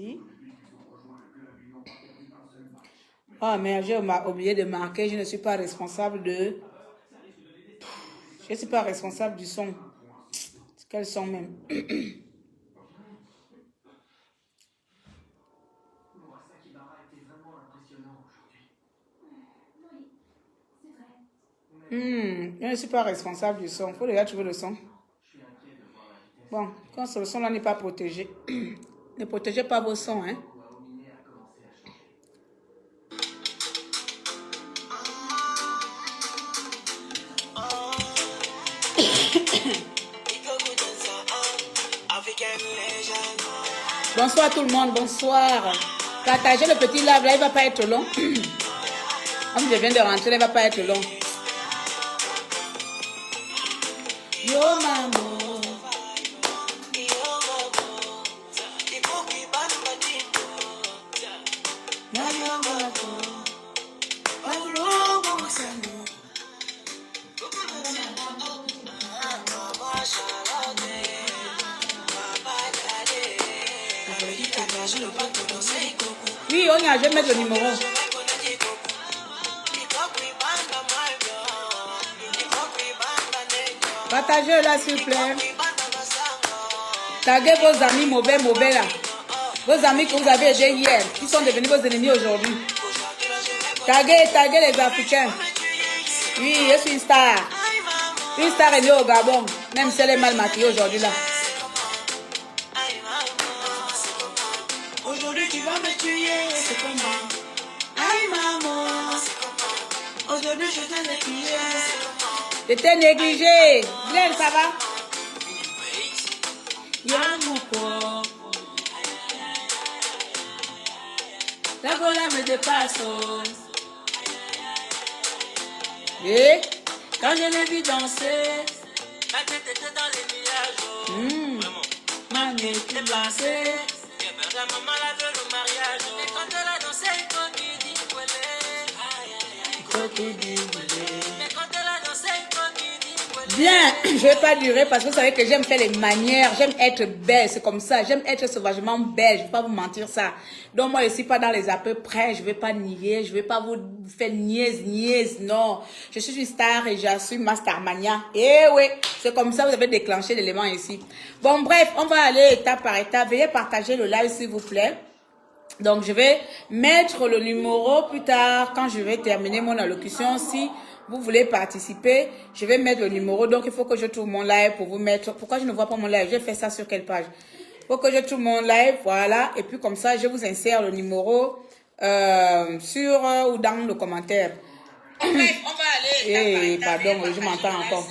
ici. Ah, mais j'ai oublié de marquer, je ne suis pas responsable de... Je ne suis pas responsable du son. Quel son même? Je ne suis pas responsable du son. Il faut déjà trouver le son. Bon, quand ce son-là n'est pas protégé, ne protégez pas vos sons, hein. Bonsoir tout le monde, bonsoir. Partagez le petit live là, il va pas être long. Comme je viens de rentrer, il va pas être long. Yo maman. Oui, on y a, je vais mettre le numéro. Partagez là, s'il vous plaît. Taguez vos amis mauvais là. Vos amis que vous avez aidés hier, qui sont devenus vos ennemis aujourd'hui. Taguez les Africains. Oui, je suis une star. Une star est née au Gabon, même si elle est mal maquillée aujourd'hui là. Aujourd'hui tu vas me tuer, c'est comment? Aïe maman, aujourd'hui je t'ai négligé. Je t'ai négligé. Glenn, ça va? Yamoukouo. La gola me dépasse. Et quand je l'ai vu danser, ma tête était dans les nuages. Ma nez était blanchée. La maman l'a vu le mariage. Et quand elle a dansé, mais quand elle a dansé, bien, je ne vais pas durer parce que vous savez que j'aime faire les manières, j'aime être belle, c'est comme ça, j'aime être sauvagement belle, je ne vais pas vous mentir ça. Donc moi je ne suis pas dans les à peu près, je ne vais pas nier, je ne vais pas vous faire niaise, non. Je suis une star et j'assume ma starmania. Eh oui, c'est comme ça, vous avez déclenché l'élément ici. Bon bref, on va aller étape par étape, veuillez partager le live s'il vous plaît. Donc je vais mettre le numéro plus tard quand je vais terminer mon allocution. Si vous voulez participer, je vais mettre le numéro. Donc il faut que je trouve mon live pour vous mettre. Pourquoi je ne vois pas mon live? Je fais ça sur quelle page? Il faut que je trouve mon live, voilà. Et puis comme ça, je vous insère le numéro sur ou dans le commentaire. Bref, on va aller. Pardon, je m'entends encore.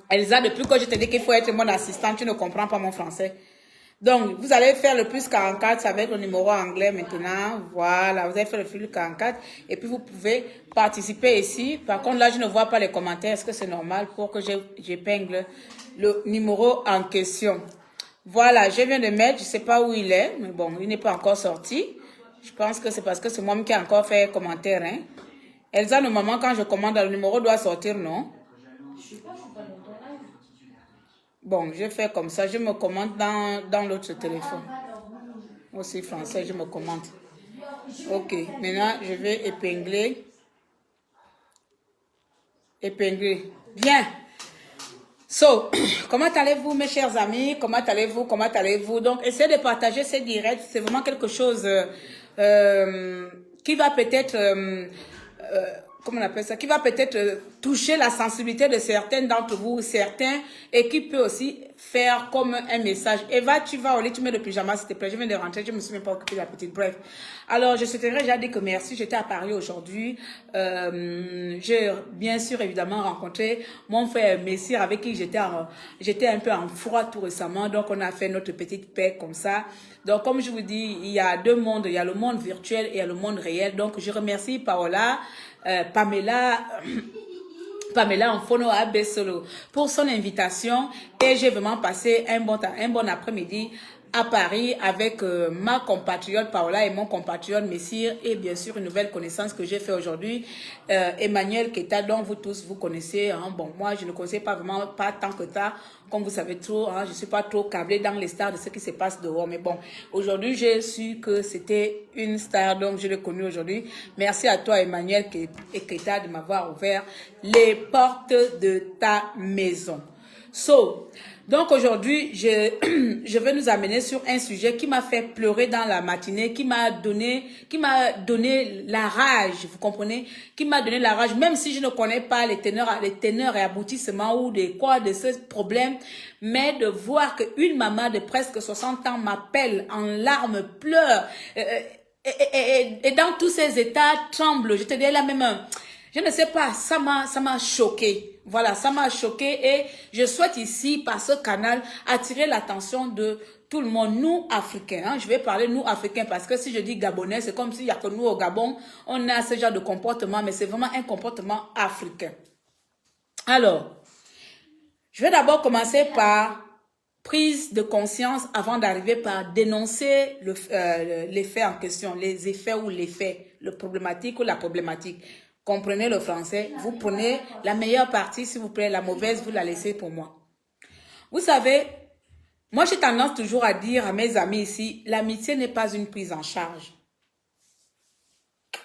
Elsa, depuis que je te dis qu'il faut être mon assistante, tu ne comprends pas mon français. Donc, vous allez faire le plus 44 avec le numéro anglais maintenant. Voilà, vous allez faire le plus 44 et puis vous pouvez participer ici. Par contre, là, je ne vois pas les commentaires. Est-ce que c'est normal pour que j'épingle le numéro en question? Voilà, je viens de mettre, je ne sais pas où il est, mais bon, il n'est pas encore sorti. Je pense que c'est parce que c'est moi qui ai encore fait commentaire. Hein. Elsa, normalement, quand je commande, le numéro doit sortir, non? Bon, je fais comme ça, je me commande dans l'autre téléphone. Aussi français, je me commande. Ok, maintenant je vais épingler. Bien. So, comment allez-vous mes chers amis? Comment allez-vous? Donc, essayez de partager ces directs. C'est vraiment quelque chose qui va peut-être... comment on appelle ça, qui va peut-être toucher la sensibilité de certains d'entre vous, certains, et qui peut aussi faire comme un message. Eva, tu vas au lit, tu mets le pyjama, s'il te plaît. Je viens de rentrer, je ne me suis même pas occupée de la petite. Bref. Alors, je souhaiterais déjà dire que merci. J'étais à Paris aujourd'hui. J'ai bien sûr, évidemment, rencontré mon frère Messire, avec qui j'étais un peu en froid tout récemment. Donc, on a fait notre petite paix comme ça. Donc, comme je vous dis, il y a deux mondes. Il y a le monde virtuel et il y a le monde réel. Donc, je remercie Paola, Pamela Onfono Abesolo pour son invitation et j'ai vraiment passé un bon après-midi à Paris avec ma compatriote Paola et mon compatriote Messire et bien sûr une nouvelle connaissance que j'ai fait aujourd'hui, Emmanuel Keta, dont vous tous vous connaissez. Hein. Bon, moi je ne connaissais pas vraiment pas tant que ça, comme vous savez trop, hein, je ne suis pas trop câblée dans les stars de ce qui se passe dehors. Mais bon, aujourd'hui j'ai su que c'était une star, donc je l'ai connue aujourd'hui. Merci à toi Emmanuel et Keta de m'avoir ouvert les portes de ta maison. Donc aujourd'hui, je vais nous amener sur un sujet qui m'a fait pleurer dans la matinée, qui m'a donné la rage, vous comprenez? Qui m'a donné la rage, même si je ne connais pas les teneurs et aboutissements ou de ce problème, mais de voir qu'une maman de presque 60 ans m'appelle en larmes, pleure, et dans tous ces états tremble. Je te dis là même, je ne sais pas, ça m'a choqué. Voilà, ça m'a choqué et je souhaite ici, par ce canal, attirer l'attention de tout le monde, nous Africains. Hein, je vais parler nous Africains parce que si je dis Gabonais, c'est comme s'il n'y a que nous au Gabon, on a ce genre de comportement, mais c'est vraiment un comportement africain. Alors, je vais d'abord commencer par prise de conscience avant d'arriver par dénoncer l'effet en question, les effets ou l'effet, le problématique ou la problématique. Comprenez le français, vous prenez la meilleure partie, s'il vous plaît, la mauvaise, vous la laissez pour moi. Vous savez, moi j'ai tendance toujours à dire à mes amis ici, l'amitié n'est pas une prise en charge.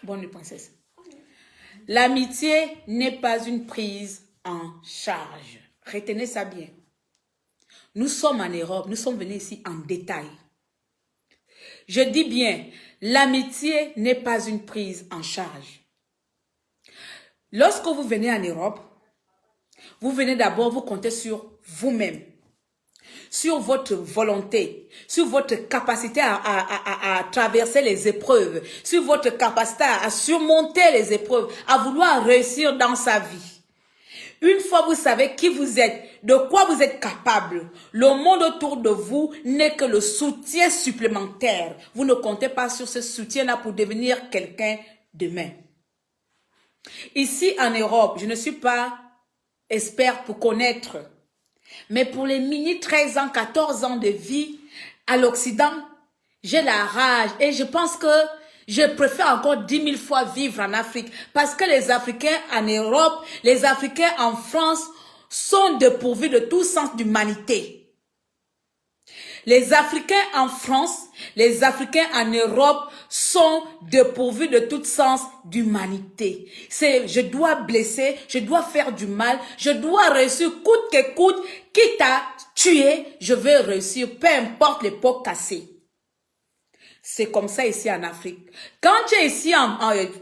Bonne nuit, princesse. L'amitié n'est pas une prise en charge. Retenez ça bien. Nous sommes en Europe, nous sommes venus ici en détail. Je dis bien, l'amitié n'est pas une prise en charge. Lorsque vous venez en Europe, vous venez d'abord vous compter sur vous-même, sur votre volonté, sur votre capacité à traverser les épreuves, sur votre capacité à surmonter les épreuves, à vouloir réussir dans sa vie. Une fois vous savez qui vous êtes, de quoi vous êtes capable, le monde autour de vous n'est que le soutien supplémentaire. Vous ne comptez pas sur ce soutien-là pour devenir quelqu'un demain. Ici en Europe, je ne suis pas expert pour connaître, mais pour les mini 13 ans, 14 ans de vie à l'Occident, j'ai la rage et je pense que je préfère encore 10 000 fois vivre en Afrique parce que les Africains en Europe, les Africains en France sont dépourvus de tout sens d'humanité. Les Africains en France, les Africains en Europe sont dépourvus de tout sens d'humanité. Je dois blesser, je dois faire du mal, je dois réussir coûte que coûte, quitte à tuer, je vais réussir, peu importe les pots cassés. C'est comme ça ici en Afrique. Quand tu es ici,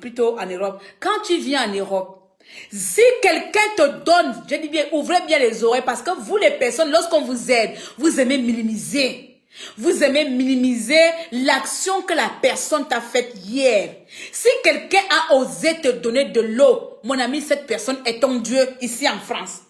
plutôt en Europe, quand tu viens en Europe, si quelqu'un te donne, je dis bien, ouvrez bien les oreilles parce que vous les personnes, lorsqu'on vous aide, vous aimez minimiser. Vous aimez minimiser l'action que la personne t'a faite hier. Si quelqu'un a osé te donner de l'eau, mon ami, cette personne est ton Dieu ici en France.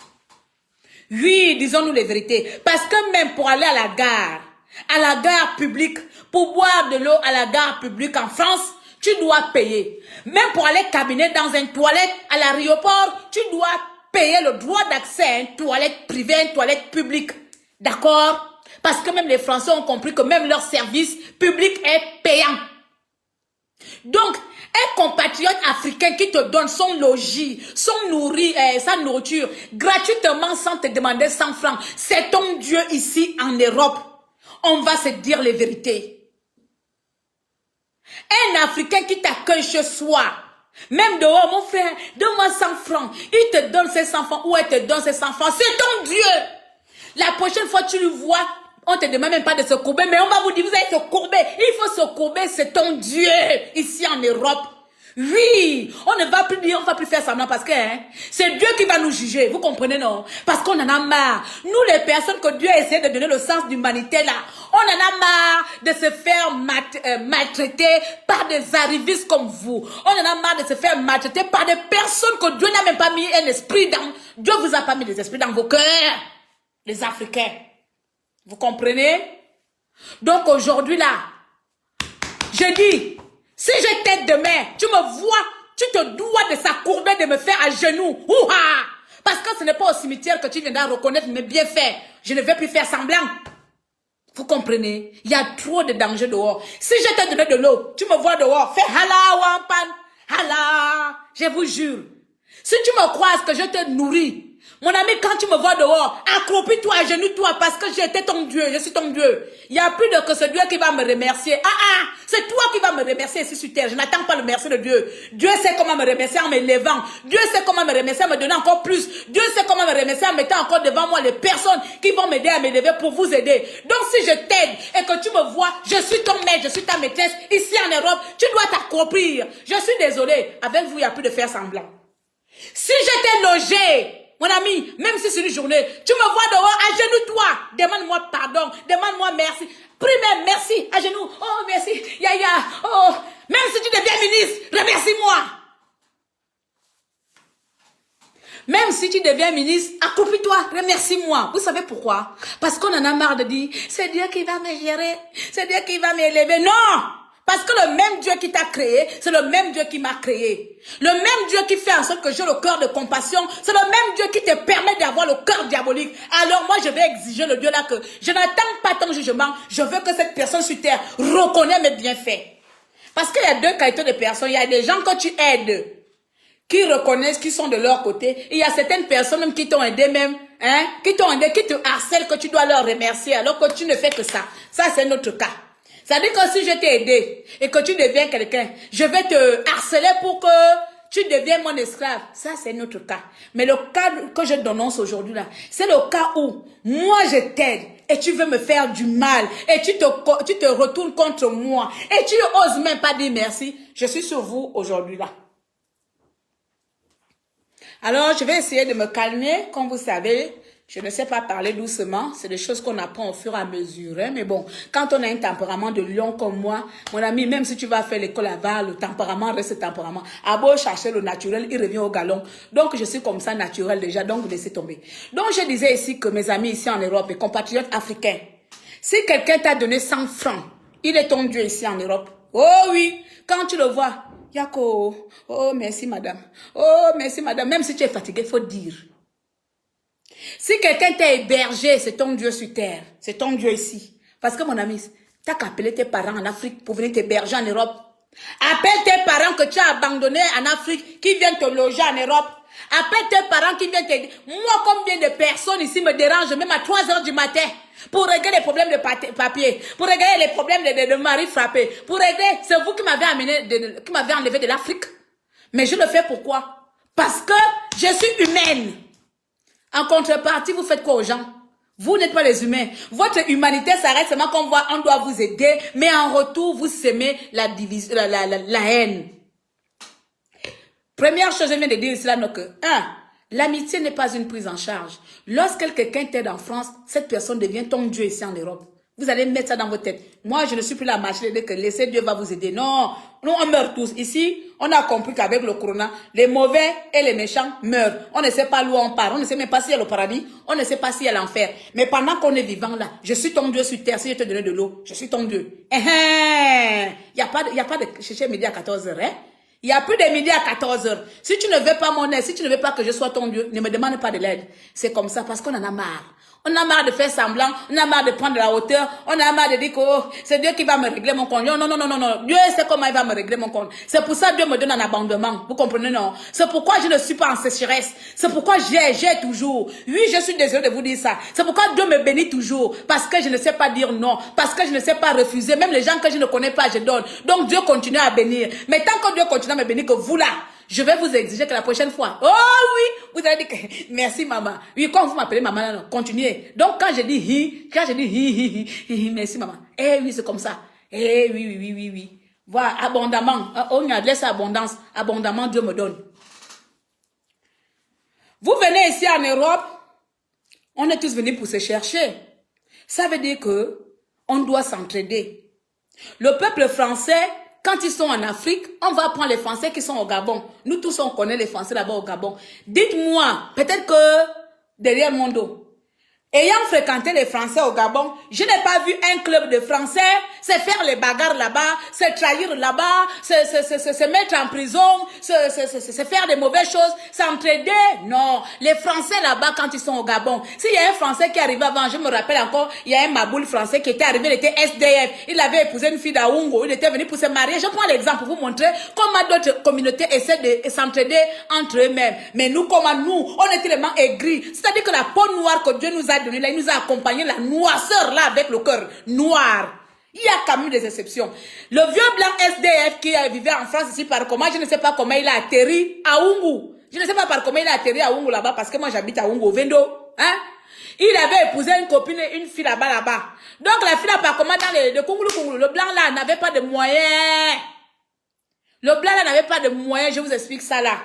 Oui, disons-nous les vérités. Parce que même pour aller à la gare publique, pour boire de l'eau à la gare publique en France, tu dois payer. Même pour aller cabiner dans une toilette à l'aéroport, tu dois payer le droit d'accès à une toilette privée, une toilette publique. D'accord? Parce que même les Français ont compris que même leur service public est payant. Donc, un compatriote africain qui te donne son logis, sa nourriture, gratuitement sans te demander 100 francs, c'est ton Dieu ici en Europe. On va se dire les vérités. Un Africain qui t'accueille chez soi, même dehors, mon frère, donne-moi 100 francs. Il te donne ses 100 francs ou elle te donne ses 100 francs. C'est ton Dieu. La prochaine fois tu le vois, on te demande même pas de se courber, mais on va vous dire, vous allez se courber. Il faut se courber, c'est ton Dieu ici en Europe. Oui, on ne va plus dire, on va plus faire semblant parce que c'est Dieu qui va nous juger, vous comprenez non? Parce qu'on en a marre. Nous les personnes que Dieu a essayé de donner le sens d'humanité là, on en a marre de se faire maltraiter par des arrivistes comme vous. On en a marre de se faire maltraiter par des personnes que Dieu n'a même pas mis un esprit dans. Dieu vous a pas mis des esprits dans vos cœurs, les Africains. Vous comprenez? Donc aujourd'hui là, je dis, si j'étais demain, tu me vois, tu te dois de s'accourber, de me faire à genoux. Ouha! Parce que ce n'est pas au cimetière que tu viendras reconnaître mes bienfaits. Je ne vais plus faire semblant. Vous comprenez? Il y a trop de dangers dehors. Si je te donnais de l'eau, tu me vois dehors, fais hala wampan, hala, je vous jure. Si tu me croises que je te nourris, mon ami, quand tu me vois dehors, accroupis-toi, agenouille-toi, parce que j'étais ton Dieu, je suis ton Dieu. Il n'y a plus de que ce Dieu qui va me remercier. C'est toi qui vas me remercier ici sur terre. Je n'attends pas le merci de Dieu. Dieu sait comment me remercier en me levant. Dieu sait comment me remercier en me donnant encore plus. Dieu sait comment me remercier en mettant encore devant moi les personnes qui vont m'aider à me lever pour vous aider. Donc si je t'aide et que tu me vois, je suis ton maître, je suis ta maîtresse. Ici en Europe, tu dois t'accroupir. Je suis désolée. Avec vous, il n'y a plus de faire semblant. Si je t'ai logé, mon ami, même si c'est une journée, tu me vois dehors, agenouille-toi, demande-moi pardon, demande-moi merci. Prie même, merci, à genoux, oh merci, yaya, oh, même si tu deviens ministre, remercie-moi. Même si tu deviens ministre, accroupis-toi, remercie-moi. Vous savez pourquoi? Parce qu'on en a marre de dire, c'est Dieu qui va me gérer, c'est Dieu qui va m'élever. Non! Parce que le même Dieu qui t'a créé, c'est le même Dieu qui m'a créé. Le même Dieu qui fait en sorte que j'ai le cœur de compassion, c'est le même Dieu qui te permet d'avoir le cœur diabolique. Alors moi, je vais exiger le Dieu là que je n'attends pas ton jugement. Je veux que cette personne sur terre reconnaisse mes bienfaits. Parce qu'il y a deux qualités de personnes. Il y a des gens que tu aides, qui reconnaissent qu'ils sont de leur côté. Et il y a certaines personnes même qui t'ont aidé même, hein, qui t'ont aidé, qui te harcèlent, que tu dois leur remercier alors que tu ne fais que ça. Ça, c'est notre cas. C'est-à-dire que si je t'ai aidé et que tu deviens quelqu'un, je vais te harceler pour que tu deviennes mon esclave. Ça, c'est notre cas. Mais le cas que je dénonce aujourd'hui là, c'est le cas où moi je t'aide et tu veux me faire du mal et tu te retournes contre moi et tu n'oses même pas dire merci. Je suis sur vous aujourd'hui là. Alors, je vais essayer de me calmer, comme vous savez. Je ne sais pas parler doucement, c'est des choses qu'on apprend au fur et à mesure. Hein? Mais bon, quand on a un tempérament de lion comme moi, mon ami, même si tu vas faire l'école là-bas, le tempérament reste tempérament. À beau chercher le naturel, il revient au galon. Donc, je suis comme ça naturel déjà, donc laissez tomber. Donc, je disais ici que mes amis ici en Europe et compatriotes africains, si quelqu'un t'a donné 100 francs, il est ton Dieu ici en Europe. Oh oui, quand tu le vois, Yako, oh merci madame, oh merci madame, même si tu es fatigué, il faut dire. Si quelqu'un t'a hébergé, c'est ton Dieu sur terre. C'est ton Dieu ici. Parce que mon ami, t'as qu'à appeler tes parents en Afrique pour venir t'héberger en Europe. Appelle tes parents que tu as abandonnés en Afrique, qui viennent te loger en Europe. Appelle tes parents qui viennent t'aider. Moi, combien de personnes ici me dérangent, même à 3 h du matin, pour régler les problèmes de papier, pour régler les problèmes de mari frappé, pour régler, c'est vous qui m'avez amené, qui m'avez enlevé de l'Afrique. Mais je le fais pourquoi? Parce que je suis humaine. En contrepartie, vous faites quoi aux gens? Vous n'êtes pas les humains. Votre humanité s'arrête seulement quand on doit vous aider, mais en retour, vous semez la division, la haine. Première chose, je viens de dire cela, donc, l'amitié n'est pas une prise en charge. Lorsque quelqu'un t'aide en France, cette personne devient ton Dieu ici en Europe. Vous allez mettre ça dans votre tête. Moi, je ne suis plus la machine de que laisser Dieu va vous aider. Non, nous, on meurt tous. Ici, on a compris qu'avec le corona, les mauvais et les méchants meurent. On ne sait pas où on part. On ne sait même pas s'il y a le paradis. On ne sait pas s'il y a l'enfer. Mais pendant qu'on est vivant là, je suis ton Dieu sur terre. Si je te donnais de l'eau, je suis ton Dieu. Il n'y a pas de chercher midi à 14 h. Hein? Il n'y a plus de midi à 14 h. Si tu ne veux pas mon aide, si tu ne veux pas que je sois ton Dieu, ne me demande pas de l'aide. C'est comme ça parce qu'on en a marre. On a marre de faire semblant, on a marre de prendre la hauteur, on a marre de dire que oh, c'est Dieu qui va me régler mon compte. Non, non, non, non, non. Dieu sait comment il va me régler mon compte. C'est pour ça que Dieu me donne un abandonnement. Vous comprenez, non? C'est pourquoi je ne suis pas en sécheresse. C'est pourquoi j'ai toujours. Oui, je suis désolée de vous dire ça. C'est pourquoi Dieu me bénit toujours. Parce que je ne sais pas dire non. Parce que je ne sais pas refuser. Même les gens que je ne connais pas, je donne. Donc Dieu continue à bénir. Mais tant que Dieu continue à me bénir, que vous là, je vais vous exiger que la prochaine fois, oh oui, vous allez dire que merci maman. Oui, quand vous m'appelez maman, non, continuez. Donc quand je dis hi, merci maman. Eh oui, c'est comme ça. Eh oui. Voilà, abondamment. On laisse abondance. Abondamment, Dieu me donne. Vous venez ici en Europe, on est tous venus pour se chercher. Ça veut dire que on doit s'entraider. Le peuple français, quand ils sont en Afrique, on va prendre les Français qui sont au Gabon. Nous tous, on connaît les Français là-bas au Gabon. Dites-moi, peut-être que derrière mon dos, ayant fréquenté les Français au Gabon, je n'ai pas vu un club de Français c'est faire les bagarres là-bas, c'est trahir là-bas, c'est se mettre en prison, c'est faire des mauvaises choses, s'entraider. Non, les Français là-bas, quand ils sont au Gabon, s'il y a un Français qui est arrivé avant, je me rappelle encore, il y a un Maboul français qui était arrivé, il était SDF, il avait épousé une fille d'Aoungo, il était venu pour se marier. Je prends l'exemple pour vous montrer comment d'autres communautés essaient de s'entraider entre eux-mêmes. Mais nous, comment nous, on est tellement aigris. C'est-à-dire que la peau noire que Dieu nous a donnée, là, il nous a accompagné la noirceur là avec le cœur noir. Il y a quand même des exceptions. Le vieux blanc SDF qui vivait en France ici par comment, je ne sais pas comment il a atterri à Oungou. Je ne sais pas par comment il a atterri à Oungou là-bas parce que moi j'habite à Oungou, au Vendo. Hein? Il avait épousé une copine, une fille là-bas. Donc la fille là par comment dans le Kungoulou, le blanc là n'avait pas de moyens. Le blanc là n'avait pas de moyens, je vous explique ça là.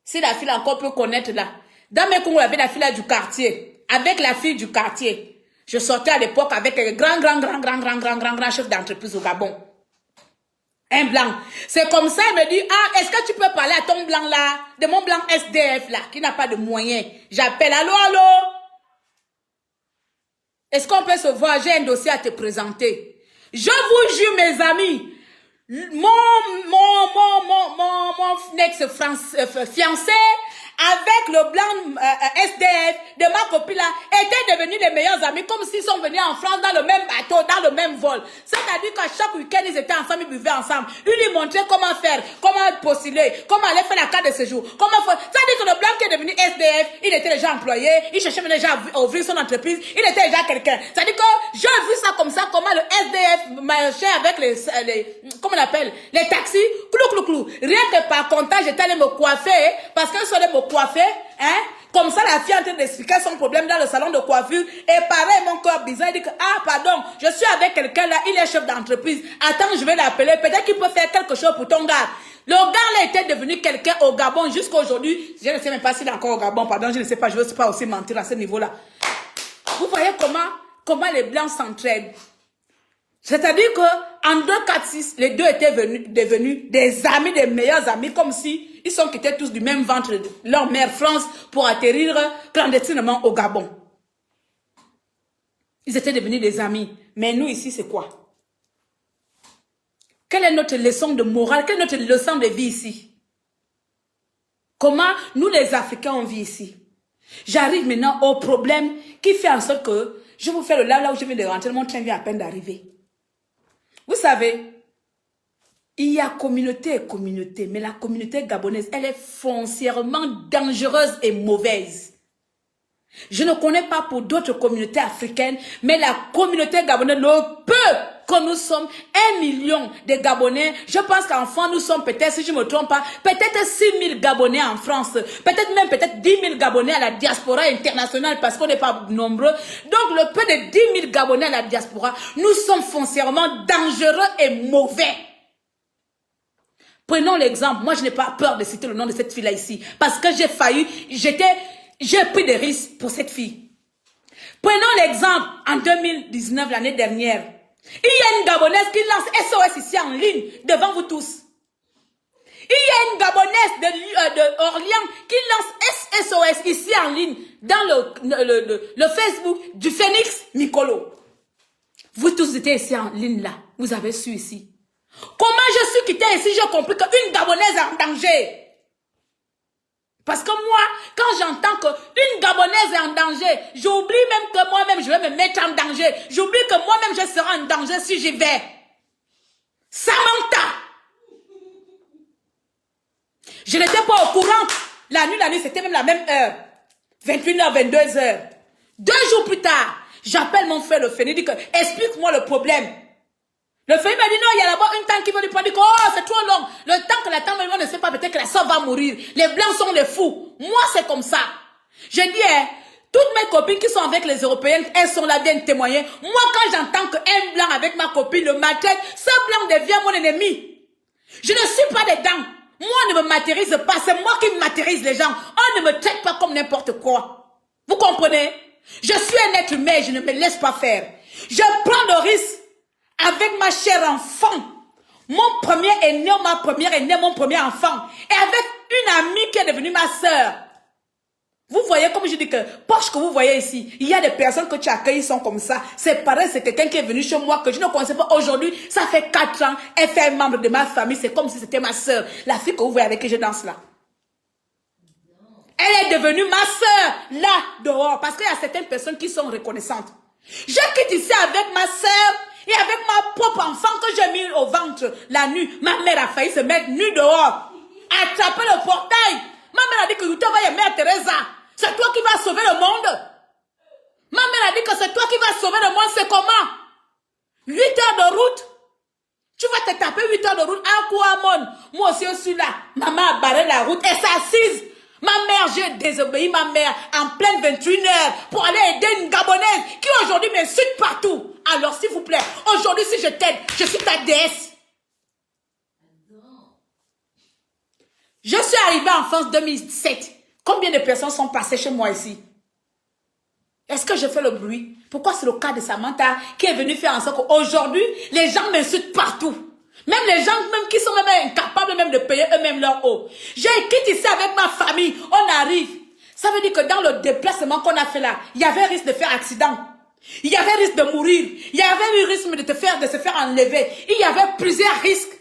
Si la fille encore peut connaître là. Dans mes Congo, il y avait la fille là du quartier. Avec la fille du quartier. Je sortais à l'époque avec un grand chef d'entreprise au Gabon. Un blanc. C'est comme ça, il me dit, ah, est-ce que tu peux parler à ton blanc là, de mon blanc SDF là, qui n'a pas de moyens. J'appelle, allô, allô. Est-ce qu'on peut se voir? J'ai un dossier à te présenter. Je vous jure, mes amis, mon ex-fiancé, avec le blanc SDF de ma copine là, étaient devenus les meilleurs amis, comme s'ils sont venus en France dans le même bateau, dans le même vol. C'est-à-dire qu'à chaque week-end, ils étaient ensemble, ils buvaient ensemble. Ils lui montraient comment faire, comment postuler, comment aller faire la carte de séjour, comment faire. C'est-à-dire que le blanc qui est devenu SDF, il était déjà employé, il cherchait déjà à ouvrir son entreprise, il était déjà quelqu'un. C'est-à-dire que j'ai vu ça comme ça, comment le SDF marchait avec les comment on appelle, les taxis, clou. Rien que par comptage, j'étais allé me coiffer, parce que je suis allé me coiffer, hein, comme ça la fille est en train d'expliquer son problème dans le salon de coiffure, et pareil, mon cœur bizarre, il dit que, ah, pardon, je suis avec quelqu'un là, il est chef d'entreprise, attends, je vais l'appeler, peut-être qu'il peut faire quelque chose pour ton gars. Le gars là était devenu quelqu'un au Gabon jusqu'à aujourd'hui, je ne sais même pas s'il est encore au Gabon, pardon, je ne sais pas, je ne veux pas aussi mentir à ce niveau-là. Vous voyez comment les blancs s'entraident. C'est-à-dire que en 246, les deux étaient devenus des amis, des meilleurs amis, comme si ils sont quittés tous du même ventre de leur mère France pour atterrir clandestinement au Gabon. Ils étaient devenus des amis. Mais nous ici, c'est quoi? Quelle est notre leçon de morale? Quelle est notre leçon de vie ici? Comment nous les Africains on vit ici? J'arrive maintenant au problème qui fait en sorte que je vous fais le là où je viens de rentrer, mon train vient à peine d'arriver. Vous savez, il y a communauté et communauté, mais la communauté gabonaise, elle est foncièrement dangereuse et mauvaise. Je ne connais pas pour d'autres communautés africaines, mais la communauté gabonaise, le peu que nous sommes, 1 million de Gabonais, je pense qu'en France, nous sommes peut-être, si je ne me trompe pas, peut-être 6 000 Gabonais en France, peut-être 10 000 Gabonais à la diaspora internationale parce qu'on n'est pas nombreux. Donc, le peu de 10 000 Gabonais à la diaspora, nous sommes foncièrement dangereux et mauvais. Prenons l'exemple, moi je n'ai pas peur de citer le nom de cette fille-là ici, parce que j'ai failli, j'ai pris des risques pour cette fille. Prenons l'exemple, en 2019, l'année dernière, il y a une Gabonaise qui lance SOS ici en ligne, devant vous tous. Il y a une Gabonaise de Orléans qui lance SOS ici en ligne, dans le Facebook du Phénix Nicolo. Vous tous étiez ici en ligne là, vous avez su ici. Comment je suis quitté ici, j'ai compris qu'une Gabonaise est en danger. Parce que moi, quand j'entends qu'une Gabonaise est en danger, j'oublie même que moi-même, je vais me mettre en danger. J'oublie que moi-même, je serai en danger si j'y vais. Samantha! Je n'étais pas au courant. La nuit, c'était même la même heure. 21h, 22h. 2 jours plus tard, j'appelle mon frère le Féni, il dit que, explique-moi le problème. Le Féni m'a dit non, il y a là-bas une tante qui veut lui prendre, oh, c'est trop long. Le temps que la tante ne sait pas, peut-être que la soeur va mourir. Les blancs sont des fous. Moi, c'est comme ça. Je dis, toutes mes copines qui sont avec les Européennes, elles sont là bien témoigner. Moi, quand j'entends qu'un blanc avec ma copine le maltraite, ce blanc devient mon ennemi. Je ne suis pas dedans. Moi, on ne me matérise pas. C'est moi qui matérise les gens. On ne me traite pas comme n'importe quoi. Vous comprenez? Je suis un être humain, je ne me laisse pas faire. Je prends le risque. Avec ma chère enfant, mon premier aîné, ma première aînée, mon premier enfant, et avec une amie qui est devenue ma sœur. Vous voyez, comme je dis que poche que vous voyez ici, il y a des personnes que tu accueilles, ils sont comme ça. C'est pareil, c'est quelqu'un qui est venu chez moi que je ne connaissais pas aujourd'hui. Ça fait 4 ans, elle fait un membre de ma famille. C'est comme si c'était ma soeur. La fille que vous voyez avec qui je danse là. Elle est devenue ma soeur, là, dehors. Parce qu'il y a certaines personnes qui sont reconnaissantes. Je quitte ici avec ma soeur et avec ma propre enfant que j'ai mis au ventre la nuit. Ma mère a failli se mettre nue dehors. Attraper le portail. Ma mère a dit que tu vas y mère Teresa. C'est toi qui vas sauver le monde. Ma mère a dit que c'est toi qui vas sauver le monde. C'est comment? 8 heures de route. Tu vas te taper 8 heures de route à Kouamon. Moi aussi, je suis là. Maman a barré la route et s'assise. Ma mère, j'ai désobéi ma mère en pleine 21 heures pour aller aider une Gabonaise qui aujourd'hui m'insulte partout. Alors, s'il vous plaît, aujourd'hui, si je t'aide, je suis ta déesse. Je suis arrivée en France 2007. Combien de personnes sont passées chez moi ici? Est-ce que je fais le bruit? Pourquoi c'est le cas de Samantha qui est venu faire en sorte qu'aujourd'hui, les gens m'insultent partout? Même les gens même qui sont même incapables même de payer eux-mêmes leur eau. J'ai quitté ici avec ma famille. On arrive. Ça veut dire que dans le déplacement qu'on a fait là, il y avait risque de faire accident. Il y avait risque de mourir. Il y avait eu risque de se faire enlever. Il y avait plusieurs risques.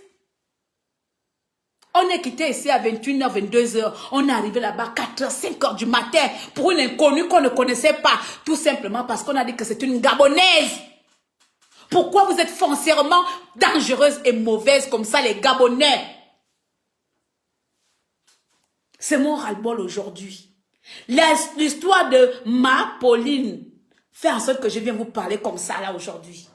On est quitté ici à 21h, 22h. On est arrivé là-bas 4h, 5h du matin pour une inconnue qu'on ne connaissait pas. Tout simplement parce qu'on a dit que c'est une Gabonaise. Pourquoi vous êtes foncièrement dangereuse et mauvaise comme ça, les Gabonais? C'est mon ras-le-bol aujourd'hui. L'histoire de ma Pauline fait en sorte que je viens vous parler comme ça là aujourd'hui.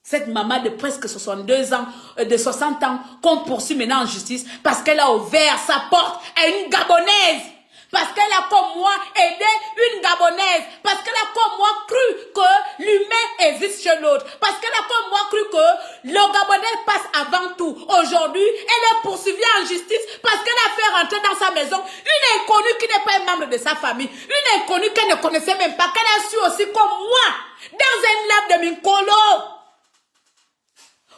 Cette maman de presque 62 ans, de 60 ans, qu'on poursuit maintenant en justice parce qu'elle a ouvert sa porte à une Gabonaise. Parce qu'elle a comme moi aidé une Gabonaise. Parce qu'elle a comme moi cru que l'humain existe chez l'autre. Parce qu'elle a comme moi cru que le Gabonais passe avant tout. Aujourd'hui, elle est poursuivie en justice parce qu'elle a fait rentrer dans sa maison une inconnue qui n'est pas un membre de sa famille. Une inconnue qu'elle ne connaissait même pas. Qu'elle a su aussi comme moi dans un lab de Minkolo.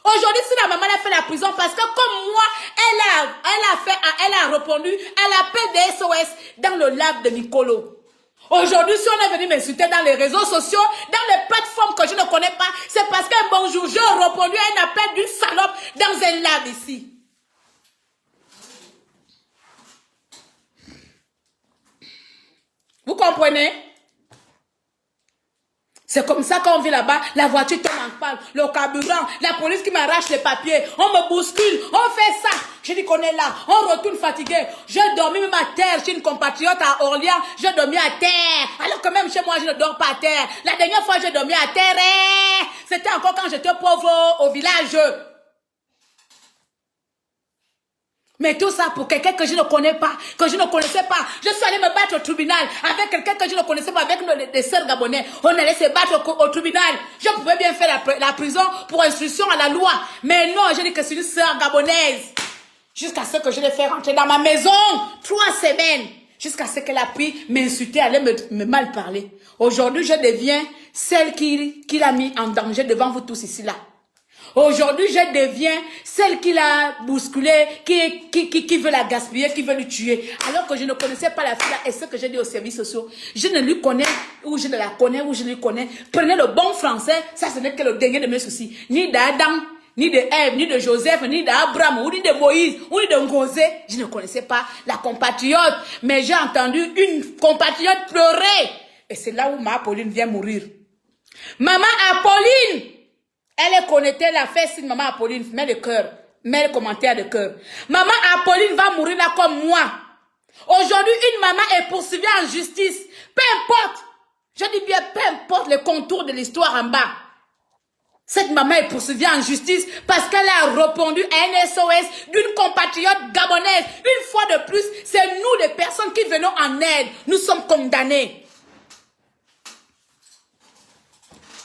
Aujourd'hui, si la maman a fait la prison parce que comme moi, elle a répondu à l'appel des SOS dans le lab de Nicolo. Aujourd'hui, si on est venu m'insulter dans les réseaux sociaux, dans les plateformes que je ne connais pas, c'est parce qu'un bonjour, j'ai répondu à un appel d'une salope dans un lab ici. Vous comprenez? C'est comme ça qu'on vit là-bas, la voiture tombe en panne, le carburant, la police qui m'arrache les papiers, on me bouscule, on fait ça. Je dis qu'on est là, on retourne fatigué. J'ai dormi même à terre chez une compatriote à Orléans, j'ai dormi à terre. Alors que même chez moi, je ne dors pas à terre. La dernière fois, j'ai dormi à terre, c'était encore quand j'étais pauvre au village. Mais tout ça pour quelqu'un que je ne connais pas, que je ne connaissais pas. Je suis allée me battre au tribunal avec quelqu'un que je ne connaissais pas, avec les sœurs gabonais. On allait se battre au tribunal. Je pouvais bien faire la prison pour instruction à la loi. Mais non, je dis que c'est une sœur gabonaise. Jusqu'à ce que je l'ai fait rentrer dans ma maison. 3 semaines. Jusqu'à ce qu'elle a pu m'insulter, aller me mal parler. Aujourd'hui, je deviens celle qui l'a mis en danger devant vous tous ici là. Aujourd'hui, je deviens celle qui l'a bousculée, qui veut la gaspiller, qui veut le tuer. Alors que je ne connaissais pas la fille là. Et ce que j'ai dit aux services sociaux, je ne lui connais, ou je ne la connais, ou je lui connais. Prenez le bon français, ça ce n'est que le dernier de mes soucis. Ni d'Adam, ni de Ève, ni de Joseph, ni d'Abraham, ou ni de Moïse, ou ni de Ngosé. Je ne connaissais pas la compatriote. Mais j'ai entendu une compatriote pleurer. Et c'est là où ma Apolline vient mourir. Maman Apolline! Elle est connectée, elle a fait signe, maman Apolline, mets le cœur, mets le commentaire de cœur. Maman Apolline va mourir là comme moi. Aujourd'hui, une maman est poursuivie en justice. Peu importe, je dis bien, peu importe les contours de l'histoire en bas. Cette maman est poursuivie en justice parce qu'elle a répondu à un SOS d'une compatriote gabonaise. Une fois de plus, c'est nous les personnes qui venons en aide. Nous sommes condamnés.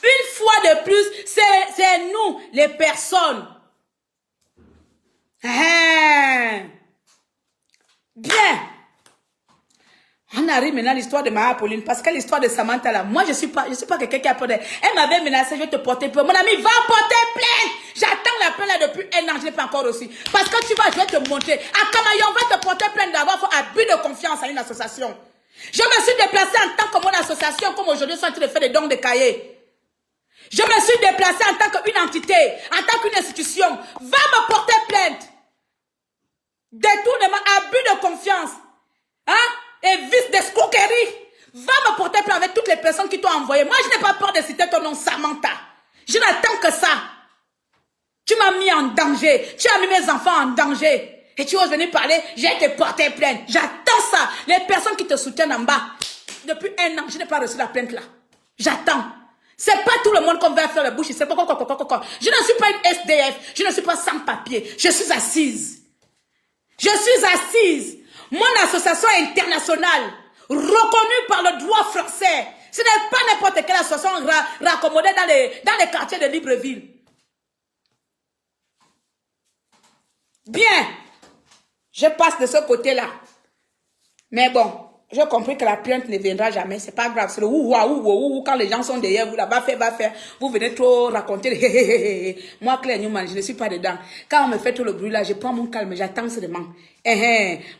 Une fois de plus, c'est nous, les personnes. Bien. On arrive maintenant à l'histoire de ma Apolline, parce que l'histoire de Samantha là, moi je suis pas quelqu'un qui a peur d'elle. Elle m'avait menacé, je vais te porter plainte. Mon ami, va porter plainte. J'attends la plainte là depuis 1 an, je ne l'ai pas encore reçu. Parce que tu vas, je vais te montrer. À Camaillon, on va te porter plainte d'avoir fait abus de confiance à une association. Je me suis déplacée en tant que mon association, comme aujourd'hui, je suis en train de faire des dons de cahiers. Je me suis déplacée en tant qu'une entité, en tant qu'une institution. Va me porter plainte. Détournement, abus de confiance. Hein? Et vice d'escroquerie. Va me porter plainte avec toutes les personnes qui t'ont envoyé. Moi, je n'ai pas peur de citer ton nom, Samantha. Je n'attends que ça. Tu m'as mis en danger. Tu as mis mes enfants en danger. Et tu oses venir parler, j'ai été porter plainte. J'attends ça. Les personnes qui te soutiennent en bas. Depuis 1 an, je n'ai pas reçu la plainte là. J'attends. C'est pas tout le monde qu'on va faire la bouche. C'est pas quoi. Je ne suis pas une SDF. Je ne suis pas sans papier. Je suis assise. Je suis assise. Mon association internationale, reconnue par le droit français. Ce n'est pas n'importe quelle association raccommodée dans les quartiers de Libreville. Bien. Je passe de ce côté-là. Mais bon, j'ai compris que la plainte ne viendra jamais. C'est pas grave. C'est le ouh quand les gens sont derrière vous, là, va faire. Vous venez trop raconter. Moi, Claire Newman, je ne suis pas dedans. Quand on me fait tout le bruit là, je prends mon calme, j'attends seulement.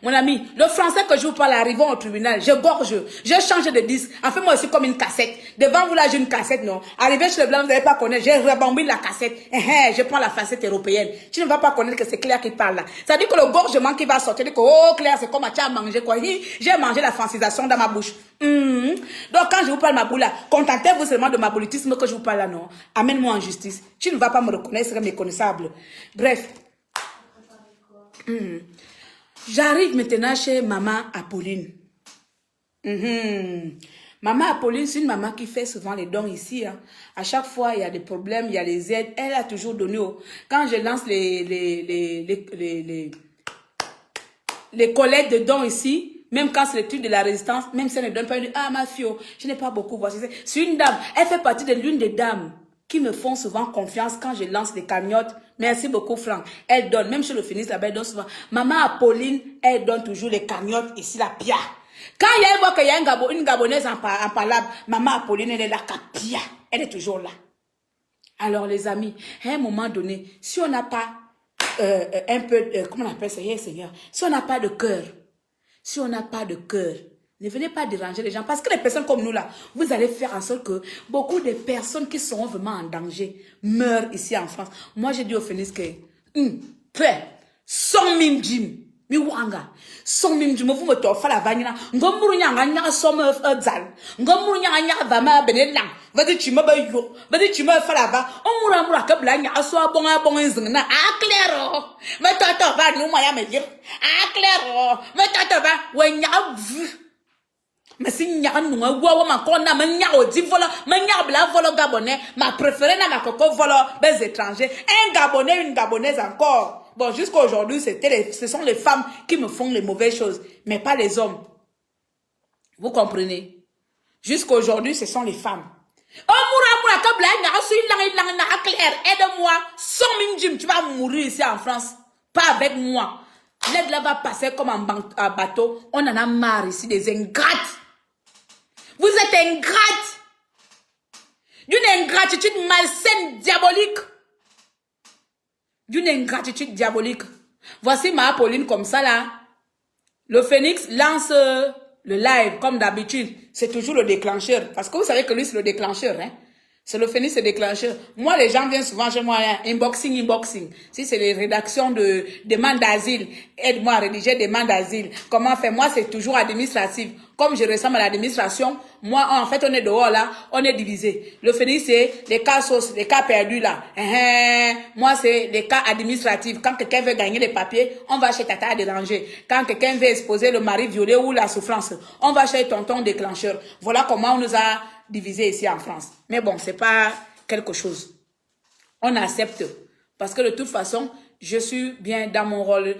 Mon ami, le français que je vous parle, arrivant au tribunal, je gorge, je change de disque. En fait, moi aussi, comme une cassette. Devant vous, là, j'ai une cassette, non. Arrivé chez le blanc, vous n'allez pas connaître. J'ai rebambine la cassette. Je prends la facette européenne. Tu ne vas pas connaître que c'est Claire qui parle là. Ça dit que le gorgement qui va sortir, dit que, oh, Claire, c'est comme tu as mangé quoi. J'ai mangé la francisation dans ma bouche. Donc, quand je vous parle ma boule là, contentez-vous seulement de ma politisme que je vous parle là, non. Amène-moi en justice. Tu ne vas pas me reconnaître, c'est méconnaissable. Bref. J'arrive maintenant chez maman Apolline. Maman Apolline, c'est une maman qui fait souvent les dons ici. Hein. À chaque fois, il y a des problèmes, il y a les aides. Elle a toujours donné. Quand je lance les collectes de dons ici, même quand c'est le truc de la résistance, même si elle ne donne pas, elle dit, ah ma fille, je n'ai pas beaucoup. Voici, c'est une dame. Elle fait partie de l'une des dames qui me font souvent confiance quand je lance des cagnottes. Merci beaucoup, Franck. Elle donne, même chez le finiste, là-bas, elle donne souvent. Maman Apolline, elle donne toujours les cagnottes ici, la pia. Quand elle voit qu'il y a une Gabonaise en parlable, Maman Apolline, elle est là, pia. Elle est toujours là. Alors, les amis, à un moment donné, si on n'a pas un peu, comment on appelle ça, Seigneur, si on n'a pas de cœur, ne venez pas déranger les gens. Parce que les personnes comme nous là, vous allez faire en sorte que beaucoup de personnes qui seront vraiment en danger meurent ici en France. Moi, j'ai dit au Phoenix que, sans mime jim, mi wanga, sans mime jim, vous me toffez la vanille là, ngomuru nyanga somme zal, ngomuru nyanga vama benelang, vas-y tu me bayo, vas-y tu me fais la va, on moura kabla nyanga soit bon zingna, ah clairo, mais toi va nous moya me dire, ah clairo, mais toi va, ouais nyanga vu. Mais si nyanga nunga wawa ma kona ma nyanga odi vola ma nyanga bla vola gabonais ma préférée na ma coco vola des étrangers un gabonais une gabonaise encore bon jusqu'à aujourd'hui ce sont les femmes qui me font les mauvaises choses mais pas les hommes vous comprenez jusqu'à aujourd'hui ce sont les femmes oh moura kabla nyanga su lang na clair aide-moi sans minjim tu vas mourir ici en France pas avec moi l'aide là va passer comme un bateau on en a marre ici des ingrates. Vous êtes ingrate. D'une ingratitude malsaine, diabolique. D'une ingratitude diabolique. Voici ma Apolline comme ça là. Le Phoenix lance le live comme d'habitude. C'est toujours le déclencheur. Parce que vous savez que lui c'est le déclencheur. Hein? C'est le Phoenix, c'est le déclencheur. Moi, les gens viennent souvent chez moi, hein, inboxing. Si c'est les rédactions de demande d'asile, aide-moi à rédiger demande d'asile. Comment faire? Moi, c'est toujours administratif. Comme je ressemble à l'administration, moi, en fait, on est dehors là, on est divisé. Le Phoenix, c'est les cas sauces, les cas perdus là. Moi, c'est les cas administratifs. Quand quelqu'un veut gagner les papiers, on va chez Tata à déranger. Quand quelqu'un veut exposer le mari violé ou la souffrance, on va chez tonton déclencheur. Voilà comment on nous a divisé ici en France. Mais bon, c'est pas quelque chose. On accepte. Parce que de toute façon, je suis bien dans mon rôle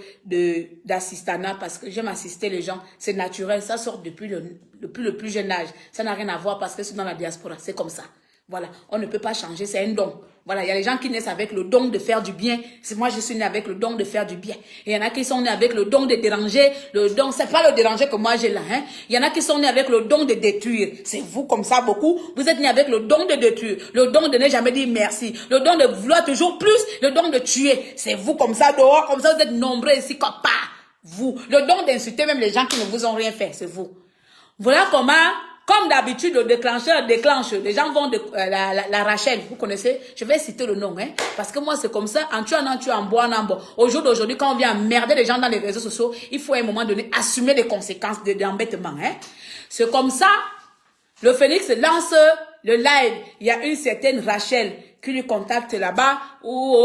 d'assistanat parce que j'aime assister les gens. C'est naturel. Ça sort depuis le plus jeune âge. Ça n'a rien à voir parce que c'est dans la diaspora. C'est comme ça. Voilà. On ne peut pas changer. C'est un don. Voilà. Il y a les gens qui naissent avec le don de faire du bien. Moi, je suis née avec le don de faire du bien. Et il y en a qui sont nés avec le don de déranger. Le don, c'est pas le déranger que moi j'ai là, hein. Il y en a qui sont nés avec le don de détruire. C'est vous comme ça, beaucoup. Vous êtes nés avec le don de détruire. Le don de ne jamais dire merci. Le don de vouloir toujours plus. Le don de tuer. C'est vous comme ça, dehors. Comme ça, vous êtes nombreux ici, comme pas. Vous. Le don d'insulter même les gens qui ne vous ont rien fait. C'est vous. Voilà comment, comme d'habitude, le déclencheur déclenche. Les gens vont de la Rachel, vous connaissez? Je vais citer le nom, hein, parce que moi c'est comme ça. En tuant, en bois, en bois. Au jour d'aujourd'hui, quand on vient emmerder les gens dans les réseaux sociaux, il faut à un moment donné assumer les conséquences de l'embêtement, hein. C'est comme ça. Le Phénix lance le live. Il y a une certaine Rachel qui lui contacte là-bas où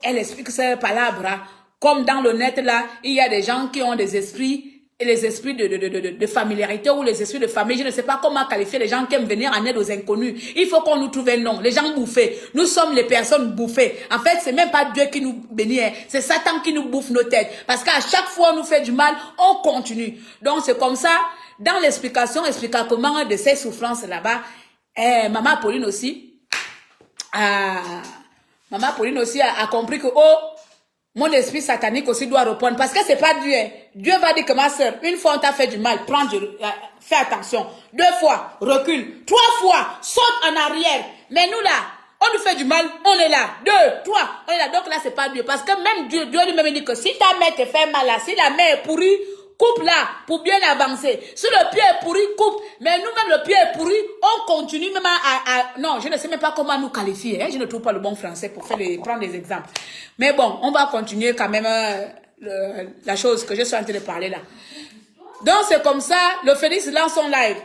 elle explique ses palabres. Comme dans le net là, il y a des gens qui ont des esprits. Et les esprits de familiarité ou les esprits de famille, je ne sais pas comment qualifier les gens qui aiment venir en aide aux inconnus. Il faut qu'on nous trouve un nom. Les gens bouffés. Nous sommes les personnes bouffées. En fait, c'est même pas Dieu qui nous bénit. Hein. C'est Satan qui nous bouffe nos têtes. Parce qu'à chaque fois on nous fait du mal, on continue. Donc c'est comme ça. Dans l'explication, comment de ces souffrances là-bas, Maman Pauline aussi a compris que mon esprit satanique aussi doit répondre. Parce que c'est pas Dieu. Dieu va dire que ma soeur, une fois on t'a fait du mal, fais attention. 2 fois, recule. 3 fois, saute en arrière. Mais nous là, on nous fait du mal, on est là. 2, 3, on est là. Donc là, c'est pas Dieu. Parce que même Dieu lui-même dit que si ta mère te fait mal là, si la mère est pourrie, coupe là pour bien avancer. Si le pied est pourri, coupe. Mais nous-mêmes, le pied est pourri, on continue même non, je ne sais même pas comment nous qualifier. Hein? Je ne trouve pas le bon français pour prendre des exemples. Mais bon, on va continuer quand même la chose que je suis en train de parler là. Donc, c'est comme ça, le Phénix lance son live.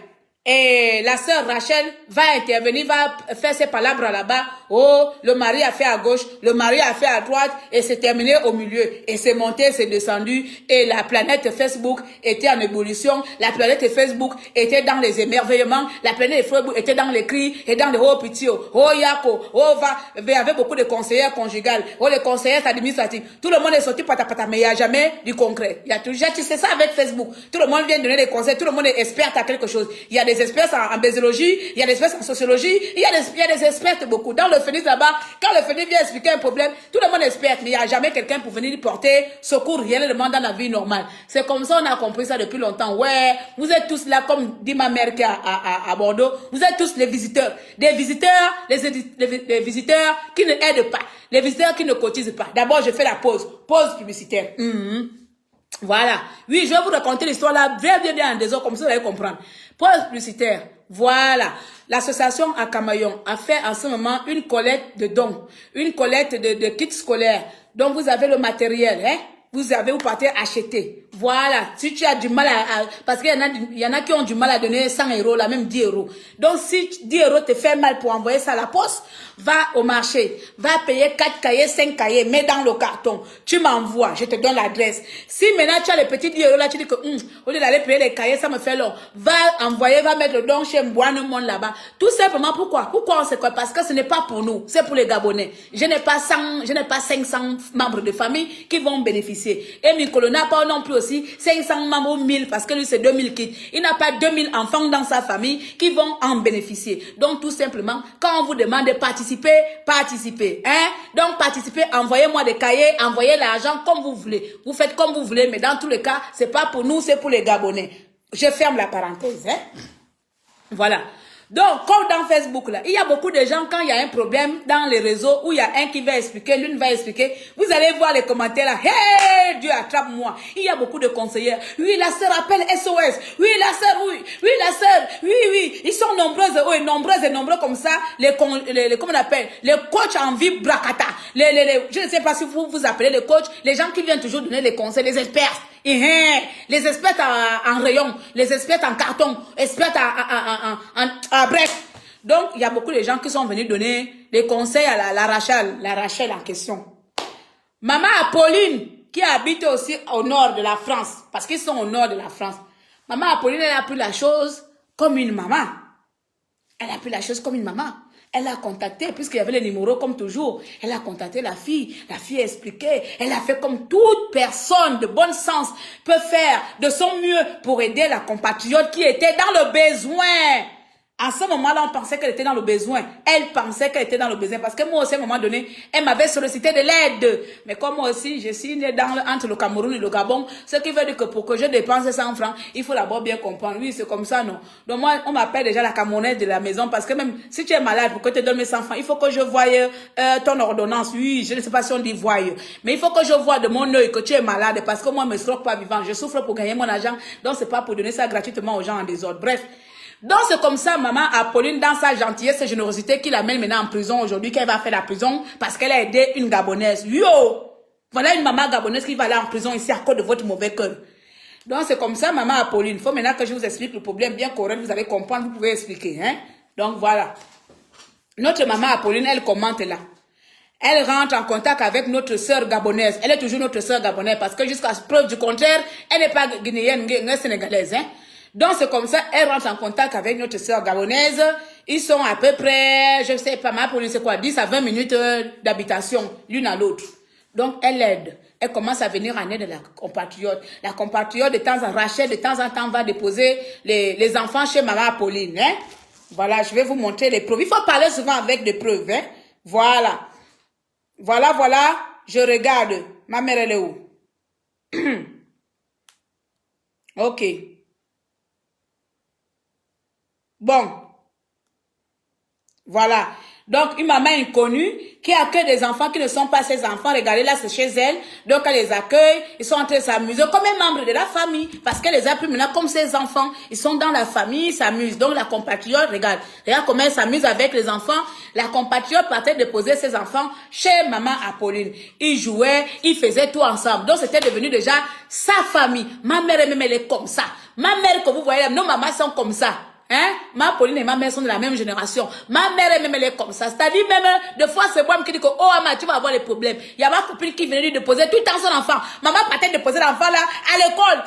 Et la sœur Rachel va intervenir, va faire ses palabres là-bas. Oh, le mari a fait à gauche, le mari a fait à droite, et c'est terminé au milieu. Et c'est monté, c'est descendu, et la planète Facebook était en ébullition. La planète Facebook était dans les émerveillements. La planète Facebook était dans les cris et dans les hauts petits. Oh, Yako, oh, il y avait beaucoup de conseillères conjugales. Oh, les conseillères administratives. Tout le monde est sorti patapata, mais il n'y a jamais du concret. Il y a toujours, tu sais ça avec Facebook. Tout le monde vient donner des conseils, tout le monde est expert à quelque chose. Il y a des experts en basiologie, il y a des experts en sociologie, il y a des experts beaucoup. Dans le Phénix là-bas, quand le Phénix vient expliquer un problème, tout le monde est expert, mais il n'y a jamais quelqu'un pour venir porter secours réellement dans la vie normale. C'est comme ça, on a compris ça depuis longtemps. Ouais, vous êtes tous là, comme dit ma mère qui est à Bordeaux, vous êtes tous les visiteurs. Des visiteurs, les visiteurs qui ne aident pas, les visiteurs qui ne cotisent pas. D'abord, je fais la pause publicitaire. Voilà. Oui, je vais vous raconter l'histoire là, bien en désordre, comme ça vous allez comprendre. Pause publicitaire. Voilà. L'association Akamayon a fait en ce moment une collecte de dons, une collecte de kits scolaires. Donc vous avez le matériel, hein. Vous partez acheter. Voilà. Si tu as du mal parce qu'il y en a qui ont du mal à donner 100 €, là, même 10 €. Donc, si 10 € te fait mal pour envoyer ça à la poste, va au marché. Va payer 4 cahiers, 5 cahiers, mets dans le carton. Tu m'envoies, je te donne l'adresse. Si maintenant tu as les petits 10 € là, tu dis que, au lieu d'aller payer les cahiers, ça me fait long. Va envoyer, va mettre le don chez Mbouane Monde là-bas. Tout simplement, pourquoi? Pourquoi on sait quoi? Parce que ce n'est pas pour nous, c'est pour les Gabonais. Je n'ai pas 500 membres de famille qui vont bénéficier. Et Mikolo n'a pas non plus aussi 500 membres 1000 parce que lui c'est 2000 kits. Il n'a pas 2000 enfants dans sa famille qui vont en bénéficier. Donc tout simplement, quand on vous demande de participer, participez. Hein? Donc participez, envoyez-moi des cahiers, envoyez l'argent comme vous voulez. Vous faites comme vous voulez, mais dans tous les cas, c'est pas pour nous, c'est pour les Gabonais. Je ferme la parenthèse. Hein? Voilà. Donc, comme dans Facebook, là, il y a beaucoup de gens, quand il y a un problème dans les réseaux, où il y a un qui va expliquer, l'une va expliquer, vous allez voir les commentaires là, hey, Dieu attrape-moi. Il y a beaucoup de conseillers. Oui, la sœur appelle SOS. Oui, la sœur, oui. Oui, la sœur, oui. Ils sont nombreuses, oui, nombreux comme ça. Comment on appelle? Les coachs en vie bracata. Je ne sais pas si vous appelez les coachs, les gens qui viennent toujours donner les conseils, les experts. Les experts en rayon, les experts en carton, experts bref. Donc, il y a beaucoup de gens qui sont venus donner des conseils à la Rachel en question. Maman Apolline, qui habite aussi au nord de la France, parce qu'ils sont au nord de la France. Maman Apolline, elle a pris la chose comme une maman. Elle a contacté, puisqu'il y avait les numéros comme toujours. Elle a contacté la fille a expliqué. Elle a fait comme toute personne de bon sens peut faire de son mieux pour aider la compatriote qui était dans le besoin. À ce moment-là, on pensait qu'elle était dans le besoin. Elle pensait qu'elle était dans le besoin. Parce que moi aussi, à un moment donné, elle m'avait sollicité de l'aide. Mais comme moi aussi, je suis née entre le Cameroun et le Gabon, ce qui veut dire que pour que je dépense 100 francs, il faut d'abord bien comprendre. Oui, c'est comme ça, non. Donc moi, on m'appelle déjà la Camerounaise de la maison. Parce que même si tu es malade, pour que je te donne mes 100 francs, il faut que je voie ton ordonnance. Oui, je ne sais pas si on dit voie. Mais il faut que je voie de mon œil que tu es malade. Parce que moi, je ne me sors pas vivant. Je souffre pour gagner mon argent. Donc, c'est pas pour donner ça gratuitement aux gens en désordre. Bref. Donc, c'est comme ça, maman Apolline, dans sa gentillesse et générosité, qui l'amène maintenant en prison aujourd'hui, qu'elle va faire la prison parce qu'elle a aidé une Gabonaise. Yo! Voilà une maman gabonaise qui va aller en prison ici à cause de votre mauvais cœur. Donc, c'est comme ça, maman Apolline. Il faut maintenant que je vous explique le problème bien correct, vous allez comprendre, vous pouvez expliquer. Hein? Donc, voilà. Notre maman Apolline, elle commente là. Elle rentre en contact avec notre sœur gabonaise. Elle est toujours notre sœur gabonaise parce que jusqu'à preuve du contraire, elle n'est pas guinéenne, elle est sénégalaise. Hein? Donc, c'est comme ça, elle rentre en contact avec notre sœur gabonaise. Ils sont à peu près, je ne sais pas, ma police, c'est quoi, 10 à 20 minutes d'habitation, l'une à l'autre. Donc, elle l'aide. Elle commence à venir en aide de la compatriote. La compatriote, de temps en Rachel, de temps en temps, va déposer les enfants chez maman Apolline. Hein? Voilà, je vais vous montrer les preuves. Il faut parler souvent avec des preuves. Hein? Voilà. Voilà. Je regarde. Ma mère, elle est où? Ok. Bon, voilà. Donc, une maman inconnue qui accueille des enfants qui ne sont pas ses enfants. Regardez, là, c'est chez elle. Donc, elle les accueille. Ils sont en train de s'amuser comme un membre de la famille. Parce qu'elle les a pris maintenant comme ses enfants. Ils sont dans la famille, ils s'amusent. Donc, la compatriote, regarde comment elle s'amuse avec les enfants. La compatriote partait déposer ses enfants chez maman Apolline. Ils jouaient, ils faisaient tout ensemble. Donc, c'était devenu déjà sa famille. Ma mère, elle est comme ça. Ma mère, comme vous voyez, nos mamans sont comme ça. Hein? Ma Pauline et ma mère sont de la même génération. Ma mère elle-même elle est comme ça. C'est-à-dire même, des fois c'est moi qui dis que, oh Ama, tu vas avoir des problèmes. Il y a ma copine qui venait lui déposer tout le temps son enfant. Maman partait déposer l'enfant là, à l'école,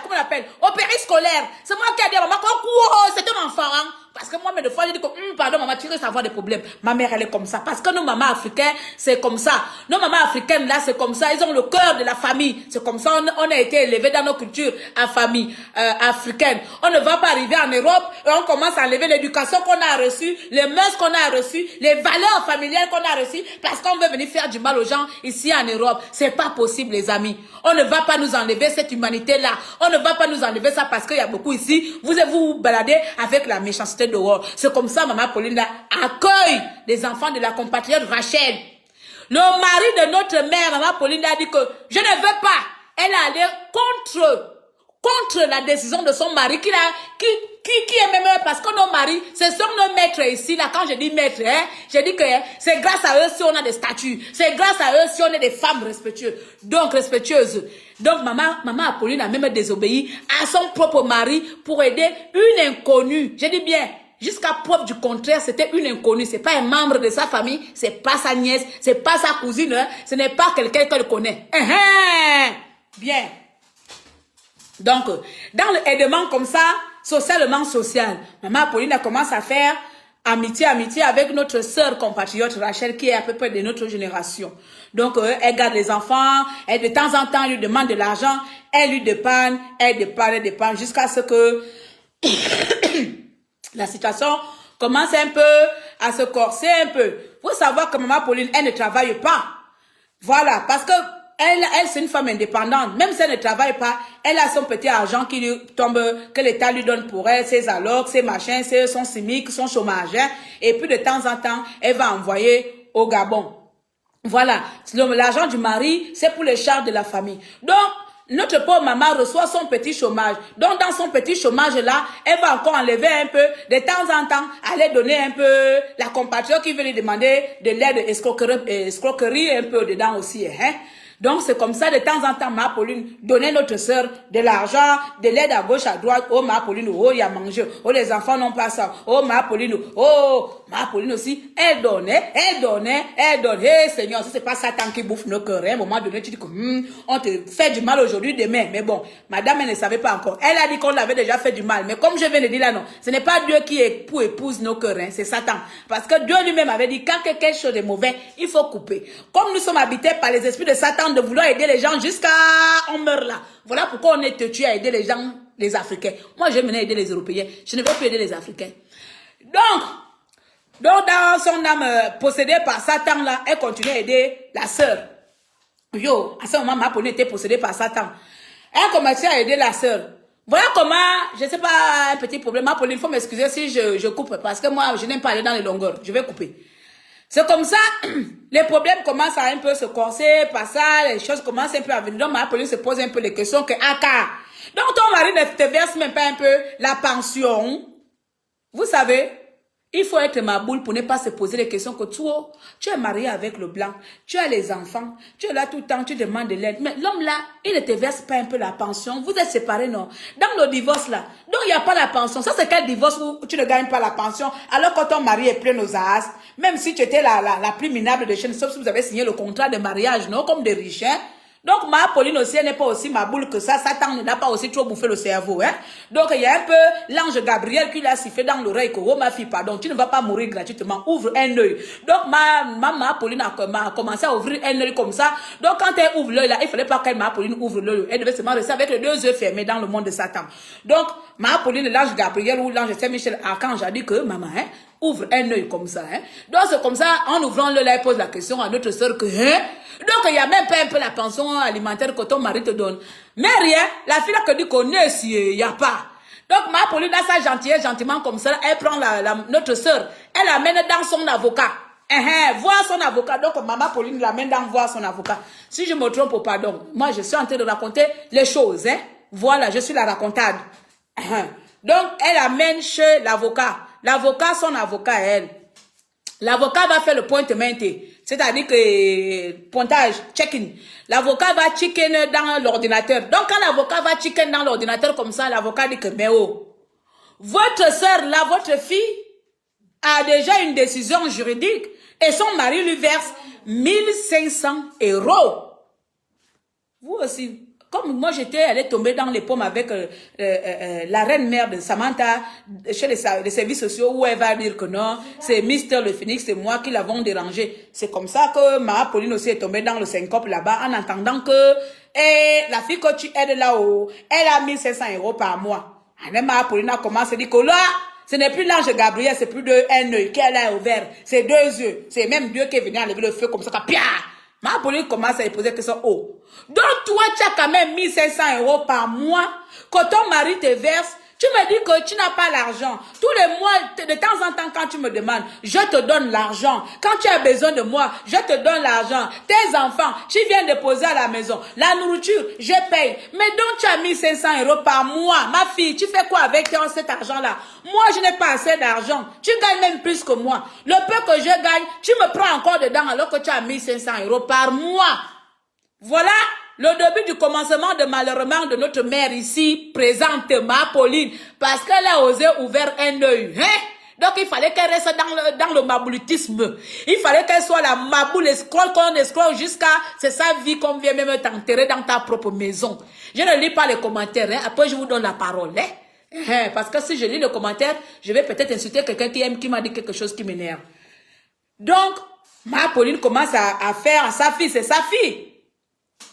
comment on appelle, au périscolaire. C'est moi qui ai dit à maman, oh, c'est un enfant, hein? Parce que moi, mais des fois, je dis que, pardon, maman, tu risques d'avoir des problèmes. Ma mère, elle est comme ça. Parce que nos mamans africaines, c'est comme ça. Nos mamans africaines, là, c'est comme ça. Ils ont le cœur de la famille. C'est comme ça, on a été élevés dans nos cultures africaines. On ne va pas arriver en Europe et on commence à enlever l'éducation qu'on a reçue, les mœurs qu'on a reçues, les valeurs familiales qu'on a reçues, parce qu'on veut venir faire du mal aux gens ici en Europe. C'est pas possible, les amis. On ne va pas nous enlever cette humanité-là. On ne va pas nous enlever ça parce qu'il y a beaucoup ici. Vous baladez avec la méchanceté dehors. C'est comme ça, maman Pauline là, accueille les enfants de la compatriote Rachel. Le mari de notre mère, maman Pauline a dit que je ne veux pas. Elle est allée contre la décision de son mari qui est même parce que nos maris, ce sont nos maîtres ici là. Quand je dis maîtres, hein, je dis que c'est grâce à eux si on a des statuts, c'est grâce à eux si on est des femmes respectueuses. Donc respectueuses. Donc maman Apolline a même désobéi à son propre mari pour aider une inconnue. Je dis bien. Jusqu'à preuve du contraire, c'était une inconnue. C'est pas un membre de sa famille, c'est pas sa nièce, c'est pas sa cousine, hein, ce n'est pas quelqu'un qu'elle connaît. Bien. Donc, dans le aidement comme ça, socialement social, maman Apolline a commencé à faire amitié avec notre sœur compatriote Rachel qui est à peu près de notre génération. Donc, elle garde les enfants, elle de temps en temps lui demande de l'argent, elle lui dépanne, jusqu'à ce que la situation commence un peu à se corser un peu. Faut savoir que maman Pauline, elle ne travaille pas. Voilà, parce que elle c'est une femme indépendante. Même si elle ne travaille pas, elle a son petit argent qui lui tombe, que l'État lui donne pour elle, ses allocs, ses machins, son CIMIC, son chômage. Hein. Et puis de temps en temps, elle va envoyer au Gabon. Voilà, l'argent du mari, c'est pour les charges de la famille. Donc, notre pauvre maman reçoit son petit chômage. Donc, dans son petit chômage-là, elle va encore enlever un peu, de temps en temps, aller donner un peu la compatriote qui veut lui demander de l'aide escroquerie un peu dedans aussi. Hein? Donc, c'est comme ça, de temps en temps, ma Pauline donnait notre sœur de l'argent, de l'aide à gauche, à droite. Oh, ma Pauline, oh, il y a mangé. Oh, les enfants n'ont pas ça. Oh, ma Pauline aussi, elle donnait. Hey, Seigneur, si c'est pas Satan qui bouffe nos cœurs, à un moment donné, tu dis que, on te fait du mal aujourd'hui, demain. Mais bon, madame, elle ne savait pas encore. Elle a dit qu'on l'avait déjà fait du mal. Mais comme je viens de dire là, non, ce n'est pas Dieu qui épouse nos cœurs, hein, c'est Satan. Parce que Dieu lui-même avait dit, quand quelque chose est mauvais, il faut couper. Comme nous sommes habités par les esprits de Satan, de vouloir aider les gens jusqu'à on meurt là. Voilà pourquoi on est tué à aider les gens les Africains. Moi, je venais aider les Européens. Je ne vais plus aider les Africains. Donc dans son âme possédée par Satan, là, elle continue à aider la sœur. Yo, à ce moment, ma Pauline était possédée par Satan. Elle commençait à aider la sœur. Voilà comment, je ne sais pas, un petit problème. Ma Pauline, il faut m'excuser si je coupe, parce que moi, je n'aime pas aller dans les longueurs. Je vais couper. C'est comme ça, les problèmes commencent à un peu se corser, par ça, les choses commencent un peu à venir. Donc, ma Pauline se pose un peu les questions que, donc ton mari ne te verse même pas un peu la pension. Vous savez, il faut être ma boule pour ne pas se poser les questions que toi, tu es marié avec le blanc, tu as les enfants, tu es là tout le temps, tu demandes de l'aide. Mais l'homme là, il ne te verse pas un peu la pension. Vous êtes séparés, non? Dans le divorce là, donc il n'y a pas la pension. Ça, c'est quel divorce où tu ne gagnes pas la pension alors que ton mari est plein aux as. Même si tu étais la plus minable des chaînes, sauf si vous avez signé le contrat de mariage, non? Comme des riches, hein? Donc, ma Pauline aussi, elle n'est pas aussi ma boule que ça. Satan n'a pas aussi trop bouffé le cerveau, hein. Donc, il y a un peu l'ange Gabriel qui l'a sifflé dans l'oreille que, oh, ma fille, pardon, tu ne vas pas mourir gratuitement. Ouvre un œil. Donc, ma Pauline a commencé à ouvrir un œil comme ça. Donc, quand elle ouvre l'œil là, il fallait pas qu'elle, ma Pauline, ouvre l'œil. Elle devait seulement rester avec les deux yeux fermés dans le monde de Satan. Donc, ma Pauline, l'ange Gabriel ou l'ange Saint-Michel Archange a dit que, maman, hein, ouvre un œil comme ça, hein. Donc, c'est comme ça, en ouvrant l'œil, elle pose la question à notre sœur que, hein. Donc, il n'y a même pas un peu la pension alimentaire que ton mari te donne. Mais rien, la fille là que dit qu'on est ici, il n'y a pas. Donc, ma Pauline, dans sa gentillesse, gentiment comme ça, elle prend notre sœur, elle l'amène dans son avocat. Voir son avocat. Donc, maman Pauline l'amène dans voir son avocat. Si je me trompe, pardon. Moi, je suis en train de raconter les choses, hein. Voilà, je suis la racontade. Donc, elle amène chez l'avocat. L'avocat, son avocat, elle. L'avocat va faire le point-main, c'est-à-dire que pointage, check-in. L'avocat va check-in dans l'ordinateur. Donc, quand l'avocat va check-in dans l'ordinateur comme ça, l'avocat dit que, mais oh, votre sœur, là, votre fille, a déjà une décision juridique et son mari lui verse 1500 €. Vous aussi. Comme moi, j'étais allée tomber dans les pommes avec la reine-mère de Samantha, chez les services sociaux, où elle va dire que non, c'est Mister Le Phoenix, c'est moi qui l'avons dérangé. C'est comme ça que ma Pauline aussi est tombée dans le syncope là-bas, en entendant que la fille que tu aides là-haut, elle a 1500 € par mois. Et ma Pauline a commencé à dire que là, ce n'est plus l'ange Gabriel, c'est plus un œil qu'elle a ouvert, c'est deux yeux. C'est même Dieu qui est venu enlever le feu comme ça, pia! Ma Pauline commence à lui poser question. Oh. Donc, toi, tu as quand même 1500 € par mois que ton mari te verse. Tu me dis que tu n'as pas l'argent. Tous les mois, de temps en temps, quand tu me demandes, je te donne l'argent. Quand tu as besoin de moi, je te donne l'argent. Tes enfants, tu viens déposer à la maison. La nourriture, je paye. Mais donc, tu as 1500 € par mois. Ma fille, tu fais quoi avec cet argent-là? Moi, je n'ai pas assez d'argent. Tu gagnes même plus que moi. Le peu que je gagne, tu me prends encore dedans alors que tu as 1500 € par mois. Voilà le début du commencement de malheureusement de notre mère ici, présente, ma Pauline, parce qu'elle a osé ouvrir un œil. Hein? Donc, il fallait qu'elle reste dans le maboulitisme. Il fallait qu'elle soit la maboule escroc qu'on escroc jusqu'à, c'est sa vie qu'on vient même t'enterrer dans ta propre maison. Je ne lis pas les commentaires, hein? Après je vous donne la parole. Hein? Parce que si je lis les commentaires, je vais peut-être insulter quelqu'un qui m'a dit quelque chose qui m'énerve. Donc, ma Pauline commence à faire à sa fille, c'est sa fille.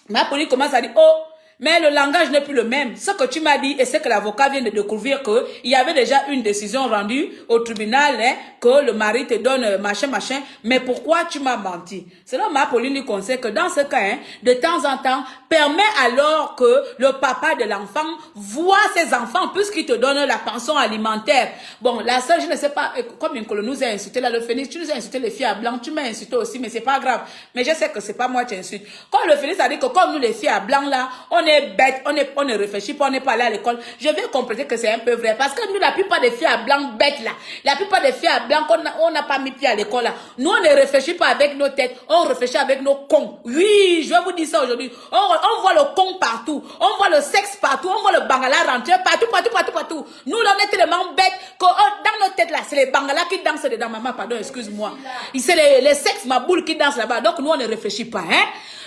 Ma Pauline commence à dire, oh, mais le langage n'est plus le même. Ce que tu m'as dit et ce que l'avocat vient de découvrir qu'il y avait déjà une décision rendue au tribunal, hein, que le mari te donne machin, machin. Mais pourquoi tu m'as menti? Selon ma Pauline lui conseille que dans ce cas, hein, de temps en temps, permet alors que le papa de l'enfant voit ses enfants puisqu'il te donne la pension alimentaire. Bon, la seule, je ne sais pas, comme une colonie nous a insulté là, le Phoenix, tu nous as insulté les filles à blanc, tu m'as insulté aussi, mais c'est pas grave. Mais je sais que c'est pas moi qui insulte. Quand le Phoenix a dit que comme nous les filles à blanc là, on est bêtes, on ne réfléchit pas, on n'est pas allé à l'école, je vais compléter que c'est un peu vrai. Parce que nous, la plupart des filles à blanc bêtes là, la plupart des filles à blanc on n'a pas mis pied à l'école là, nous on ne réfléchit pas avec nos têtes, on réfléchit avec nos cons. Oui, je vais vous dire ça aujourd'hui. On voit le con partout, on voit le sexe partout, on voit le bangala rentrer partout. Nous, on est tellement bêtes que dans nos têtes là, c'est les bangalas qui dansent dedans. Maman, pardon, excuse-moi. C'est les sexes, ma boule qui dansent là-bas. Donc, nous, on ne réfléchit pas, hein.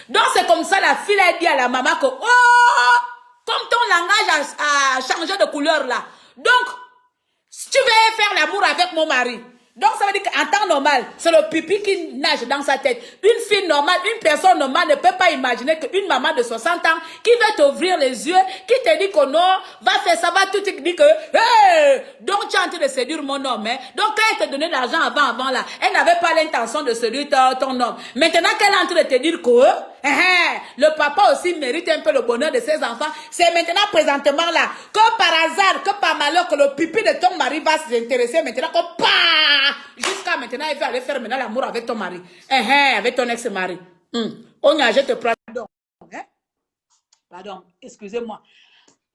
Donc, c'est comme ça, la fille a dit à la maman que, oh, comme ton langage a changé de couleur là. Donc, si tu veux faire l'amour avec mon mari, Donc, ça veut dire qu'en temps normal, c'est le pipi qui nage dans sa tête. Une fille normale, une personne normale ne peut pas imaginer qu'une maman de 60 ans qui va t'ouvrir les yeux, qui te dit que non, va faire ça, va tout te dire que, hey, donc tu es en train de séduire mon homme. Hein? Donc, quand elle te donnait l'argent avant là, elle n'avait pas l'intention de séduire ton homme. Maintenant qu'elle est en train de te dire que, le papa aussi mérite un peu le bonheur de ses enfants, c'est maintenant, présentement là, que par hasard, que par malheur, que le pipi de ton mari va s'intéresser maintenant, que jusqu'à maintenant, il va aller faire maintenant l'amour avec ton mari. Avec ton ex-mari. On a, je te prends. Pardon, excusez-moi.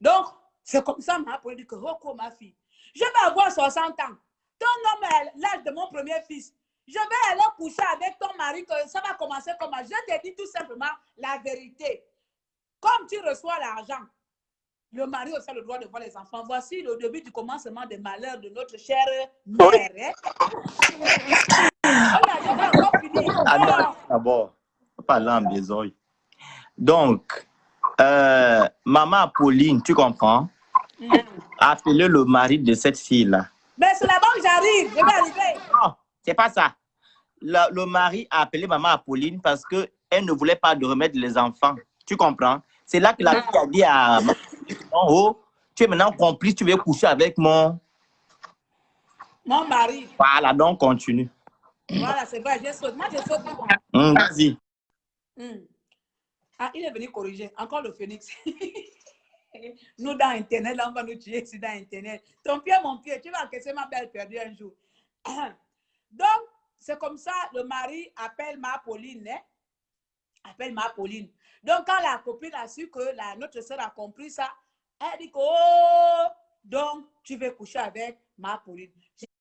Donc, c'est comme ça, ma pour dire que, oh, ma fille, je vais avoir 60 ans. Ton homme est l'âge de mon premier fils. Je vais aller coucher avec ton mari, que ça va commencer comment? Je te dis tout simplement la vérité. Comme tu reçois l'argent, le mari aussi a le droit de voir les enfants. Voici le début du commencement des malheurs de notre chère mère. D'abord, parler en besoin. Donc, maman Pauline, tu comprends? Appelez le mari de cette fille-là. Mais c'est là-bas que j'arrive. Je vais arriver. Non, c'est pas ça. Le mari a appelé maman Pauline parce qu'elle ne voulait pas de remettre les enfants. Tu comprends? C'est là que la fille a dit à maman, oh, tu es maintenant complice, tu veux coucher avec mon mari. Voilà, donc continue. Voilà, c'est vrai, je saute. Moi, je saute. Vas-y. Ah, il est venu corriger. Encore le phénix. Nous, dans Internet, là, on va nous tuer ici dans Internet. Ton pied, mon pied, tu vas encaisser ma belle perdue un jour. Donc, c'est comme ça, le mari appelle ma Pauline. Hein? Appelle ma Pauline. Donc, quand la copine a su que notre soeur a compris ça, elle dit que, oh, donc, tu veux coucher avec ma Pauline.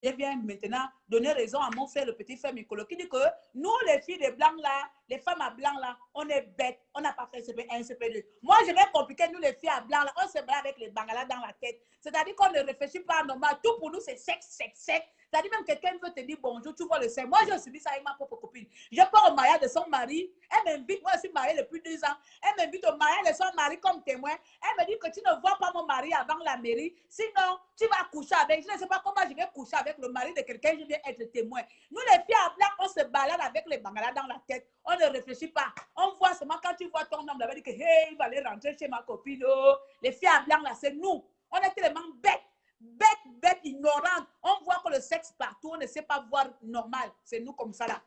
Je viens maintenant donner raison à mon frère, le petit frère Mikolo, qui dit que nous, les filles de blancs là, les femmes à blanc là, on est bêtes, on n'a pas fait CP1, CP2. Moi, je vais compliquer, nous, les filles à blanc là, on se bat avec les bangalas dans la tête. C'est-à-dire qu'on ne réfléchit pas normal. Tout pour nous, c'est sexe, sexe, sexe. C'est-à-dire même quelqu'un veut te dire bonjour, tu vois le sein. Moi, j'ai subi ça avec ma propre copine. Je pars au mariage de son mari. Elle m'invite, moi, je suis mariée depuis 2 ans. Elle m'invite au mariage de son mari comme témoin. Elle me dit que tu ne vois pas mon mari avant la mairie. Sinon, tu vas coucher avec. Je ne sais pas comment je vais coucher avec le mari de quelqu'un. Je viens être témoin. Nous, les filles à blanc, on se balade avec les bangalas dans la tête. On ne réfléchit pas. On voit seulement quand tu vois ton homme, on va dire que hey, il va aller rentrer chez ma copine. Oh. Les filles à blanc, là, c'est nous. On est tellement bêtes. Bête, ignorante. On voit que le sexe partout, on ne sait pas voir normal. C'est nous comme ça là.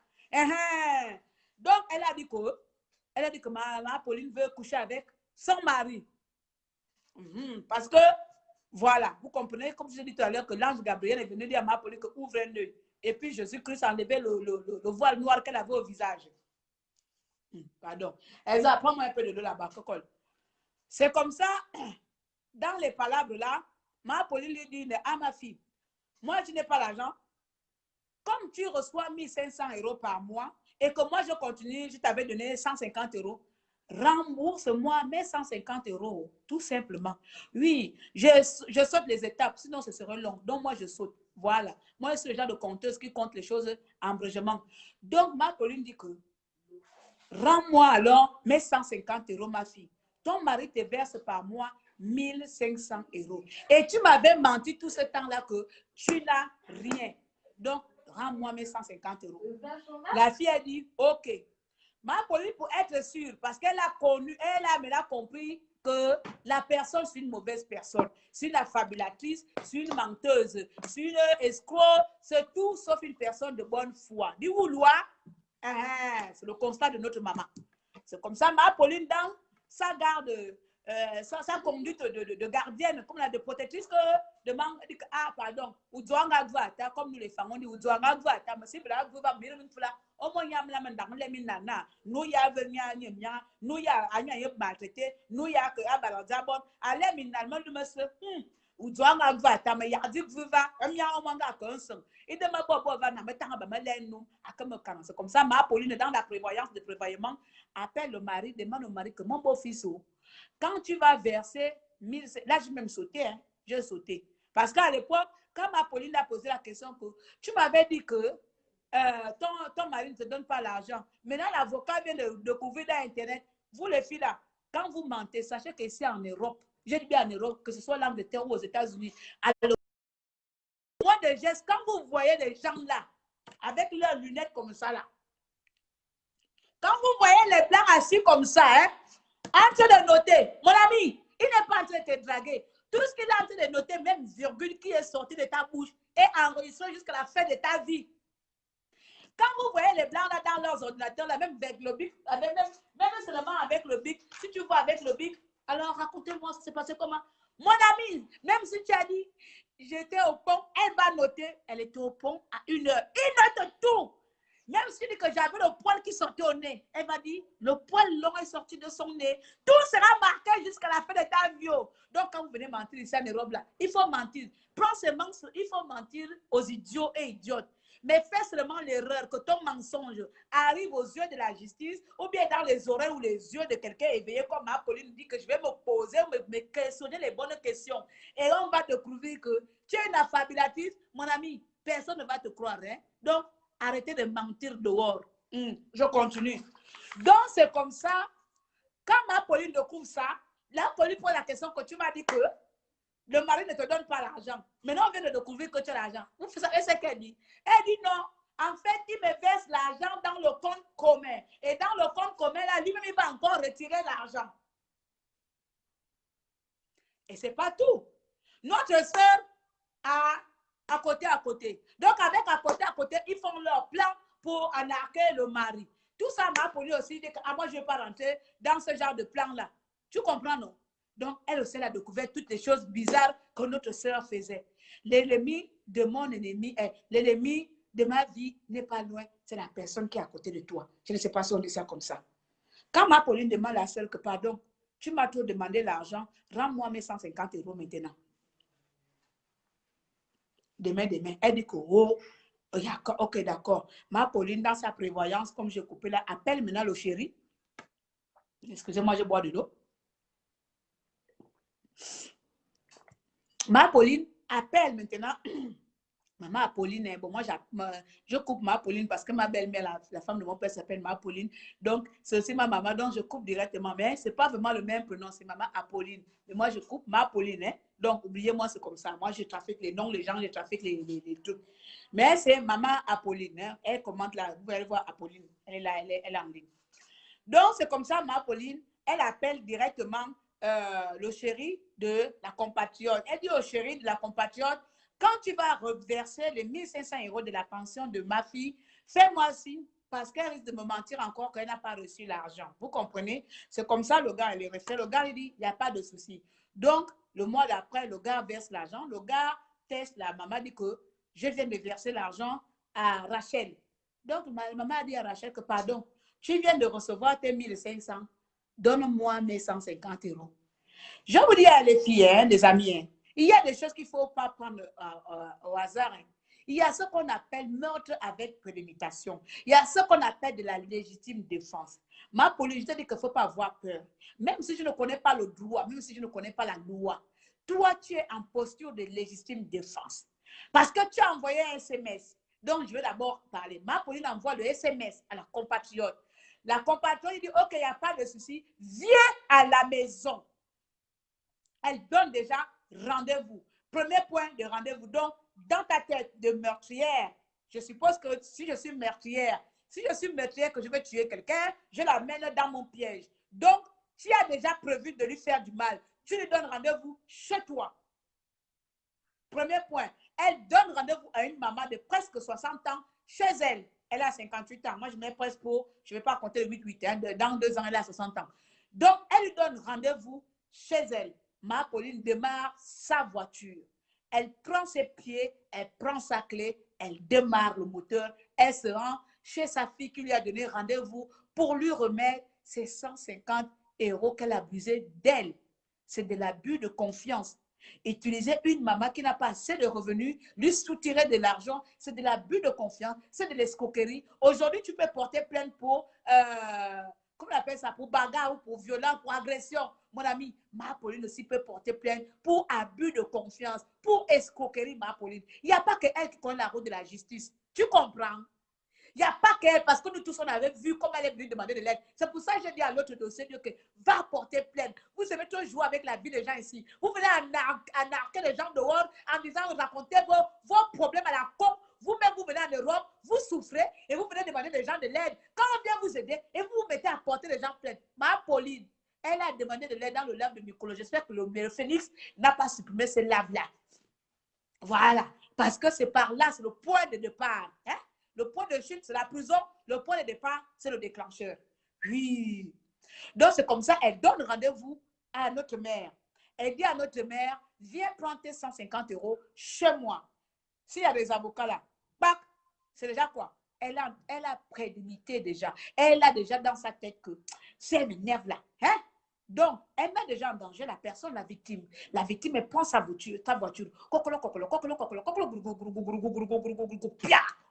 Donc, elle a dit que ma Pauline veut coucher avec son mari. Parce que, voilà, vous comprenez, comme je l'ai dit tout à l'heure, que l'ange Gabriel est venu dire à ma Pauline que ouvre un œil. Et puis Jésus-Christ a enlevé le voile noir qu'elle avait au visage. Pardon. Elsa, prends-moi un peu de l'eau là-bas. C'est comme ça, dans les palabres là, ma Pauline lui dit à ma fille, moi je n'ai pas l'argent. Comme tu reçois 1500 € par mois et que moi je continue, je t'avais donné 150 €, rembourse-moi mes 150 €, tout simplement. Oui, je saute les étapes, sinon ce serait long. Donc moi je saute. Voilà. Moi je suis le genre de conteuse qui compte les choses en brègement. Donc ma Pauline dit que rends-moi alors mes 150 € ma fille. Ton mari te verse par mois 1500 €. Et tu m'avais menti tout ce temps-là que tu n'as rien. Donc, rends-moi mes 150 €. La fille a dit, OK. Ma Pauline, pour être sûre, parce qu'elle a connu, elle a compris que la personne, c'est une mauvaise personne. C'est une affabulatrice, c'est une menteuse, c'est une escroc, c'est tout sauf une personne de bonne foi. Dis-vous, loi, c'est le constat de notre maman. C'est comme ça, ma Pauline, dans sa garde, sa conduite de gardienne, comme la de protectrice, que demande, dit que, ah, pardon, ou comme nous les femmes, on dit, ou mais si vous avez au moins, il y a les minana, nous y a venu, nous y a maltraité, nous y a que, ah, balazabon, allez, minalement, de monsieur, ou mais il y a dit que vous va, il y a un manga comme ça. Et de ma bobo va n'a pas c'est comme ça, ma Pauline, dans la prévoyance de prévoyement, appelle le mari, demande au mari que mon beau-fils, quand tu vas verser 1000, là, j'ai même sauté, hein, j'ai sauté. Parce qu'à l'époque, quand ma Pauline a posé la question que tu m'avais dit que ton mari ne te donne pas l'argent. Maintenant, l'avocat vient de découvrir dans Internet. Vous, les filles, là, quand vous mentez, sachez qu'ici en Europe, je dis bien en Europe, que ce soit l'Angleterre ou aux États-Unis, moins de gestes. Quand vous voyez les gens là, avec leurs lunettes comme ça là, quand vous voyez les blancs assis comme ça, hein, en train de noter, mon ami, il n'est pas en train de te draguer. Tout ce qu'il est en train de noter, même virgule qui est sorti de ta bouche, est enregistré jusqu'à la fin de ta vie. Quand vous voyez les blancs là dans leurs ordinateurs, là, même avec le bic, même seulement avec le bic, si tu vois avec le bic, alors racontez-moi, ça s'est passé comment? Mon ami, même si tu as dit, j'étais au pont, elle va noter, elle était au pont à 1 heure. Il note tout. Même si tu dis que j'avais le poil qui sortait au nez, elle m'a dit, le poil long est sorti de son nez. Tout sera marqué jusqu'à la fin de ta vie. Donc, quand vous venez mentir ici à Nairobi, là, il faut mentir. Prends seulement, il faut mentir aux idiots et idiotes. Mais fais seulement l'erreur que ton mensonge arrive aux yeux de la justice ou bien dans les oreilles ou les yeux de quelqu'un éveillé comme Apolline dit que je vais me poser, me questionner les bonnes questions. Et on va te prouver que tu es une affabulatrice. Mon ami, personne ne va te croire. Hein? Donc, arrêtez de mentir dehors. Je continue. Donc, c'est comme ça. Quand Apolline découvre ça, là, Apolline pose la question que tu m'as dit que le mari ne te donne pas l'argent. Maintenant, on vient de découvrir que tu as l'argent. Vous savez ce qu'elle dit? Elle dit non. En fait, il me verse l'argent dans le compte commun. Et dans le compte commun, là, lui-même, il va encore retirer l'argent. Et ce n'est pas tout. Notre soeur a à côté. Donc, avec à côté, ils font leur plan pour anarquer le mari. Tout ça m'a appris aussi dit que moi, je ne vais pas rentrer dans ce genre de plan-là. Tu comprends, non? Donc, elle aussi, elle a découvert toutes les choses bizarres que notre soeur faisait. L'ennemi de mon ennemi, l'ennemi de ma vie n'est pas loin. C'est la personne qui est à côté de toi. Je ne sais pas si on dit ça comme ça. Quand ma Pauline demande à la soeur que, pardon, tu m'as trop demandé l'argent, rends-moi mes 150 € maintenant. Demain. Elle dit que, oh, ok, d'accord. Ma Pauline, dans sa prévoyance, comme j'ai coupé là, appelle maintenant le chéri. Excusez-moi, je bois de l'eau. Ma Pauline appelle maintenant. Maman Apolline, bon, moi, je coupe ma Pauline parce que ma belle-mère, la femme de mon père s'appelle ma Pauline. Donc, c'est aussi ma maman, donc je coupe directement. Mais ce n'est pas vraiment le même prénom, c'est maman Apolline. Mais moi, je coupe ma Pauline. Hein? Donc, oubliez-moi, c'est comme ça. Moi, je trafique les noms, les gens, je trafique les trucs. Mais c'est maman Apolline. Hein? Elle commente là, vous allez voir Apolline. Elle est là, elle est en ligne. Donc, c'est comme ça, ma Pauline, elle appelle directement le chéri de la compatriote. Elle dit au chéri de la compatriote, quand tu vas reverser les 1500 € de la pension de ma fille, fais-moi signe parce qu'elle risque de me mentir encore qu'elle n'a pas reçu l'argent. Vous comprenez? C'est comme ça, le gars, il est resté. Le gars, il dit, il n'y a pas de souci. Donc, le mois d'après, le gars verse l'argent. Le gars teste, la maman dit que je viens de verser l'argent à Rachel. Donc, ma maman a dit à Rachel que, pardon, tu viens de recevoir tes 1500, donne-moi mes 150 €. Je vous dis à les filles, hein, les amis, hein, il y a des choses qu'il ne faut pas prendre au hasard. Hein. Il y a ce qu'on appelle meurtre avec préméditation. Il y a ce qu'on appelle de la légitime défense. Ma Pauline, je te dis qu'il ne faut pas avoir peur. Même si je ne connais pas le droit, même si je ne connais pas la loi, toi, tu es en posture de légitime défense. Parce que tu as envoyé un SMS. Donc, je vais d'abord parler. Ma Pauline envoie le SMS à la compatriote. La compatriote, il dit, OK, il n'y a pas de souci. Viens à la maison. Elle donne déjà rendez-vous. Premier point de rendez-vous. Donc, dans ta tête de meurtrière, je suppose que si je suis meurtrière que je vais tuer quelqu'un, je l'amène dans mon piège. Donc, tu as déjà prévu de lui faire du mal. Tu lui donnes rendez-vous chez toi. Premier point. Elle donne rendez-vous à une maman de presque 60 ans chez elle. Elle a 58 ans. Moi, je mets presque pour, je ne vais pas compter le 8-8. Hein, dans 2 ans, elle a 60 ans. Donc, elle lui donne rendez-vous chez elle. Ma Pauline démarre sa voiture. Elle prend ses pieds, elle prend sa clé, elle démarre le moteur. Elle se rend chez sa fille qui lui a donné rendez-vous pour lui remettre ses 150 € qu'elle a abusé d'elle. C'est de l'abus de confiance. Utiliser une maman qui n'a pas assez de revenus, lui soutirer de l'argent, c'est de l'abus de confiance, c'est de l'escroquerie. Aujourd'hui, tu peux porter plainte pour, comment on appelle ça, pour bagarre ou pour violence, pour agression. Mon ami, ma Pauline aussi peut porter plainte pour abus de confiance, pour escroquerie, ma Pauline. Il n'y a pas qu'elle qui connaît la route de la justice. Tu comprends? Il n'y a pas qu'elle, parce que nous tous, on avait vu comment elle est venue demander de l'aide. C'est pour ça que j'ai dit à l'autre dossier que va porter plainte. Vous vous aimez toujours jouer avec la vie des gens ici. Vous venez anarquer les gens dehors en disant, raconter vos problèmes à la con. Vous-même, vous venez en Europe, vous souffrez et vous venez demander des gens de l'aide. Quand on vient vous aider et vous vous mettez à porter les gens plaintes. Ma Pauline, elle a demandé de l'aide dans le lave de micro. J'espère que le Phoenix n'a pas supprimé ce lave-là. Voilà. Parce que c'est par là, c'est le point de départ. Hein? Le point de chute, c'est la prison. Le point de départ, c'est le déclencheur. Oui. Donc, c'est comme ça, elle donne rendez-vous à notre mère. Elle dit à notre mère, viens prendre tes 150 € chez moi. S'il y a des avocats là, c'est déjà quoi? Elle a prédimité déjà. Elle a déjà dans sa tête que c'est m'énerve là. Hein? Donc, elle met déjà en danger la personne, la victime. La victime, elle prend sa voiture, ta voiture,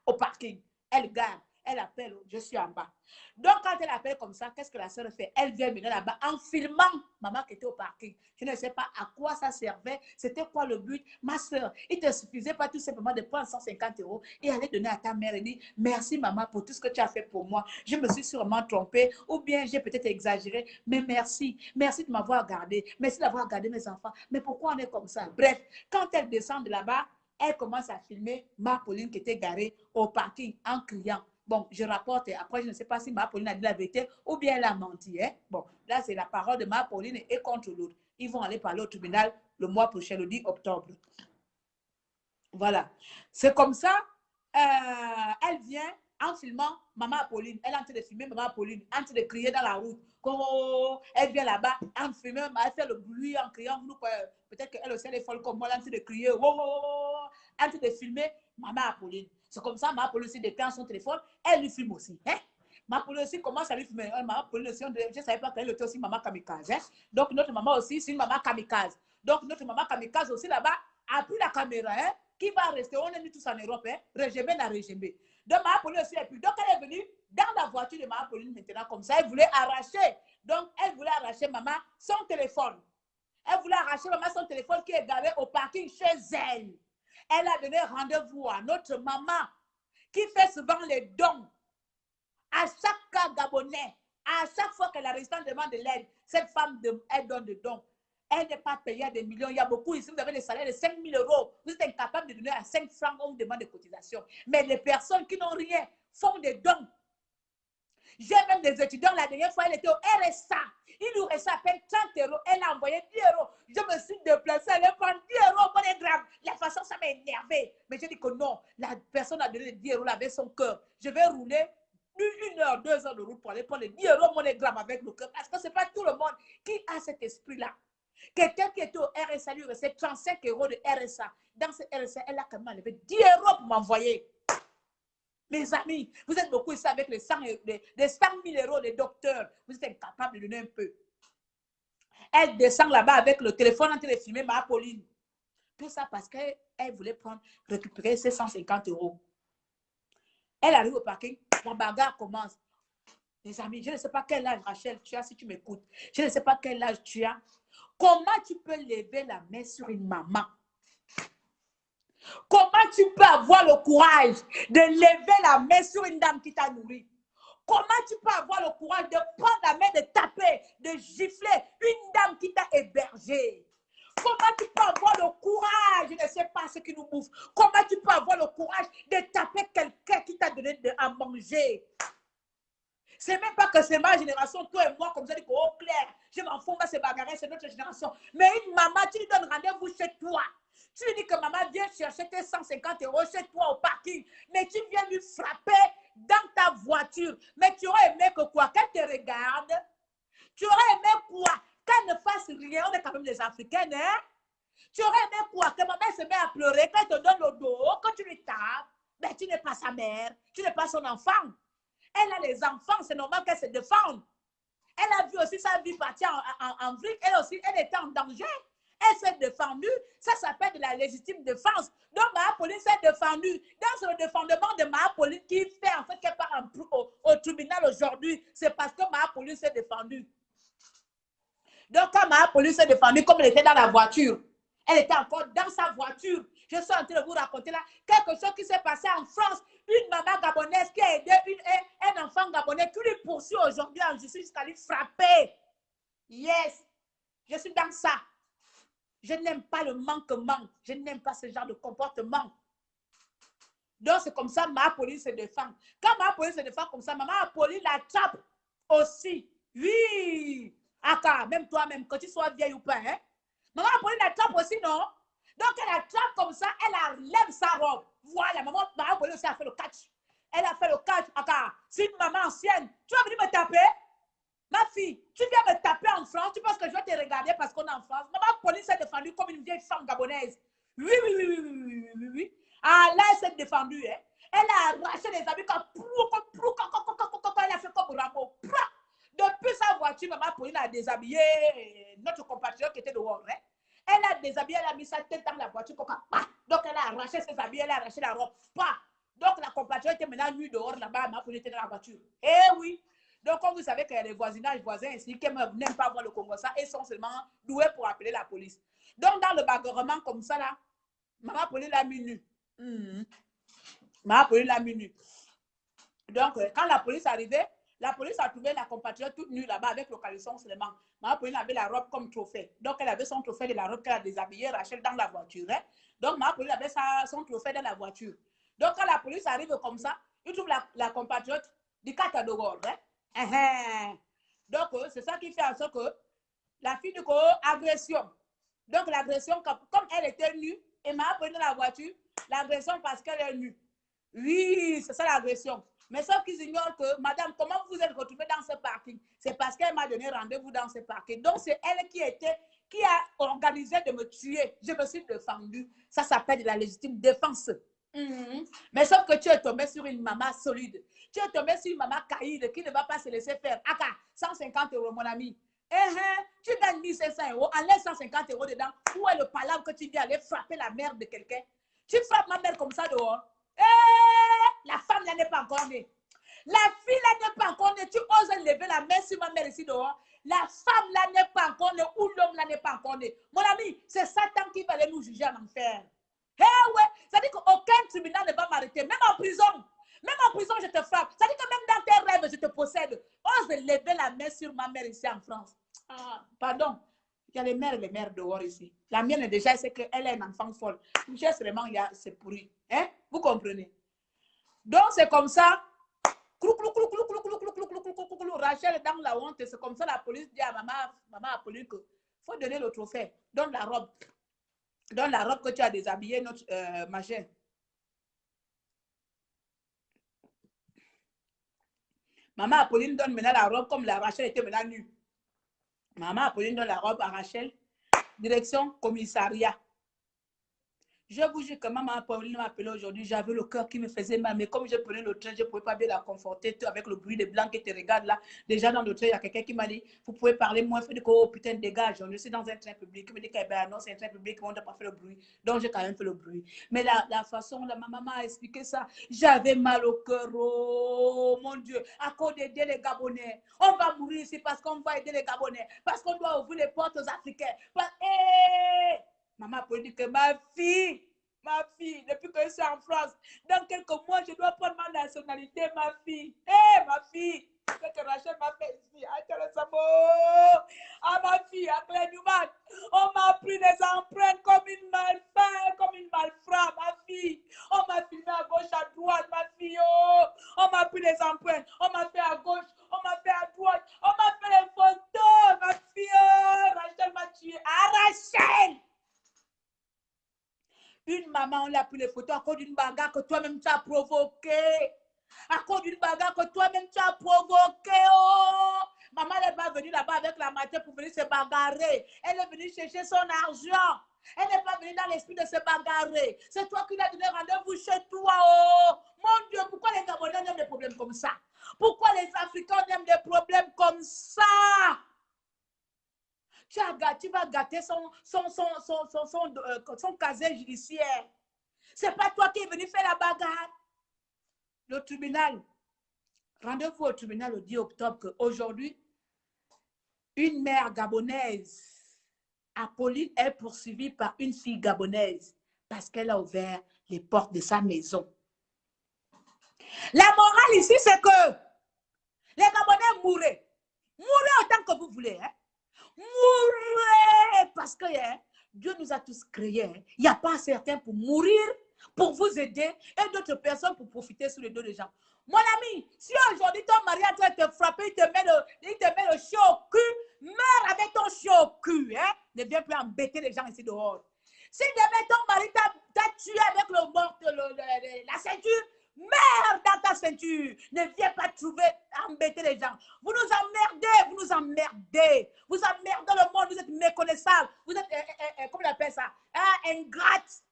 au parking. Elle garde, elle appelle, je suis en bas. Donc, quand elle appelle comme ça, qu'est-ce que la sœur fait? Elle vient venir là-bas en filmant maman qui était au parking. Je ne sais pas à quoi ça servait, c'était quoi le but. Ma sœur, il ne te suffisait pas tout simplement de prendre 150 € et aller donner à ta mère et dire merci maman pour tout ce que tu as fait pour moi. Je me suis sûrement trompée ou bien j'ai peut-être exagéré, mais merci. Merci de m'avoir gardé. Merci d'avoir gardé mes enfants. Mais pourquoi on est comme ça? Bref, quand elle descend de là-bas, elle commence à filmer ma Pauline qui était garée au parking en criant. Bon, je rapporte, après, je ne sais pas si ma Pauline a dit la vérité ou bien elle a menti. Hein? Bon, là, c'est la parole de ma Pauline et contre l'autre. Ils vont aller parler au tribunal le mois prochain, le 10 octobre. Voilà. C'est comme ça, elle vient en filmant maman Pauline. Elle est en train de filmer maman Pauline, en train de crier dans la route. Oh, elle vient là-bas en filmant, elle fait le bruit en criant. Peut-être qu'elle aussi, elle est folle comme moi, elle est en train de crier. Oh, en train de filmer maman Pauline. C'est comme ça, maman Pauline aussi déclenche son téléphone, elle lui filme aussi. Hein? Maman Pauline aussi commence à lui filmer. Maman Pauline aussi, je ne savais pas qu'elle était aussi maman kamikaze. Hein? Donc, notre maman aussi, c'est une maman kamikaze. Donc, notre maman kamikaze aussi là-bas a pris la caméra. Hein? Qui va rester? On est mis tous en Europe. Hein? Régimé n'a régimé. Donc, maman Pauline aussi est plus. Donc, elle est venue dans la voiture de maman Pauline maintenant comme ça. Elle voulait arracher. Donc, elle voulait arracher maman son téléphone. Elle voulait arracher maman son téléphone qui est garé au parking chez elle. Elle a donné rendez-vous à notre maman qui fait souvent les dons. À chaque cas gabonais, à chaque fois que la résidence demande de l'aide, cette femme, elle donne des dons. Elle n'est pas payée à des millions. Il y a beaucoup ici, vous avez des salaires de 5 000 €. Vous êtes incapable de donner à 5 francs, on vous demande des cotisations. Mais les personnes qui n'ont rien font des dons. J'ai même des étudiants, la dernière fois, elle était au RSA. Il nous restait à peine 30 €. Elle a envoyé 10 €. Je me suis déplacée, elle prend 10 €, monnaie grave. La façon, ça m'a énervé. Mais j'ai dit que non, la personne a donné les 10 € là avec son cœur. Je vais rouler 1 heure, 2 heures de route pour aller prendre les 10 € monnaie grave avec le cœur. Parce que ce n'est pas tout le monde qui a cet esprit-là. Quelqu'un qui était au RSA, lui, restait 35 € de RSA. Dans ce RSA, elle a quand même enlevé 10 € pour m'envoyer. Mes amis, vous êtes beaucoup ici avec les 100 000 € des docteurs. Vous êtes incapables de donner un peu. Elle descend là-bas avec le téléphone en train de filmer ma Pauline. Tout ça parce qu'elle voulait récupérer ses 150 €. Elle arrive au parking, la bagarre commence. Les amis, je ne sais pas quel âge, Rachel, tu as, si tu m'écoutes. Je ne sais pas quel âge tu as. Comment tu peux lever la main sur une maman? Comment tu peux avoir le courage de lever la main sur une dame qui t'a nourri? Comment tu peux avoir le courage de prendre la main, de taper, de gifler une dame qui t'a hébergé? Comment tu peux avoir le courage, je ne sais pas ce qui nous bouffe, comment tu peux avoir le courage de taper quelqu'un qui t'a donné à manger? C'est même pas que c'est ma génération, toi et moi, comme ça, dit au clair, je m'en fous, c'est bagarre, c'est notre génération. Mais une maman, tu lui donnes rendez-vous chez toi. Tu lui dis que maman vient chercher tes 150 € chez toi au parking, mais tu viens lui frapper dans ta voiture. Mais tu aurais aimé que quoi? Qu'elle te regarde. Tu aurais aimé quoi? Qu'elle ne fasse rien. On est quand même des Africaines, hein? Tu aurais aimé quoi? Que maman se met à pleurer, qu'elle te donne le dos, que tu lui tapes. Mais tu n'es pas sa mère, tu n'es pas son enfant. Elle a les enfants, c'est normal qu'elle se défende. Elle a vu aussi sa vie partir en vrille. Elle aussi, elle était en danger. Elle s'est défendue. Ça s'appelle de la légitime défense. Donc, Maha Pauline s'est défendue. Dans le défendement de Maha Pauline qui fait en fait qu'elle part au tribunal aujourd'hui, c'est parce que Maha Pauline s'est défendue. Donc, quand Maha Pauline s'est défendue, comme elle était dans la voiture, elle était encore dans sa voiture. Je suis en train de vous raconter là quelque chose qui s'est passé en France. Une maman gabonaise qui a aidé un enfant gabonais qui lui poursuit aujourd'hui en justice jusqu'à lui frapper. Yes. Je suis dans ça. Je n'aime pas le manquement. Je n'aime pas ce genre de comportement. Donc, c'est comme ça, ma Pauline se défend. Quand ma Pauline se défend comme ça, maman Pauline l'attrape aussi. Oui. Aka, même toi-même, que tu sois vieille ou pas, hein. Maman Pauline l'attrape aussi, non? Donc, elle attrape comme ça, elle enlève sa robe. Voilà, maman Pauline aussi a fait le catch. Elle a fait le catch. Aka, c'est une maman ancienne. Tu vas venir me taper? Ma fille, tu viens me taper en France, tu penses que je vais te regarder parce qu'on est en France? Maman Pauline s'est défendue comme une vieille femme gabonaise. Oui, oui, oui, oui, oui, oui, oui, oui. Ah, là, elle s'est défendue. Hein. Elle a arraché les habits quand elle a fait comme Rambo. Depuis sa voiture, maman Pauline a déshabillé notre compatriote qui était dehors. Hein. Elle a déshabillé, elle a mis sa tête dans la voiture. Donc, elle a arraché ses habits, elle a arraché la robe. Donc, la compatriote était maintenant nue dehors là-bas, maman Pauline était dans la voiture. Eh oui. Donc, comme vous savez que les voisinages voisins ici qui n'aiment pas voir le Congo, ça, ils sont seulement doués pour appeler la police. Donc, dans le bagarrement comme ça, là, maman Pauline l'a mis nu. Maman Pauline l'a mis nu. Donc, quand la police arrivait, la police a trouvé la compatriote toute nue là-bas avec le caleçon seulement. Maman Pauline avait la robe comme trophée. Donc, elle avait son trophée de la robe qu'elle a déshabillée, Rachel, dans la voiture. Hein? Donc, Maman Pauline avait son trophée dans la voiture. Donc, quand la police arrive comme ça, il trouve la compatriote du catadogore. Hein? Donc, c'est ça qui fait en sorte que la fille de agression. Donc, l'agression, comme elle était nue, et m'a pris dans la voiture, l'agression parce qu'elle est nue. Oui, c'est ça l'agression. Mais sauf qu'ils ignorent que, madame, comment vous êtes retrouvée dans ce parking? C'est parce qu'elle m'a donné rendez-vous dans ce parking. Donc, c'est elle qui a organisé de me tuer. Je me suis défendue. Ça s'appelle de la légitime défense. Mais sauf que tu es tombé sur une maman solide. Tu es tombé sur une maman caïde qui ne va pas se laisser faire. Aka, 150 €, mon ami. Tu gagnes 1500 €, enlève 150 € dedans. Où est le palabre que tu viens aller frapper la mère de quelqu'un? Tu frappes ma mère comme ça dehors. La femme là n'est pas encore née. La fille là n'est pas encore née. Tu oses lever la main sur ma mère ici dehors. La femme là n'est pas encore née ou l'homme là n'est pas encore né. Mon ami, c'est Satan qui va aller nous juger en enfer. Ouais, ça dit qu'aucun tribunal ne va m'arrêter, même en prison. Même en prison, je te frappe. Ça dit que même dans tes rêves, je te possède. Ose lever la main sur ma mère ici en France. Pardon. Il y a les mères dehors ici. La mienne est déjà, c'est qu'elle est un enfant folle. Juste vraiment, c'est pourri. Hein? Vous comprenez? Donc, c'est comme ça. Rachel est dans la honte. C'est comme ça la police dit à maman Apolline qu'il faut donner le trophée. Donne la robe. Donne la robe que tu as déshabillée, notre machin. Maman Apolline donne maintenant la robe comme la Rachel était maintenant nue. Maman Apolline donne la robe à Rachel. Direction commissariat. Je vous jure que maman Apolline m'a appelé aujourd'hui. J'avais le cœur qui me faisait mal. Mais comme je prenais le train, je ne pouvais pas bien la conforter. Avec le bruit des blancs qui te regardent là. Déjà dans le train, il y a quelqu'un qui m'a dit, vous pouvez parler moins. Je dis, oh putain, dégage. Je suis dans un train public. Il me dit, ben non, c'est un train public. On n'a pas fait le bruit. Donc j'ai quand même fait le bruit. Mais la façon, ma maman m'a expliqué ça. J'avais mal au cœur. Oh mon Dieu. À cause d'aider les Gabonais. On va mourir ici parce qu'on va aider les Gabonais. Parce qu'on doit ouvrir les portes aux Africains. Maman peut dire que ma fille, depuis que je suis en France, dans quelques mois, je dois prendre ma nationalité, ma fille. Ma fille, ce que Rachel m'a fait ici, ma fille, après Newman, on m'a pris des empreintes comme une malfait, comme une malfrat, ma fille. On m'a filmé à gauche, à droite, ma fille. On m'a pris des empreintes, on m'a fait à gauche, on m'a fait à droite, on m'a fait les photos, ma fille. Rachel m'a tué. Rachel! Une maman, on l'a pris les photos à cause d'une bagarre que toi-même tu as provoquée. À cause d'une bagarre que toi-même tu as provoquée. Maman, elle n'est pas venue là-bas avec la matière pour venir se bagarrer. Elle est venue chercher son argent. Elle n'est pas venue dans l'esprit de se bagarrer. C'est toi qui l'as donné rendez-vous chez toi. Mon Dieu, pourquoi les Gabonais aiment des problèmes comme ça? Pourquoi les Africains aiment des problèmes comme ça? Tu vas gâter son casier judiciaire. Ce n'est pas toi qui es venu faire la bagarre. Le tribunal, rendez-vous au tribunal le 10 octobre qu'aujourd'hui, une mère gabonaise, Apolline, est poursuivie par une fille gabonaise parce qu'elle a ouvert les portes de sa maison. La morale ici, c'est que les Gabonais mourraient. Mourrez autant que vous voulez. Hein? Mourrez Parce que Dieu nous a tous créés. Il n'y a pas certains pour mourir, pour vous aider, et d'autres personnes pour profiter sur le dos des gens. Mon ami, si aujourd'hui ton mari est en train de te frapper, il te met le chien au cul, meurs avec ton chien au cul. Hein? Ne viens plus embêter les gens ici dehors. Si demain ton mari t'a tué avec la ceinture, meurs dans ta ceinture. Ne viens pas embêter les gens. Vous nous emmerdez, vous nous emmerdez. Vous emmerdez le monde, vous êtes méconnaissables. Vous êtes, comment on appelle ça? Ingrate.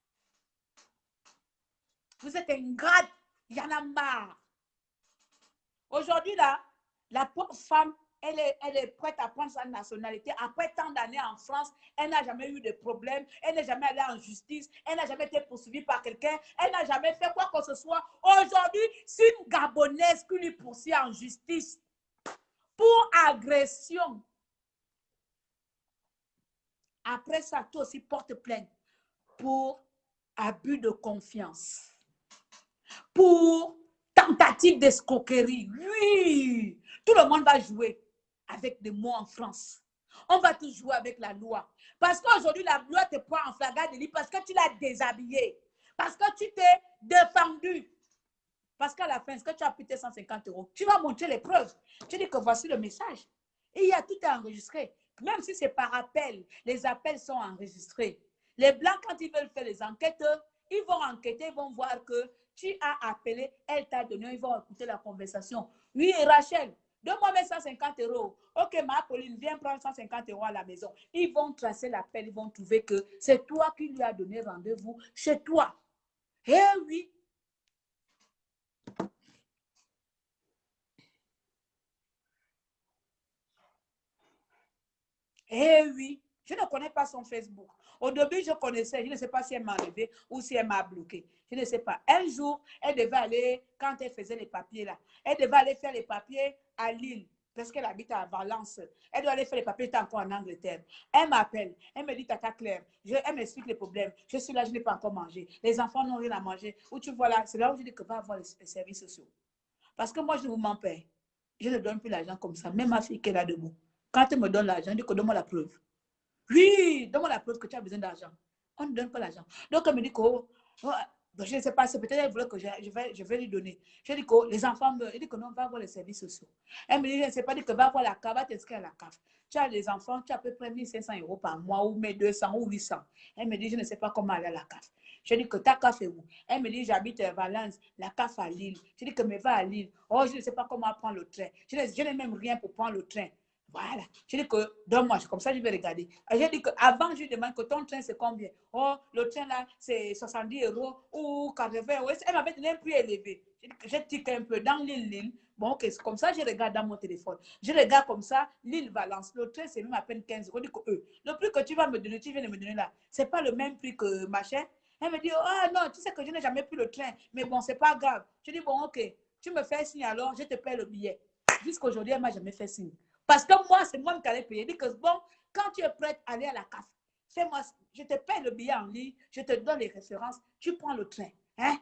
Vous êtes ingrate. Il y en a marre. Aujourd'hui, là, la pauvre femme, elle est prête à prendre sa nationalité. Après tant d'années en France, elle n'a jamais eu de problème. Elle n'est jamais allée en justice. Elle n'a jamais été poursuivie par quelqu'un. Elle n'a jamais fait quoi que ce soit. Aujourd'hui, c'est une Gabonaise qui lui poursuit en justice pour agression. Après ça, toi aussi porte plainte pour abus de confiance. Pour tentative d'escroquerie. Oui, tout le monde va jouer avec des mots en France. On va tous jouer avec la loi. Parce qu'aujourd'hui, la loi te prend en flagrant délit parce que tu l'as déshabillé. Parce que tu t'es défendu. Parce qu'à la fin, est-ce que tu as pris tes 150 €? Tu vas montrer les preuves. Tu dis que voici le message. Et il y a tout à enregistrer. Même si c'est par appel, les appels sont enregistrés. Les Blancs, quand ils veulent faire les enquêtes, ils vont enquêter, ils vont voir que tu as appelé, elle t'a donné, ils vont écouter la conversation. Oui, Rachel, donne-moi mes 150 €. Ok, ma Pauline, viens prendre 150 € à la maison. Ils vont tracer l'appel, ils vont trouver que c'est toi qui lui as donné rendez-vous chez toi. Eh oui. Eh oui. Je ne connais pas son Facebook. Au début, je connaissais, je ne sais pas si elle m'a enlevé ou si elle m'a bloqué. Je ne sais pas. Un jour, elle devait aller, quand elle faisait les papiers là, elle devait aller faire les papiers à Lille, parce qu'elle habite à Valence. Elle doit aller faire les papiers encore en Angleterre. Elle m'appelle, elle me dit, Tata Claire, elle m'explique les problèmes. Je suis là, je n'ai pas encore mangé. Les enfants n'ont rien à manger. Où tu vois là, c'est là où je dis que va avoir les services sociaux. Parce que moi, je ne vous mens pas. Je ne donne plus l'argent comme ça. Même ma fille qui est là debout. Quand elle me donne l'argent, je dis que donne-moi la preuve. Oui, donne-moi la preuve que tu as besoin d'argent. On ne donne pas l'argent. Donc, elle me dit que, je ne sais pas, c'est peut-être elle voulait que je vais lui donner. Je dis que les enfants, elle dit que non, on va voir les services sociaux. Elle me dit, je ne sais pas, dit que va voir la CAF, va t'inscrire à la CAF. Tu as les enfants, tu as à peu près 1500 € par mois, ou 1200 ou 800. Elle me dit, je ne sais pas comment aller à la CAF. Je dis que ta CAF est où? Elle me dit, j'habite à Valence, la CAF à Lille. Je dis que mais va à Lille. Oh, je ne sais pas comment prendre le train. Je n'ai même rien pour prendre le train. Voilà. Je dis que, donne-moi, comme ça, je vais regarder. Je dis qu'avant, je lui demande que ton train, c'est combien? Oh, le train là, c'est 70 € ou 80 €. Elle m'avait donné un prix élevé. Je tique un peu dans l'île. Bon, ok, c'est comme ça, je regarde dans mon téléphone. Je regarde comme ça, l'île Valence. Le train, c'est même à peine 15 €. Je dis que le prix que tu vas me donner, tu viens de me donner là, c'est pas le même prix que machin. Elle me dit, ah non, tu sais que je n'ai jamais pris le train. Mais bon, c'est pas grave. Je dis, bon, ok, tu me fais signe alors, je te paie le billet. Jusqu'à aujourd'hui, elle m'a jamais fait signe. Parce que moi, c'est moi qui allais payer. Je dis que bon, quand tu es prête à aller à la CAF, fais-moi, je te paye le billet en ligne, je te donne les références, tu prends le train. Hein?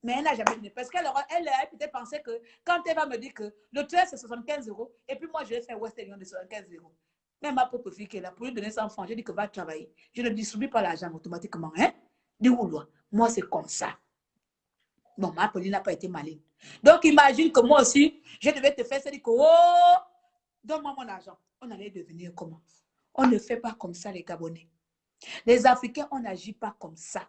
Mais elle n'a jamais donné. Parce qu'elle a peut-être pensé que quand elle va me dire que le train, c'est 75 € et puis moi, je vais faire Western Union de 75 €. Même ma propre fille qui est là, pour lui donner 100 francs, je dis que va travailler. Je ne distribue pas l'argent automatiquement. Hein? Du coup, moi, c'est comme ça. Bon, ma Pauline n'a pas été maligne. Donc, imagine que moi aussi, je devais te faire ça, dire que, oh, donne-moi mon argent. On allait devenir comment? On ne fait pas comme ça, les Gabonais. Les Africains, on n'agit pas comme ça.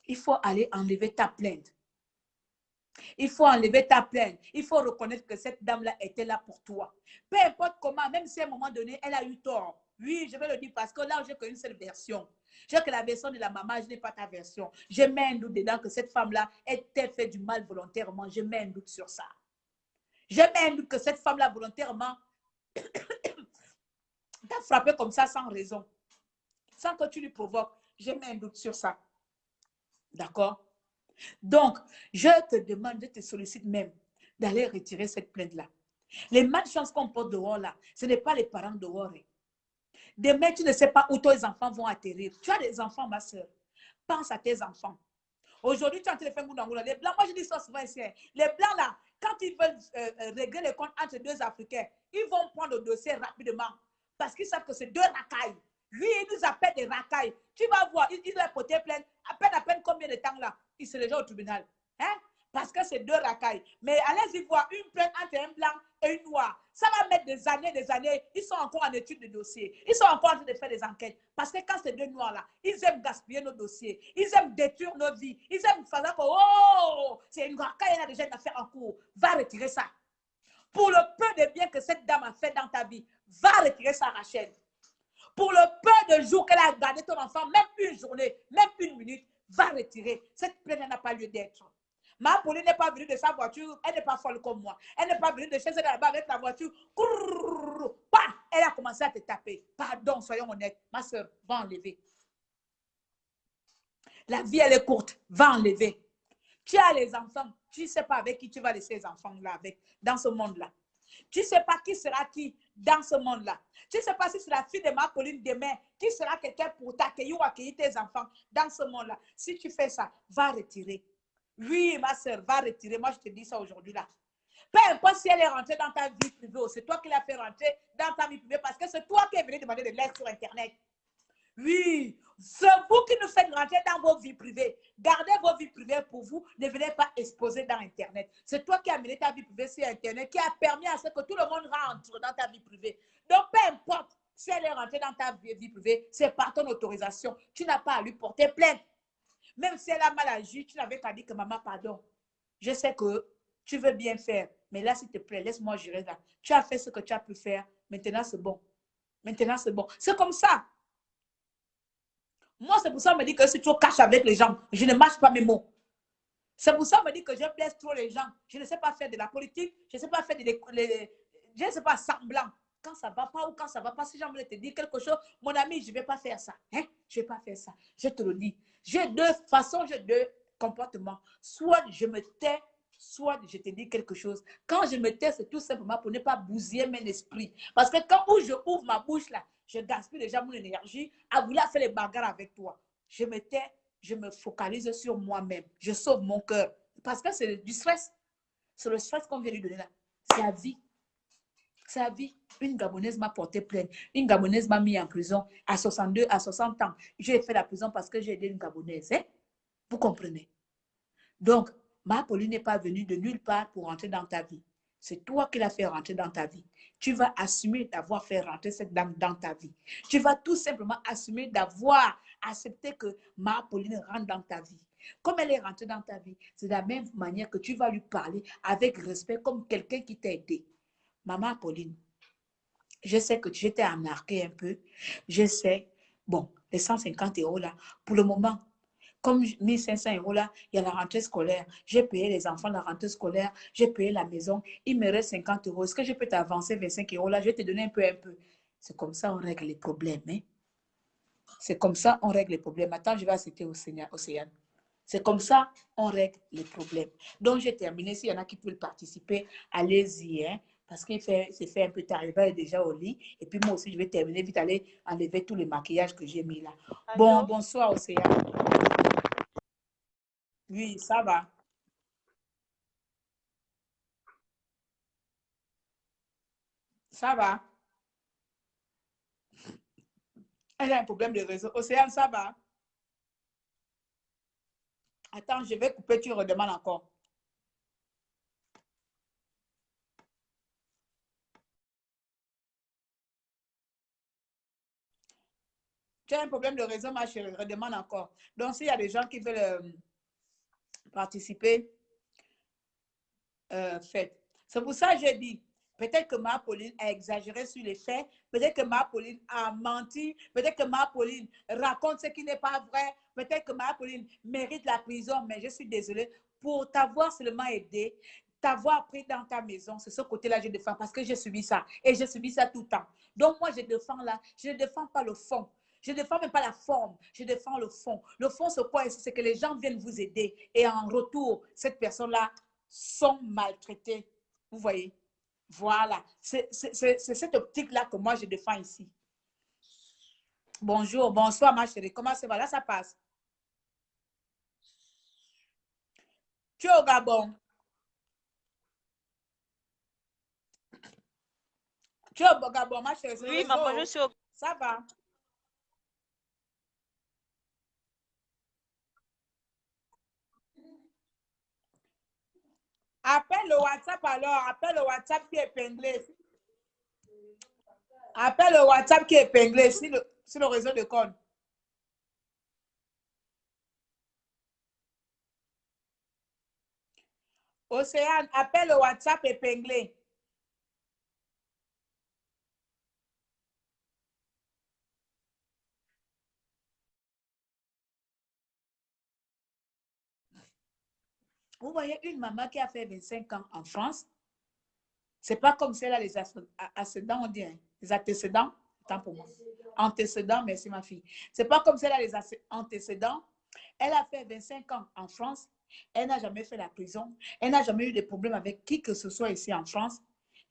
Il faut aller enlever ta plainte. Il faut enlever ta plainte. Il faut reconnaître que cette dame-là était là pour toi. Peu importe comment, même si à un moment donné, elle a eu tort. Oui, je vais le dire parce que là, j'ai qu'une seule version. J'ai que la version de la maman, je n'ai pas ta version. Je mets un doute dedans que cette femme-là était fait du mal volontairement. Je mets un doute sur ça. Je mets un doute que cette femme-là volontairement t'a frappé comme ça sans raison. Sans que tu lui provoques. Je mets un doute sur ça. D'accord? Donc, je te demande, je te sollicite même d'aller retirer cette plainte-là. Les malchances qu'on porte dehors là, ce n'est pas les parents dehors. Demain, tu ne sais pas où tes enfants vont atterrir. Tu as des enfants, ma soeur. Pense à tes enfants. Aujourd'hui, tu es en train de faire Mounangoula. Les Blancs, moi je dis ça souvent ici. Les Blancs là, quand ils veulent régler les comptes entre deux Africains, ils vont prendre le dossier rapidement. parce qu'ils savent que c'est deux racailles. Lui, il nous appelle des racailles. Tu vas voir, il a porté plainte. À peine combien de temps là? Il se déjà au tribunal. Hein? Parce que c'est deux racailles. Mais allez-y voir une plainte entre un blanc et une noire. Ça va mettre des années, des années. Ils sont encore en étude de dossier. Ils sont encore en train de faire des enquêtes. Parce que quand ces deux noirs-là, ils aiment gaspiller nos dossiers. Ils aiment détruire nos vies. Ils aiment faire que, oh, c'est une racaille, elle a déjà une affaire en cours. Va retirer ça. Pour le peu de bien que cette dame a fait dans ta vie, va retirer ça, Rachel. Pour le peu de jours qu'elle a gardé ton enfant, même une journée, même une minute, va retirer. Cette plainte n'a pas lieu d'être. Ma Pauline n'est pas venue de sa voiture, elle n'est pas folle comme moi. Elle n'est pas venue de chez elle là-bas avec la voiture. Elle a commencé à te taper. Pardon, soyons honnêtes. Ma soeur, va enlever. La vie, elle est courte. Va enlever. Tu as les enfants. Tu ne sais pas avec qui tu vas laisser les enfants-là avec, dans ce monde-là. Tu ne sais pas qui sera qui dans ce monde-là. Tu ne sais pas si c'est la fille de ma Pauline demain qui sera quelqu'un pour t'accueillir ou accueillir tes enfants dans ce monde-là. Si tu fais ça, va retirer. Oui, ma soeur, va retirer. Moi, je te dis ça aujourd'hui là. Peu importe si elle est rentrée dans ta vie privée, c'est toi qui l'as fait rentrer dans ta vie privée parce que c'est toi qui es venu demander de l'aide sur Internet. Oui, c'est vous qui nous faites rentrer dans vos vies privées. Gardez vos vies privées pour vous. Ne venez pas exposer dans Internet. C'est toi qui as amené ta vie privée sur Internet, qui a permis à ce que tout le monde rentre dans ta vie privée. Donc, peu importe si elle est rentrée dans ta vie privée, c'est par ton autorisation. Tu n'as pas à lui porter plainte. Même si elle a mal agi, tu n'avais qu'à dire que maman, pardon. Je sais que tu veux bien faire, mais là, s'il te plaît, laisse-moi gérer là. Tu as fait ce que tu as pu faire. Maintenant, c'est bon. Maintenant, c'est bon. C'est comme ça. Moi, c'est pour ça qu'on me dit que je suis trop cash avec les gens. Je ne mâche pas mes mots. C'est pour ça qu'on me dit que je blesse trop les gens. Je ne sais pas faire de la politique. Je ne sais pas faire je ne sais pas semblant. Quand ça ne va pas ou quand ça ne va pas, si j'ai envie de te dire quelque chose, mon ami, je ne vais pas faire ça. Hein? Je ne vais pas faire ça. Je te le dis. J'ai deux façons, j'ai deux comportements. Soit je me tais, soit je te dis quelque chose. Quand je me tais, c'est tout simplement pour ne pas bousiller mon esprit. Parce que quand je ouvre ma bouche là, je gaspille déjà mon énergie à vouloir faire les bagarres avec toi. Je me tais, je me focalise sur moi-même. Je sauve mon cœur. Parce que c'est du stress. C'est le stress qu'on vient lui donner là. C'est la vie. C'est la vie. Une Gabonaise m'a porté plainte. Une Gabonaise m'a mis en prison à 62, à 60 ans. J'ai fait la prison parce que j'ai aidé une Gabonaise. Hein? Vous comprenez? Donc, ma Pauline n'est pas venue de nulle part pour rentrer dans ta vie. C'est toi qui l'as fait rentrer dans ta vie. Tu vas assumer d'avoir fait rentrer cette dame dans ta vie. Tu vas tout simplement assumer d'avoir accepté que ma Pauline rentre dans ta vie. Comme elle est rentrée dans ta vie, c'est de la même manière que tu vas lui parler avec respect comme quelqu'un qui t'a aidé. Maman Pauline, je sais que tu t'es embarqué un peu. Je sais. Bon, les 150 € là, pour le moment, comme 1500 € là, il y a la rentrée scolaire. J'ai payé les enfants la rentrée scolaire. J'ai payé la maison. Il me reste 50 €. Est-ce que je peux t'avancer 25 € là? Je vais te donner un peu, un peu. C'est comme ça on règle les problèmes. Hein? C'est comme ça on règle les problèmes. Attends, je vais accepter Océane. C'est comme ça on règle les problèmes. Donc, j'ai terminé. S'il y en a qui veulent participer, allez-y. Hein? Parce qu'il c'est fait un peu tard. Il est déjà au lit. Et puis, moi aussi, je vais terminer vite, aller enlever tous les maquillages que j'ai mis là. Bon, bonsoir, Océane. Oui, ça va. Ça va. Elle a un problème de réseau. Océane, ça va. Attends, je vais couper, tu redemandes encore. Tu as un problème de réseau, ma chérie, redemande encore. Donc, s'il y a des gens qui veulent participer, faites. C'est pour ça que j'ai dit, peut-être que ma Pauline a exagéré sur les faits, peut-être que ma Pauline a menti, peut-être que ma Pauline raconte ce qui n'est pas vrai, peut-être que ma Pauline mérite la prison, mais je suis désolée pour t'avoir seulement aidé, t'avoir pris dans ta maison, c'est ce côté-là que je défends parce que j'ai subi ça et j'ai subi ça tout le temps. Donc moi, je défends là, je ne défends pas le fond. Je ne défends même pas la forme, je défends le fond. Le fond, c'est quoi? C'est que les gens viennent vous aider et en retour, cette personne-là sont maltraités. Vous voyez? Voilà. C'est cette optique-là que moi, je défends ici. Bonjour, bonsoir, ma chérie. Comment ça va? Là, ça passe. Tu es au Gabon. Tu es au Gabon, ma chérie? Oui, maman, je suis au... Ça va. Appelle le WhatsApp alors. Appelle le WhatsApp qui est épinglé. Appelle le WhatsApp qui est épinglé sur le réseau de code. Océane, appelle le WhatsApp épinglé. Vous voyez une maman qui a fait 25 ans en France. C'est pas comme si elle a les antécédents, on dit, hein. Les antécédents. Attends pour moi. Antécédents, merci ma fille. C'est pas comme si elle a les antécédents. Elle a fait 25 ans en France. Elle n'a jamais fait la prison. Elle n'a jamais eu de problème avec qui que ce soit ici en France.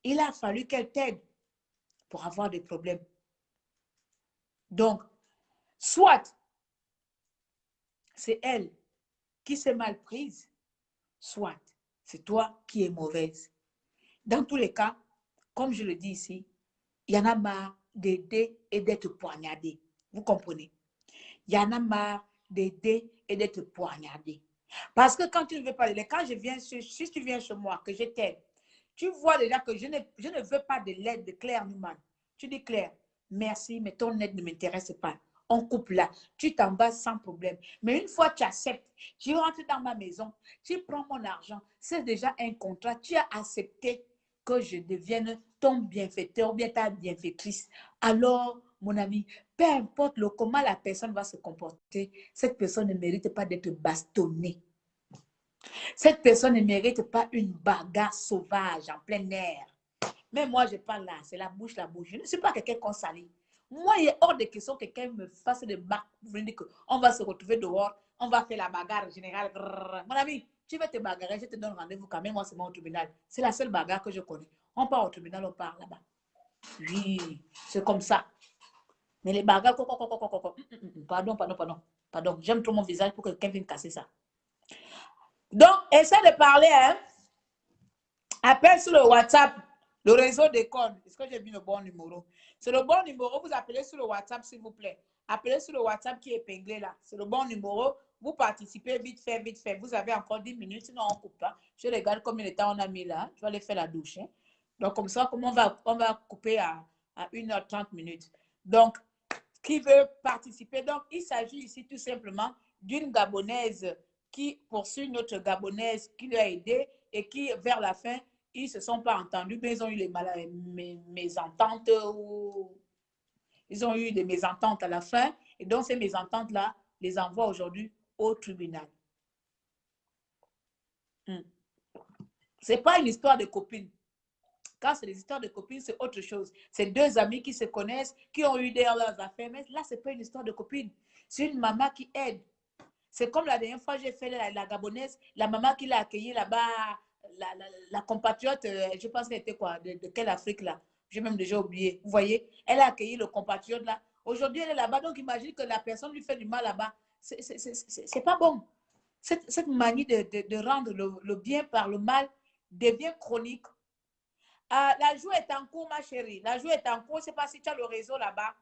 Il a fallu qu'elle t'aide pour avoir des problèmes. Donc, soit c'est elle qui s'est mal prise, soit c'est toi qui es mauvaise. Dans tous les cas, comme je le dis ici, il y en a marre d'aider et d'être poignardé. Vous comprenez? Il y en a marre d'aider et d'être poignardé. Parce que quand tu ne veux pas l'aider, quand je viens, si tu viens chez moi, que je t'aide, tu vois déjà que je ne veux pas de l'aide de Claire Newman. Tu dis Claire, merci, mais ton aide ne m'intéresse pas. On coupe là. Tu t'en vas sans problème. Mais une fois que tu acceptes, tu rentres dans ma maison, tu prends mon argent, c'est déjà un contrat. Tu as accepté que je devienne ton bienfaiteur ou bien ta bienfaitrice. Alors, mon ami, peu importe comment la personne va se comporter, cette personne ne mérite pas d'être bastonnée. Cette personne ne mérite pas une bagarre sauvage en plein air. Mais moi, je parle là, c'est la bouche, la bouche. Je ne suis pas quelqu'un qu'on salit. Moi, il est hors de question que quelqu'un me fasse des marques pour dire qu'on va se retrouver dehors, on va faire la bagarre générale. Mon ami, tu vas te bagarrer, je te donne rendez-vous quand même, moi, c'est mon tribunal. C'est la seule bagarre que je connais. On part au tribunal, on part là-bas. Oui, c'est comme ça. Mais les bagarres, pardon. J'aime trop mon visage pour que quelqu'un vienne casser ça. Donc, essaie de parler, hein. Appelle sur le WhatsApp, le réseau des codes. Est-ce que j'ai mis le bon numéro? C'est le bon numéro. Vous appelez sur le WhatsApp, s'il vous plaît. Appelez sur le WhatsApp qui est épinglé là. C'est le bon numéro. Vous participez vite fait, vite fait. Vous avez encore 10 minutes, sinon on ne coupe pas. Je regarde combien de temps on a mis là. Je vais aller faire la douche. Hein. Donc, comme ça, on va couper à 1h30 minutes. Donc, qui veut participer? Donc, il s'agit ici tout simplement d'une Gabonaise qui poursuit une autre Gabonaise qui lui a aidé et qui, vers la fin, ils ne se sont pas entendus, mais ils ont eu les mésententes ou ils ont eu des mésententes à la fin. Et donc, ces mésententes-là les envoient aujourd'hui au tribunal. Ce n'est pas une histoire de copines. Quand c'est des histoires de copines, c'est autre chose. C'est deux amis qui se connaissent, qui ont eu leurs affaires. Mais là, ce n'est pas une histoire de copines. C'est une maman qui aide. C'est comme la dernière fois, j'ai fait la Gabonaise, la maman qui l'a accueillie là-bas, la compatriote, je pense qu'elle était quoi, de quelle Afrique là? J'ai même déjà oublié. Vous voyez, elle a accueilli le compatriote là. Aujourd'hui, elle est là-bas, donc imagine que la personne lui fait du mal là-bas. C'est pas bon. Cette manie de rendre le bien par le mal devient chronique. La joue est en cours, ma chérie. La joue est en cours. Je ne sais pas si tu as le réseau là-bas.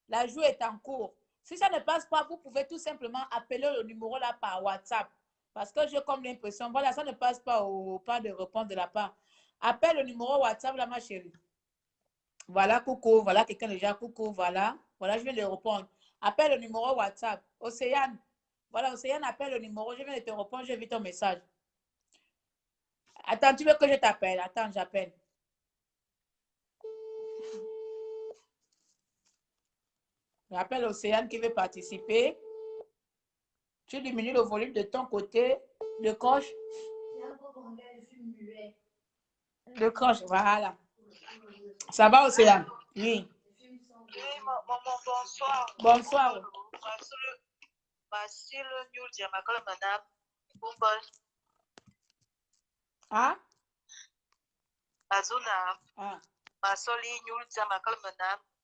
La joue est en cours. Si ça ne passe pas, vous pouvez tout simplement appeler le numéro là par WhatsApp. Parce que j'ai comme l'impression, voilà, ça ne passe pas pas de réponse de la part. Appelle le numéro WhatsApp là, ma chérie. Voilà, coucou. Voilà, quelqu'un déjà, coucou. Voilà. Voilà, je viens de répondre. Appelle le numéro WhatsApp. Océane. Voilà, Océane, appelle le numéro. Je viens de te répondre. J'ai vu ton message. Attends, tu veux que je t'appelle? Attends, j'appelle. J'appelle Océane qui veut participer. Tu diminues le volume de ton côté. De coche. De coche, voilà. Ça va, Océane? Oui. Oui, maman, bonsoir. Bonsoir. Ah?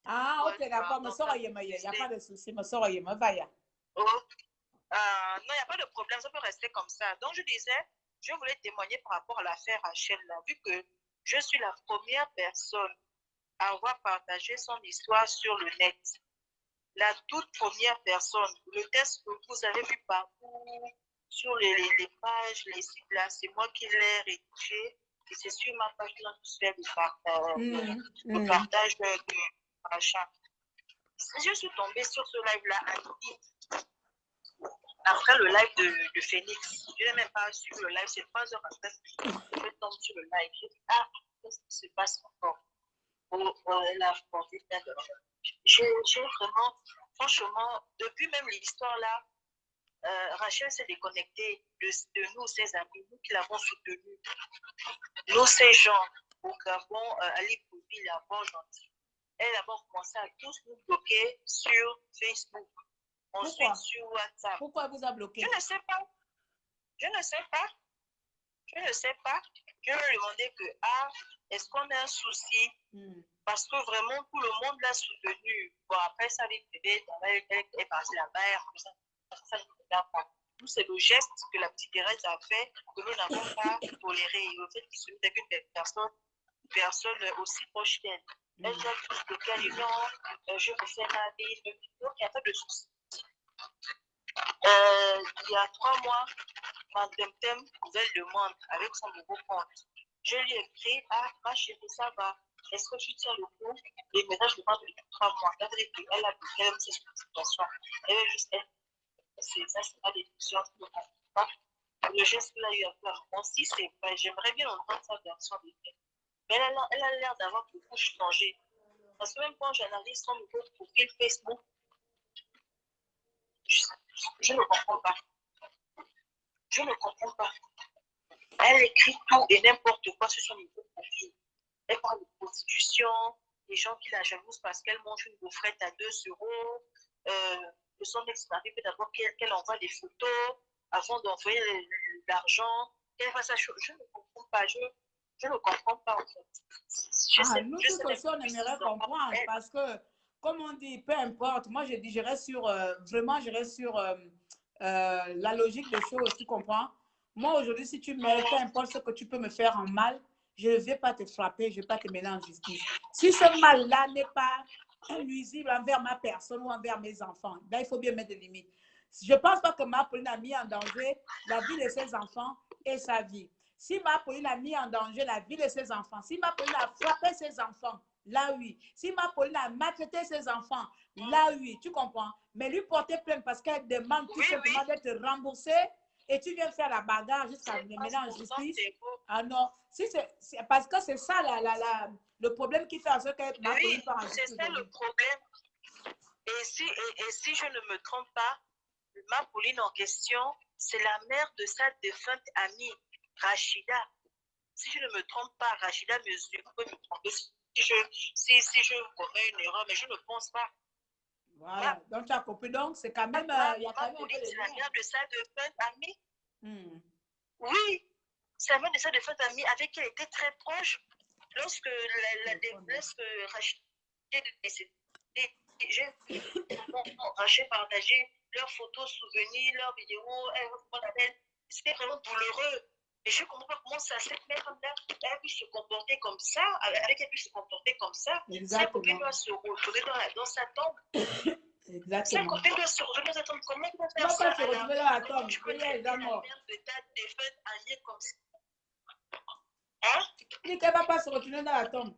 Ah, ok, d'accord. Me sors, il n'y a pas de souci. Me sors, il me va. Non, il n'y a pas de problème, ça peut rester comme ça. Donc, je disais, je voulais témoigner par rapport à l'affaire Rachel, là, vu que je suis la première personne avoir partagé son histoire sur le net. La toute première personne, le test que vous avez vu partout, sur les pages, les sites là, c'est moi qui l'ai rédigé. Et c'est sur ma page là que je fais le partage de machin. Je suis tombée sur ce live-là à midi, après le live de Phoenix. Je n'ai même pas suivi le live, c'est 3 heures après que je tombe sur le live. Je dis, ah, qu'est-ce qui se passe encore? La j'ai vraiment, franchement, depuis même l'histoire là, Rachel s'est déconnectée de nous, ses amis, nous qui l'avons soutenue. Nous, ces gens, au Gabon, Ali Koubi, la bonne gentille. Elle a commencé à tous nous bloquer sur Facebook, ensuite sur WhatsApp. Pourquoi elle vous a bloqué? Je ne sais pas. Je ne sais pas. Je ne sais pas. Je lui ai demandé que, ah, est-ce qu'on a un souci? Parce que vraiment, tout le monde l'a soutenu. Bon, après, ça avait été, elle est partie là-bas, ça ne regarde pas. Tout c'est le geste que la petite Thérèse a fait, que nous n'avons pas toléré. Le fait qu'il se mette avec une personne aussi proche d'elle. Elle a tous bloqué, elle dit non, je me fais ma vie. Donc, il n'y a pas de souci. Il y a 3 mois, ma Temtem nouvelle demande avec son nouveau compte. Je lui ai écrit, ah, ma chérie, ça va. Est-ce que tu tiens le coup? Et maintenant, je demande depuis 3 mois. Elle a bloqué même cette situation. Elle est juste, ça, c'est pas des questions, je ne comprends pas. Le geste qu'il a eu à faire, bon, si c'est vrai, j'aimerais bien entendre sa version des faits. Mais elle a l'air d'avoir beaucoup changé. Parce que même quand j'analyse son nouveau profil Facebook, je ne comprends pas. Je ne comprends pas. Elle écrit tout et n'importe quoi sur son nouveau profil. Elle parle de prostitution, des gens qui la jalousent parce qu'elle mange une gaufrette à 2 euros. Que son ex-mari peut d'abord qu'elle envoie des photos avant d'envoyer l'argent. Qu'elle fasse sa chose. Je ne comprends pas. Je ne comprends pas en fait. Nous tous aussi, on aimerait comprendre parce que, comme on dit, peu importe. Moi, je dis, je reste sur, vraiment, je reste sur la logique des choses, tu comprends? Moi, aujourd'hui, si tu me, peu importe ce que tu peux me faire en mal, je ne vais pas te frapper, je ne vais pas te mener en justice. Si ce mal-là n'est pas nuisible envers ma personne ou envers mes enfants, là, il faut bien mettre des limites. Je ne pense pas que ma Pauline a mis en danger la vie de ses enfants et sa vie. Si ma Pauline a mis en danger la vie de ses enfants, si ma Pauline a frappé ses enfants, là oui. Si ma Pauline a maltraité ses enfants, là oui, tu comprends. Mais lui porter plainte parce qu'elle demande tout simplement d'être remboursée et tu viens faire la bagarre jusqu'à me mener en justice. Ah non, si c'est parce que c'est ça le problème qui fait en sorte qu'elle m'a Pauline part en justice. C'est ça le problème. Et si je ne me trompe pas, ma Pauline en question, c'est la mère de sa défunte amie, Rachida. Si je ne me trompe pas, Rachida, monsieur, vous pouvez me tromper si je commets une erreur, mais je ne pense pas. Voilà, donc tu as compris. Donc, c'est quand même. Il y a quand même Pauline, c'est la mère de sa défunte amie. Oui, c'est la mère de sa défunte amie avec qui elle était très proche. Lorsque Rachida est décédée, j'ai partagé leurs photos, souvenirs, leurs vidéos, c'était vraiment douloureux. Et je ne comprends pas comment ça, cette mère-là, elle pu se comporter comme ça, avec elle pu se comporter comme ça. Cette copine doit se retrouver dans sa tombe. Exactement. Cette copine doit se retrouver dans sa tombe. Comment tu vas faire ça? Ça, se retrouver dans la tombe. Tu peux traiter la mère de ta défunte amie comme ça. Hein? Il dit qu'elle ne va pas se retrouver dans la tombe.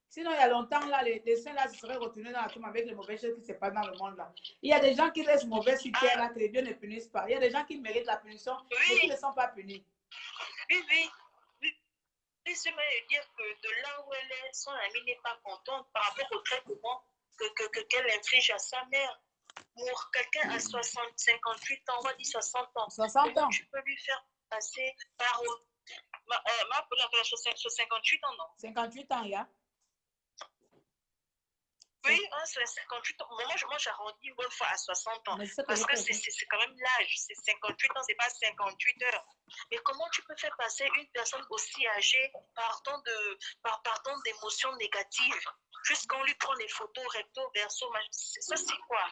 Sinon, il y a longtemps, là, les saints là, se seraient retournés dans la tombe avec les mauvaises choses qui se passent dans le monde. Là. Il y a des gens qui restent mauvais sur terre, là, que les dieux ne punissent pas. Il y a des gens qui méritent la punition, mais qui ne sont pas punis. Oui. C'est mal de dire que de là où elle est, son amie n'est pas contente par rapport au traitement qu'elle inflige à sa mère. Pour quelqu'un à 58 ans, on va dire 60 ans. 60 ans. Tu peux lui faire passer par... Ma Pauline a 58 ans, non? 58 ans, il y a. Oui, c'est 58 ans. Moi, j'arrondis une bonne fois à 60 ans. Parce que c'est quand même l'âge. C'est 58 ans, c'est pas 58 heures. Mais comment tu peux faire passer une personne aussi âgée pardon d'émotions négatives jusqu'on lui prend les photos recto, verso, ça c'est quoi?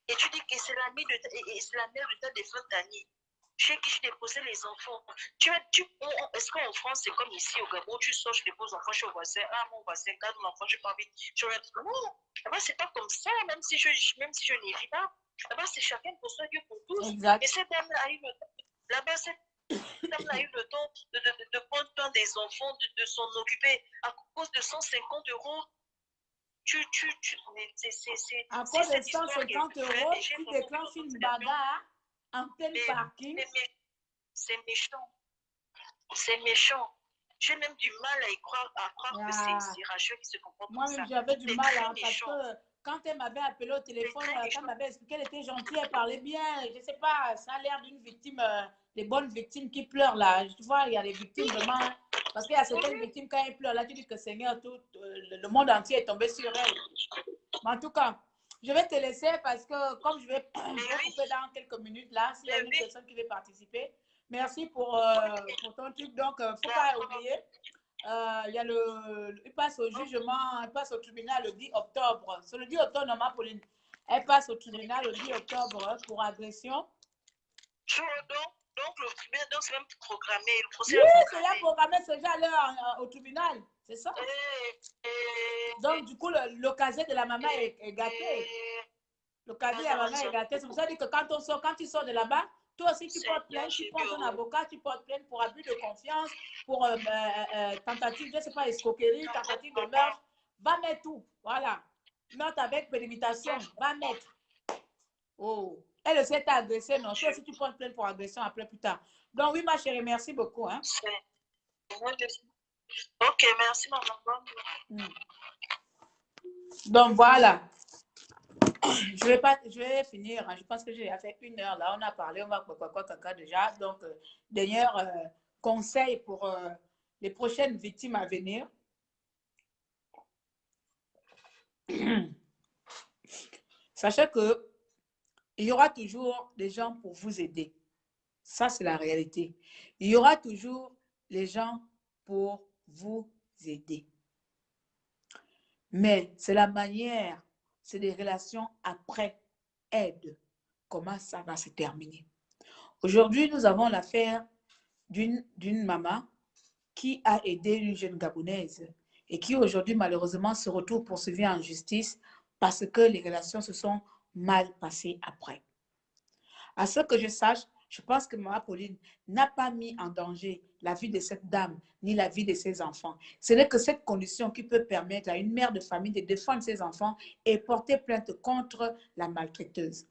Et tu dis que c'est la mère de ta défunte amie. chez qui je déposais les enfants. Est-ce qu'en France, c'est comme ici au Gabon, tu sors, je dépose l'enfant chez le voisin, ah mon voisin, garde l'enfant, je n'ai pas envie. Non, là-bas, c'est pas comme ça, même si je n'y vis pas. Là-bas, c'est chacun pour soi, Dieu pour tous. Exact. Et cette dame-là a eu le temps. Là-bas, cette dame-là a eu le temps de prendre soin des enfants, de s'en occuper à cause de 150 €. À cause de 150 €, tu déclenches une bagarre en plein parking. C'est méchant. C'est méchant. J'ai même du mal à y croire, que c'est Rachel qui se comporte comme ça. Moi-même, j'avais du mal parce que quand elle m'avait appelé au téléphone, quand elle m'avait expliqué qu'elle était gentille, elle parlait bien. Je ne sais pas, ça a l'air d'une victime, les bonnes victimes qui pleurent là. Tu vois, il y a les victimes vraiment. Parce qu'il y a certaines victimes, quand elles pleurent là, tu dis que Seigneur, tout le monde entier est tombé sur elles. Mais en tout cas, je vais te laisser parce que comme je vais couper dans quelques minutes là, s'il y a une personne qui veut participer. Merci pour ton truc. Donc, il ne faut pas oublier, il passe au jugement, il passe au tribunal le 10 octobre. C'est le 10 octobre, non, Pauline. Elle passe au tribunal le 10 octobre pour agression. Donc, le tribunal, c'est même programmé. Oui, c'est là programmé, c'est déjà à l'heure au tribunal. C'est ça. Donc, du coup, le casier de la maman est gâté. Le casier de la maman est gâté. C'est pour ça que quand tu sors de là-bas, toi aussi, tu portes plainte, tu prends ton avocat, tu portes plainte pour abus de confiance, pour tentative, je ne sais pas, escroquerie, tentative de meurtre. Va mettre tout. Voilà. Meurtre avec préméditation. Va mettre. Oh. Elle s'est agressée, non? Toi aussi, tu portes plainte pour agression après, plus tard. Donc, oui, ma chérie, merci beaucoup. Hein? Ok, merci, maman. Donc, voilà. Je vais finir. Je pense que j'ai fait 1 heure là. On a parlé, on va quoi déjà. Donc, dernier conseil pour les prochaines victimes à venir. Sachez que il y aura toujours des gens pour vous aider. Ça, c'est la réalité. Il y aura toujours les gens pour vous aider. Mais c'est la manière, c'est des relations après aide. Comment ça va se terminer? Aujourd'hui, nous avons l'affaire d'une maman qui a aidé une jeune Gabonaise et qui aujourd'hui, malheureusement, se retrouve poursuivie en justice parce que les relations se sont mal passées après. À ce que je sache, je pense que Maman Pauline n'a pas mis en danger la vie de cette dame ni la vie de ses enfants. Ce n'est que cette condition qui peut permettre à une mère de famille de défendre ses enfants et porter plainte contre la maltraiteuse.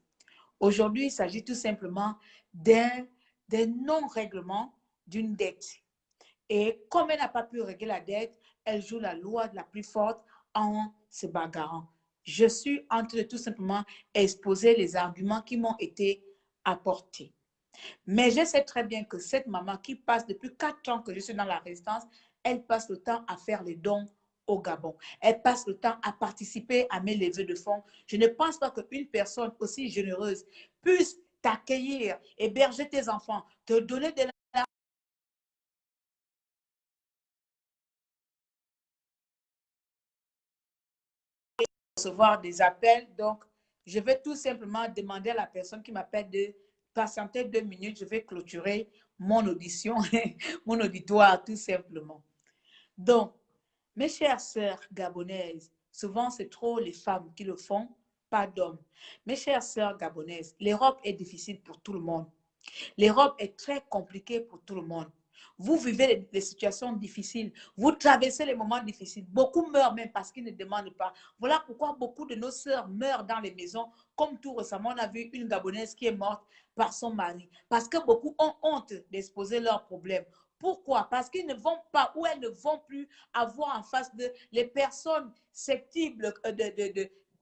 Aujourd'hui, il s'agit tout simplement d'un non-règlement d'une dette. Et comme elle n'a pas pu régler la dette, elle joue la loi de la plus forte en se bagarrant. Je suis en train de tout simplement exposer les arguments qui m'ont été apportés. Mais je sais très bien que cette maman qui passe depuis 4 ans que je suis dans la résistance, elle passe le temps à faire les dons au Gabon. Elle passe le temps à participer à mes levées de fonds. Je ne pense pas qu'une personne aussi généreuse puisse t'accueillir, héberger tes enfants, te donner de la recevoir des appels. Donc, je vais tout simplement demander à la personne qui m'appelle de patienter 2 minutes. Je vais clôturer mon audition, mon auditoire, tout simplement. Donc, mes chères sœurs gabonaises, souvent c'est trop les femmes qui le font, pas d'hommes. Mes chères sœurs gabonaises, l'Europe est difficile pour tout le monde. L'Europe est très compliquée pour tout le monde. Vous vivez des situations difficiles. Vous traversez les moments difficiles. Beaucoup meurent même parce qu'ils ne demandent pas. Voilà pourquoi beaucoup de nos sœurs meurent dans les maisons. Comme tout récemment, on a vu une Gabonaise qui est morte par son mari. Parce que beaucoup ont honte d'exposer leurs problèmes. Pourquoi? Parce qu'ils ne vont pas ou elles ne vont plus avoir en face de les personnes susceptibles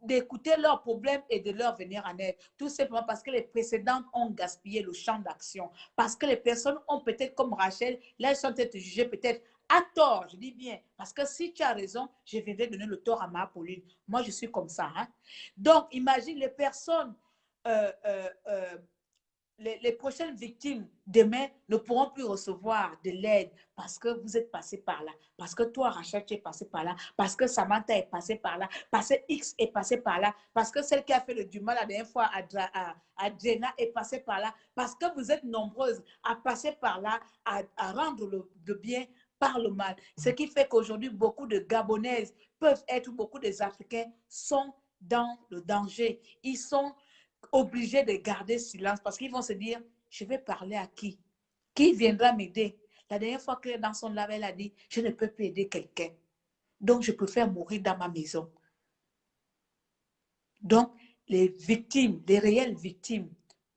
d'écouter leurs problèmes et de leur venir en aide. Tout simplement parce que les précédentes ont gaspillé le champ d'action. Parce que les personnes ont peut-être, comme Rachel, là, elles sont peut-être jugées peut-être à tort, je dis bien. Parce que si tu as raison, je viendrai donner le tort à ma Pauline. Moi, je suis comme ça. Hein? Donc, imagine les personnes les prochaines victimes demain ne pourront plus recevoir de l'aide parce que vous êtes passé par là, parce que toi, Rachel, tu es passé par là, parce que Samantha est passée par là, parce que X est passé par là, parce que celle qui a fait du mal la dernière fois à Jenna est passée par là, parce que vous êtes nombreuses à passer par là, à rendre le bien par le mal. Ce qui fait qu'aujourd'hui, beaucoup de Gabonaises peuvent être, beaucoup des Africains sont dans le danger. Ils sont obligés de garder silence parce qu'ils vont se dire, je vais parler à qui? Qui viendra m'aider? La dernière fois que dans son live, elle a dit, je ne peux plus aider quelqu'un. Donc, je préfère mourir dans ma maison. Donc, les victimes, les réelles victimes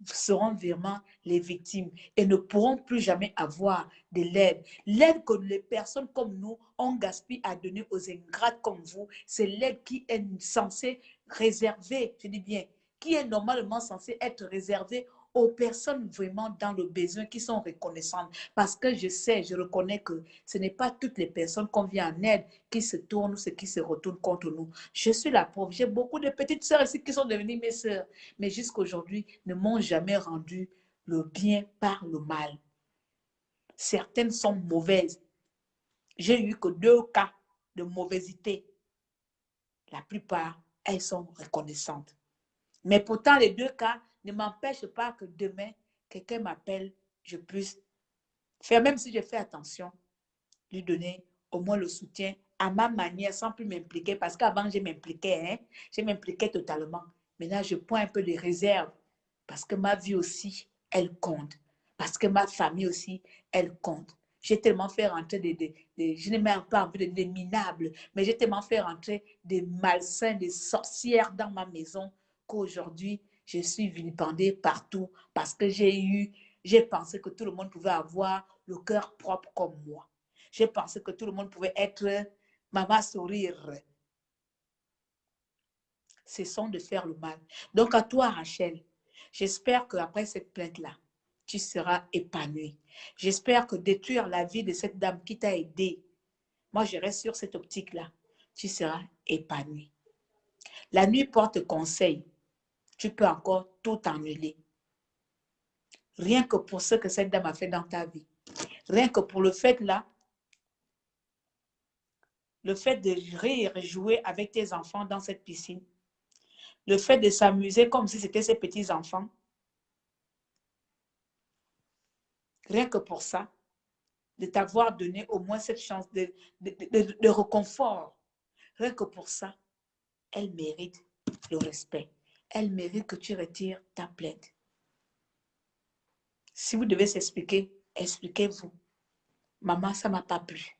seront vraiment les victimes et ne pourront plus jamais avoir de l'aide. L'aide que les personnes comme nous ont gaspillé à donner aux ingrates comme vous, c'est l'aide qui est censée réserver, je dis bien, qui est normalement censée être réservée aux personnes vraiment dans le besoin qui sont reconnaissantes. Parce que je sais, je reconnais que ce n'est pas toutes les personnes qu'on vient en aide qui se tournent ou qui se retournent contre nous. Je suis la pauvre. J'ai beaucoup de petites sœurs ici qui sont devenues mes sœurs, mais jusqu'à aujourd'hui ne m'ont jamais rendu le bien par le mal. Certaines sont mauvaises. J'ai eu que 2 cas de mauvaiseté. La plupart, elles sont reconnaissantes. Mais pourtant, les 2 cas ne m'empêchent pas que demain, quelqu'un m'appelle, je puisse faire, même si je fais attention, lui donner au moins le soutien à ma manière sans plus m'impliquer. Parce qu'avant, je m'impliquais, hein? Je m'impliquais totalement. Maintenant, je prends un peu de réserve parce que ma vie aussi, elle compte. Parce que ma famille aussi, elle compte. J'ai tellement fait rentrer je n'ai même pas envie de des minables, mais j'ai tellement fait rentrer des malsains, des sorcières dans ma maison qu'aujourd'hui, je suis vilipendée partout parce que j'ai pensé que tout le monde pouvait avoir le cœur propre comme moi. J'ai pensé que tout le monde pouvait être maman sourire. Cessons de faire le mal. Donc à toi, Rachel, j'espère qu'après cette plainte-là, tu seras épanouie. J'espère que détruire la vie de cette dame qui t'a aidé, moi je reste sur cette optique-là, tu seras épanouie. La nuit porte conseil. Tu peux encore tout annuler. Rien que pour ce que cette dame a fait dans ta vie. Rien que pour le fait là, le fait de rire et jouer avec tes enfants dans cette piscine, le fait de s'amuser comme si c'était ses petits-enfants, rien que pour ça, de t'avoir donné au moins cette chance de réconfort, rien que pour ça, elle mérite le respect. Elle mérite que tu retires ta plainte. Si vous devez s'expliquer, expliquez-vous. Maman, ça ne m'a pas plu.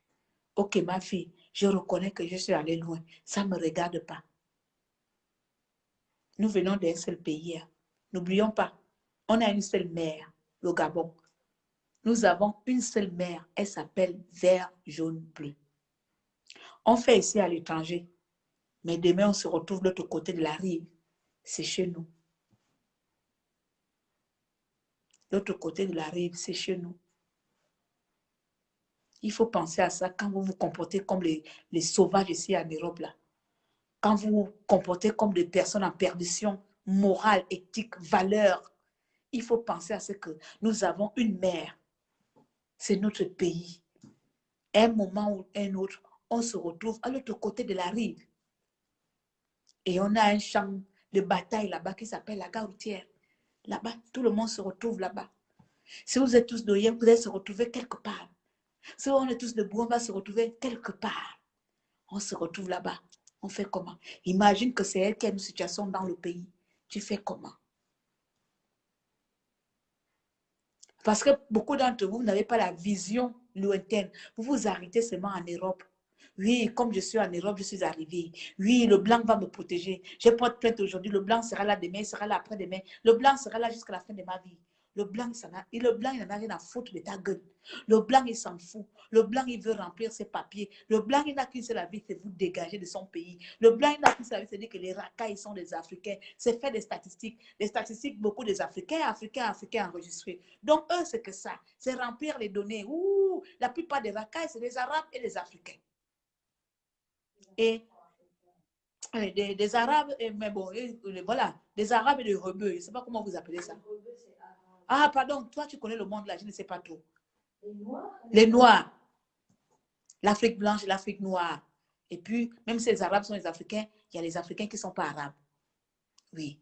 Ok, ma fille, je reconnais que je suis allée loin. Ça ne me regarde pas. Nous venons d'un seul pays. N'oublions pas, on a une seule mère, le Gabon. Nous avons une seule mère. Elle s'appelle vert, jaune, bleu. On fait ici à l'étranger. Mais demain, on se retrouve de l'autre côté de la rive. C'est chez nous. L'autre côté de la rive, c'est chez nous. Il faut penser à ça quand vous vous comportez comme les sauvages ici en Europe. Là. Quand vous vous comportez comme des personnes en perdition morale, éthique, valeur. Il faut penser à ce que nous avons une mère. C'est notre pays. À un moment ou un autre, on se retrouve à l'autre côté de la rive. Et on a un champ de bataille là-bas qui s'appelle la gare routière. Là-bas, tout le monde se retrouve là-bas. Si vous êtes tous de Yen, vous allez se retrouver quelque part. Si on est tous de Bou, on va se retrouver quelque part. On se retrouve là-bas. On fait comment? Imagine que c'est elle qui a une situation dans le pays. Tu fais comment? Parce que beaucoup d'entre vous n'avez pas la vision lointaine. Vous vous arrêtez seulement en Europe. Oui, comme je suis en Europe, je suis arrivée. Oui, le blanc va me protéger. Je porte plainte aujourd'hui. Le blanc sera là demain, il sera là après-demain. Le blanc sera là jusqu'à la fin de ma vie. Le blanc, il n'en a rien à foutre de ta gueule. Le blanc, il s'en fout. Le blanc, il veut remplir ses papiers. Le blanc, il n'a qu'une seule envie, c'est vous dégager de son pays. Le blanc, il n'a qu'une seule envie, c'est dire que les racailles sont des Africains. C'est fait des statistiques. Les statistiques, beaucoup des Africains enregistrés. Donc, eux, c'est que ça. C'est remplir les données. Ouh, la plupart des racailles, c'est les Arabes et les Africains. Et des Arabes, mais bon, voilà, des Arabes et des rebeux. Je ne sais pas comment vous appelez ça. Ah, pardon, toi, tu connais le monde là, je ne sais pas trop. Les Noirs. L'Afrique blanche et l'Afrique noire. Et puis, même si les Arabes sont les Africains, il y a les Africains qui ne sont pas Arabes. Oui.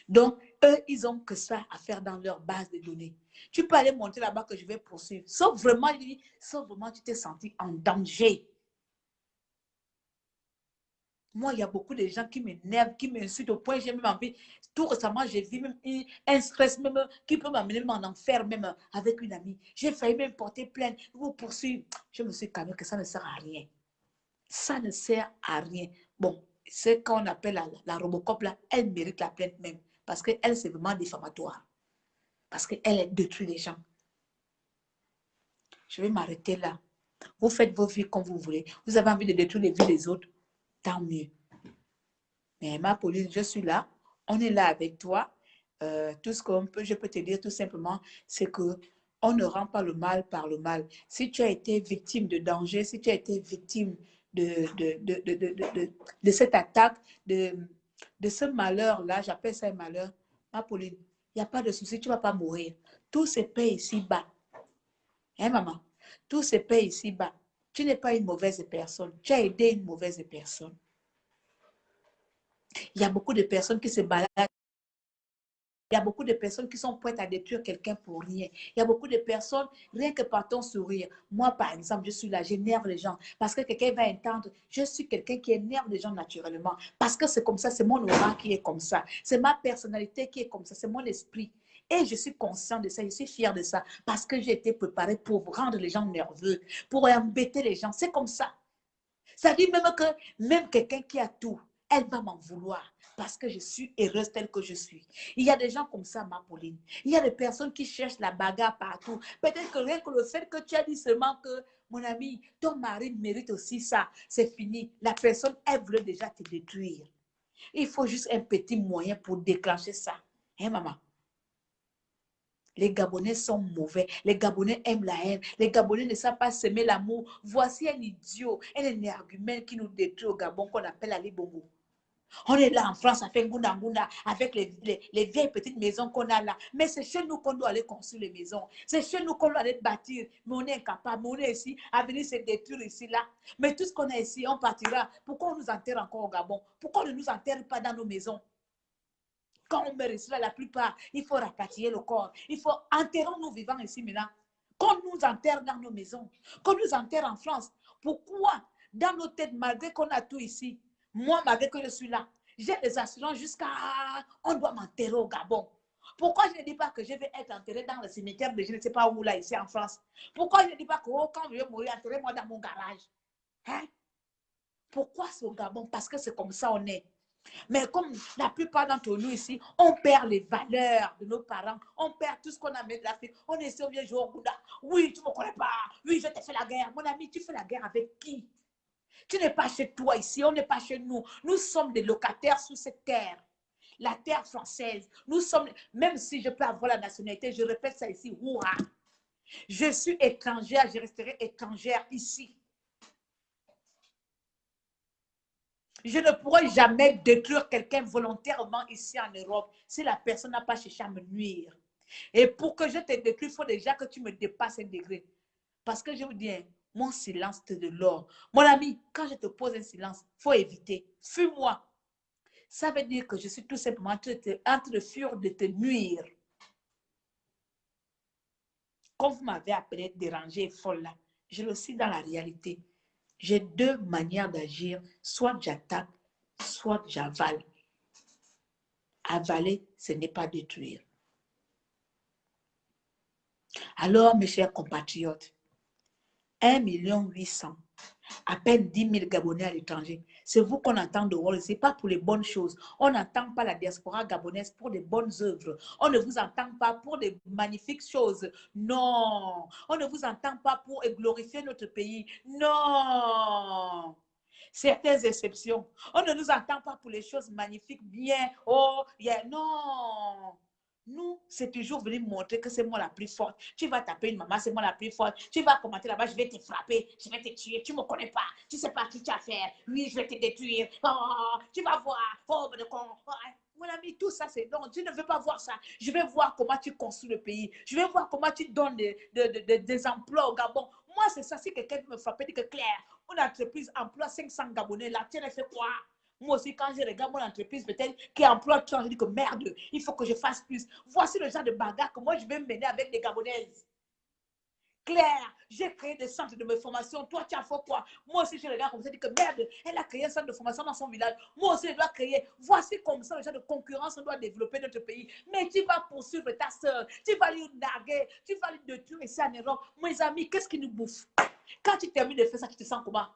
Donc, eux, ils n'ont que ça à faire dans leur base de données. Tu peux aller monter là-bas que je vais poursuivre. Sauf vraiment, tu t'es senti en danger. Moi, il y a beaucoup de gens qui m'énervent, qui m'insultent au point que j'ai même envie. Tout récemment, j'ai vu même un stress même qui peut m'amener en enfer même avec une amie. J'ai failli même porter plainte, vous poursuivre. Je me suis calmée que ça ne sert à rien. Ça ne sert à rien. Bon, c'est qu'on appelle la Robocop là, elle mérite la plainte même. Parce qu'elle, c'est vraiment diffamatoire. Parce qu'elle détruit les gens. Je vais m'arrêter là. Vous faites vos vies comme vous voulez. Vous avez envie de détruire les vies des autres, tant mieux. Mais ma Pauline, je suis là. On est là avec toi. Tout ce qu'on peut, je peux te dire tout simplement, c'est que on ne rend pas le mal par le mal. Si tu as été victime de danger, si tu as été victime de cette attaque, de ce malheur-là, j'appelle ça un malheur, ma Pauline, il n'y a pas de souci, tu ne vas pas mourir. Tout se paie ici-bas. Hein, maman? Tout se paie ici-bas. Tu n'es pas une mauvaise personne. Tu as aidé une mauvaise personne. Il y a beaucoup de personnes qui se baladent. Il y a beaucoup de personnes qui sont prêtes à détruire quelqu'un pour rien. Il y a beaucoup de personnes, rien que par ton sourire. Moi, par exemple, je suis là, j'énerve les gens. Parce que quelqu'un va entendre, je suis quelqu'un qui énerve les gens naturellement. Parce que c'est comme ça, c'est mon aura qui est comme ça. C'est ma personnalité qui est comme ça, c'est mon esprit. Et je suis conscient de ça, je suis fière de ça. Parce que j'ai été préparée pour rendre les gens nerveux, pour embêter les gens. C'est comme ça. Ça dit même que même quelqu'un qui a tout, elle va m'en vouloir parce que je suis heureuse telle que je suis. Il y a des gens comme ça, ma Pauline. Il y a des personnes qui cherchent la bagarre partout. Peut-être que rien que le fait que tu as dit seulement que, mon ami, ton mari mérite aussi ça, c'est fini. La personne, elle voulait déjà te détruire. Il faut juste un petit moyen pour déclencher ça. Hein, maman? Les Gabonais sont mauvais. Les Gabonais aiment la haine. Les Gabonais ne savent pas s'aimer l'amour. Voici un idiot, un énergumène qui nous détruit au Gabon qu'on appelle Ali Bongo. On est là en France, à faire Ngunda Ngunda avec les vieilles petites maisons qu'on a là. Mais c'est chez nous qu'on doit aller construire les maisons. C'est chez nous qu'on doit aller bâtir. Mais on est incapable. Mais on est ici à venir se détruire ici, là. Mais tout ce qu'on a ici, on partira. Pourquoi on nous enterre encore au Gabon? Pourquoi on ne nous enterre pas dans nos maisons? Quand on meurt ici, là, la plupart, il faut rapatrier le corps. Il faut enterrer nos vivants ici maintenant. Qu'on nous enterre dans nos maisons. Qu'on nous enterre en France. Pourquoi? Dans nos têtes, malgré qu'on a tout ici, moi, malgré que je suis là, j'ai des assurances jusqu'à... On doit m'enterrer au Gabon. Pourquoi je ne dis pas que je vais être enterré dans le cimetière de je ne sais pas où, là, ici en France? Pourquoi je ne dis pas que quand je vais mourir, enterrez-moi dans mon garage? Hein? Pourquoi c'est au Gabon? Parce que c'est comme ça on est. Mais comme la plupart d'entre nous ici, on perd les valeurs de nos parents, on perd tout ce qu'on a mis de l'Afrique. On est sur vieux jour, Gouda. Oui, tu ne me connais pas. Oui, je t'ai fait la guerre. Mon ami, tu fais la guerre avec qui? Tu n'es pas chez toi ici, on n'est pas chez nous. Nous sommes des locataires sur cette terre. La terre française. Nous sommes, même si je peux avoir la nationalité, je répète ça ici, ouah. Je suis étrangère, je resterai étrangère ici. Je ne pourrai jamais détruire quelqu'un volontairement ici en Europe si la personne n'a pas cherché à me nuire. Et pour que je te détruise, il faut déjà que tu me dépasses un degré. Parce que je vous dis, mon silence c'est de l'or. Mon ami, quand je te pose un silence, il faut éviter. Fuis-moi. Ça veut dire que je suis tout simplement en train de fuir de te nuire. Quand vous m'avez appelé dérangée et folle là, je le suis dans la réalité. J'ai deux manières d'agir. Soit j'attaque, soit j'avale. Avaler, ce n'est pas détruire. Alors, mes chers compatriotes, 1,8 million, à peine 10 000 Gabonais à l'étranger. C'est vous qu'on entend dehors. Ce n'est pas pour les bonnes choses. On n'entend pas la diaspora gabonaise pour des bonnes œuvres. On ne vous entend pas pour des magnifiques choses. Non. On ne vous entend pas pour glorifier notre pays. Non. Certaines exceptions. On ne nous entend pas pour les choses magnifiques, bien. Oh, yeah. Non. Nous, c'est toujours venir montrer que c'est moi la plus forte. Tu vas taper une maman, c'est moi la plus forte. Tu vas commenter là-bas, je vais te frapper, je vais te tuer. Tu ne me connais pas, tu ne sais pas qui tu as fait. Oui, je vais te détruire. Oh, tu vas voir, pauvre de con. Oh, mon ami, tout ça, c'est non. Je ne veux pas voir ça. Je vais voir comment tu construis le pays. Je vais voir comment tu donnes des emplois au Gabon. Moi, c'est ça. Si quelqu'un me frappe, dit que Claire, une entreprise emploie 500 Gabonais. La tienne, elle fait quoi? Moi aussi, quand je regarde mon entreprise, peut-être qui emploie 30, je dis que merde, il faut que je fasse plus. Voici le genre de bagarre que moi, je vais mener avec des Gabonaises. Claire, j'ai créé des centres de formation. Toi, tu as fait quoi? Moi aussi, je regarde comme ça, je dis que merde, elle a créé un centre de formation dans son village. Moi aussi, je dois créer. Voici comme ça, le genre de concurrence, on doit développer notre pays. Mais tu vas poursuivre ta soeur, tu vas lui narguer, tu vas lui détruire ici en Europe. Mes amis, qu'est-ce qui nous bouffe? Quand tu termines de faire ça, tu te sens comment?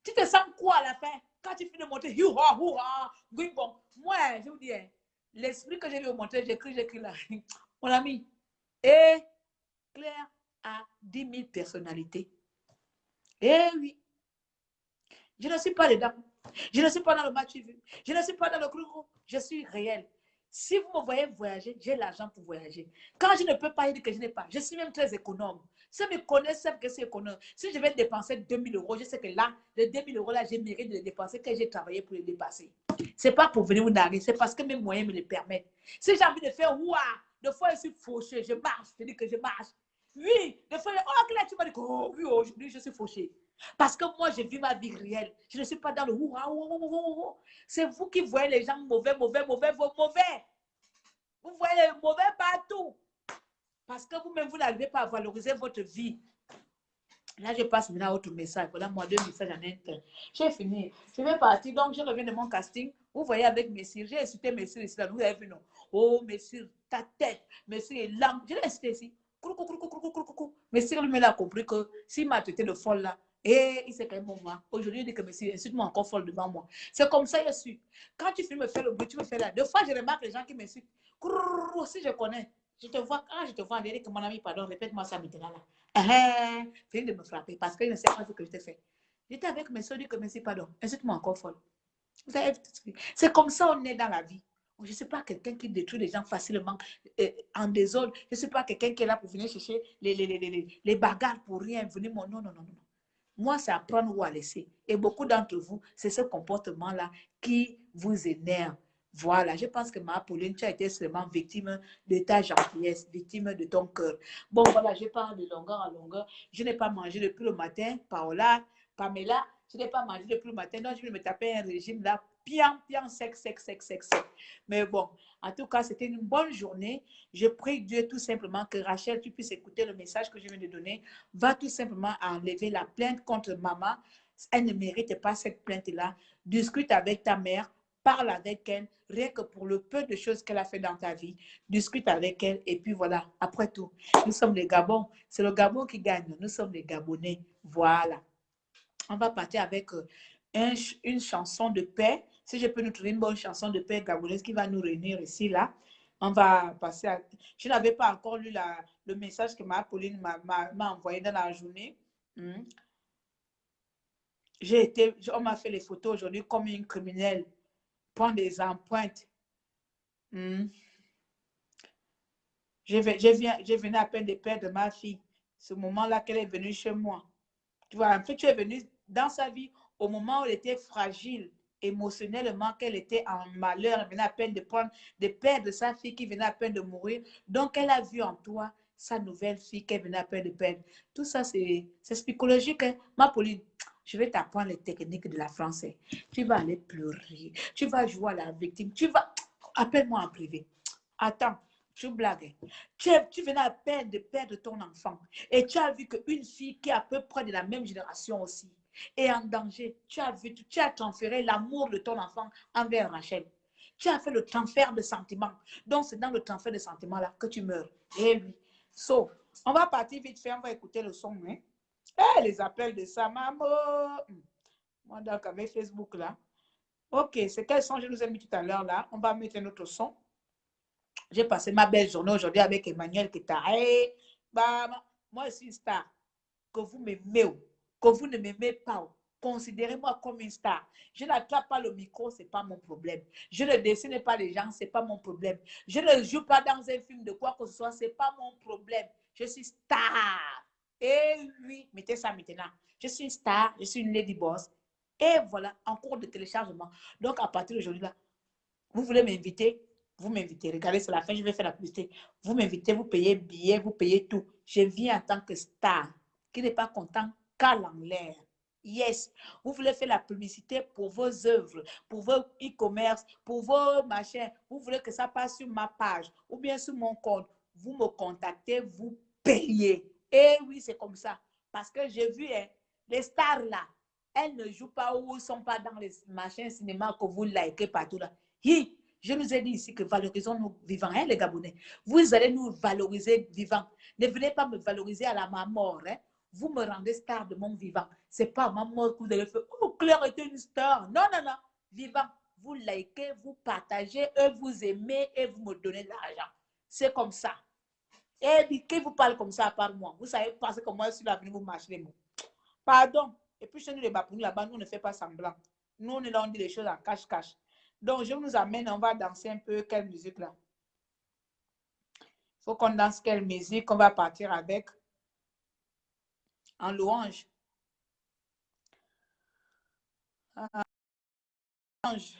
Tu te sens quoi à la fin? Quand tu finis de monter, hou-ha, hou-ha, oui, bon. Moi, je vous dis, l'esprit que j'ai vu monter, j'écris là. Mon ami, et Claire a 10 000 personnalités. Eh oui, je ne suis pas dedans. Je ne suis pas dans le match vu. Je ne suis pas dans le groupe. Je suis réel. Si vous me voyez voyager, j'ai l'argent pour voyager. Quand je ne peux pas, dire que je n'ai pas. Je suis même très économe. Ceux qui me connaissent savent que c'est économe. Si je vais dépenser 2 000 euros, je sais que là, les 2 000 euros, là, j'ai mérité de les dépenser, que j'ai travaillé pour les dépasser. Ce n'est pas pour venir vous narguer, c'est parce que mes moyens me le permettent. Si j'ai envie de faire, ouah, des fois, je suis fauché, je marche, je dis que je marche. Oui, des fois, oh, Claire, tu vas dire que, oh, oui, aujourd'hui, je suis fauché. Parce que moi, je vis ma vie réelle. Je ne suis pas dans le ouah, ouah, ouah, ouah. C'est vous qui voyez les gens mauvais, mauvais, mauvais, mauvais. Vous voyez les mauvais partout. Parce que vous-même, vous n'arrivez pas à valoriser votre vie. Là, je passe maintenant à autre message. Voilà, moi, 2 messages en interne. J'ai fini. Je vais partir. Donc, je reviens de mon casting. Vous voyez avec Messire. J'ai incité Messire ici. Là. Vous avez vu, non? Oh, Messire, ta tête. Messire est lent. Je l'ai incité ici. Messire, lui, a compris que s'il m'a traité de folle là, et il sait quand même moi. Aujourd'hui, il dit que Messire, incite-moi encore folle devant moi. C'est comme ça, je suis. Quand tu finis me faire le bruit, tu me fais là. Deux fois, je remarque les gens qui m'insultent. Si je connais. Je te vois, quand je te vois, je dis que mon ami, pardon, répète-moi ça maintenant là. Fini de me frapper parce qu'il ne sait pas ce que je t'ai fait. J'étais avec mes soeurs, dit que merci, pardon. Incite-moi encore folle. C'est comme ça on est dans la vie. Je ne suis pas quelqu'un qui détruit les gens facilement en désordre. Je ne suis pas quelqu'un qui est là pour venir chercher les bagarres pour rien. Venir mon... Non, non, non, non. Moi, c'est à prendre ou à laisser. Et beaucoup d'entre vous, c'est ce comportement-là qui vous énerve. Voilà, je pense que ma Pauline, tu as été seulement victime de ta gentillesse, victime de ton cœur. Bon, voilà, je parle de longueur en longueur. Je n'ai pas mangé depuis le matin, Pamela, je n'ai pas mangé depuis le matin, donc je vais me taper un régime là, bien sec. Mais bon, en tout cas, c'était une bonne journée. Je prie Dieu tout simplement que Rachel, tu puisses écouter le message que je viens de donner. Va tout simplement enlever la plainte contre maman. Elle ne mérite pas cette plainte-là. Discute avec ta mère. Parle avec elle, rien que pour le peu de choses qu'elle a fait dans ta vie. Discute avec elle et puis voilà, après tout, nous sommes les Gabons. C'est le Gabon qui gagne. Nous sommes les Gabonais. Voilà. On va partir avec une chanson de paix. Si je peux nous trouver une bonne chanson de paix gabonaise qui va nous réunir ici, là. On va passer à... Je n'avais pas encore lu le message que Pauline m'a envoyé dans la journée. On m'a fait les photos aujourd'hui comme une criminelle. Prendre des empreintes. Je venais à peine de perdre ma fille. Ce moment-là qu'elle est venue chez moi. Tu vois, en fait, tu es venue dans sa vie au moment où elle était fragile, émotionnellement, qu'elle était en malheur. Elle venait à peine de perdre sa fille qui venait à peine de mourir. Donc, elle a vu en toi sa nouvelle fille qu'elle venait à peine de perdre. Tout ça, c'est psychologique. Hein? Ma Pauline, je vais t'apprendre les techniques de la française. Tu vas aller pleurer. Tu vas jouer à la victime. Tu vas... Appelle-moi en privé. Attends, je blague. Tu venais à peine de perdre ton enfant. Et tu as vu qu'une fille qui est à peu près de la même génération aussi est en danger. Tu as transféré l'amour de ton enfant envers Rachel. Tu as fait le transfert de sentiments. Donc, c'est dans le transfert de sentiments-là que tu meurs. Eh oui. So, on va partir vite fait. On va écouter le son. Hein? Les appels de sa maman. Moi, donc, avec Facebook, là. OK, c'est quel son je nous ai mis tout à l'heure, là. On va mettre un autre son. J'ai passé ma belle journée aujourd'hui avec Emmanuel Keta. Hey, bah, moi, je suis une star. Que vous m'aimez ou que vous ne m'aimez pas. considérez-moi comme une star. Je n'attrape pas le micro, ce n'est pas mon problème. Je ne dessine pas les gens, ce n'est pas mon problème. Je ne joue pas dans un film de quoi que ce soit, ce n'est pas mon problème. Je suis star. Et oui, mettez ça maintenant. Je suis une star, je suis une lady boss. Et voilà, en cours de téléchargement. Donc, à partir d'aujourd'hui, là, vous voulez m'inviter, vous m'invitez. Regardez, c'est la fin, je vais faire la publicité. Vous m'invitez, vous payez billet, vous payez tout. Je viens en tant que star. Qui n'est pas content, cale en l'air. Yes. Vous voulez faire la publicité pour vos œuvres, pour vos e-commerce, pour vos machins. Vous voulez que ça passe sur ma page ou bien sur mon compte. Vous me contactez, vous payez. Et oui, c'est comme ça. Parce que j'ai vu hein, les stars là, elles ne jouent pas ou ne sont pas dans les machins cinéma que vous likez partout là. Hi, je nous ai dit ici que valorisons-nous vivants, hein, les Gabonais. Vous allez nous valoriser vivants. Ne venez pas me valoriser à la mort. Hein. Vous me rendez star de mon vivant. Ce n'est pas à ma mort que vous allez faire. Oh, Claire était une star. Non, non, non. Vivant. Vous likez, vous partagez, et vous aimez et vous me donnez de l'argent. C'est comme ça. Et qui vous parle comme ça à part moi? Vous savez penser que moi, sur l'avenir, vous marchez les mots. Pardon. Et puis, chez nous, les Bapounis, là-bas, nous, on ne fait pas semblant. Nous, on est là, on dit les choses en cache-cache. Donc, je nous amène, on va danser un peu. Quelle musique, là? Il faut qu'on danse quelle musique? On va partir avec en louange.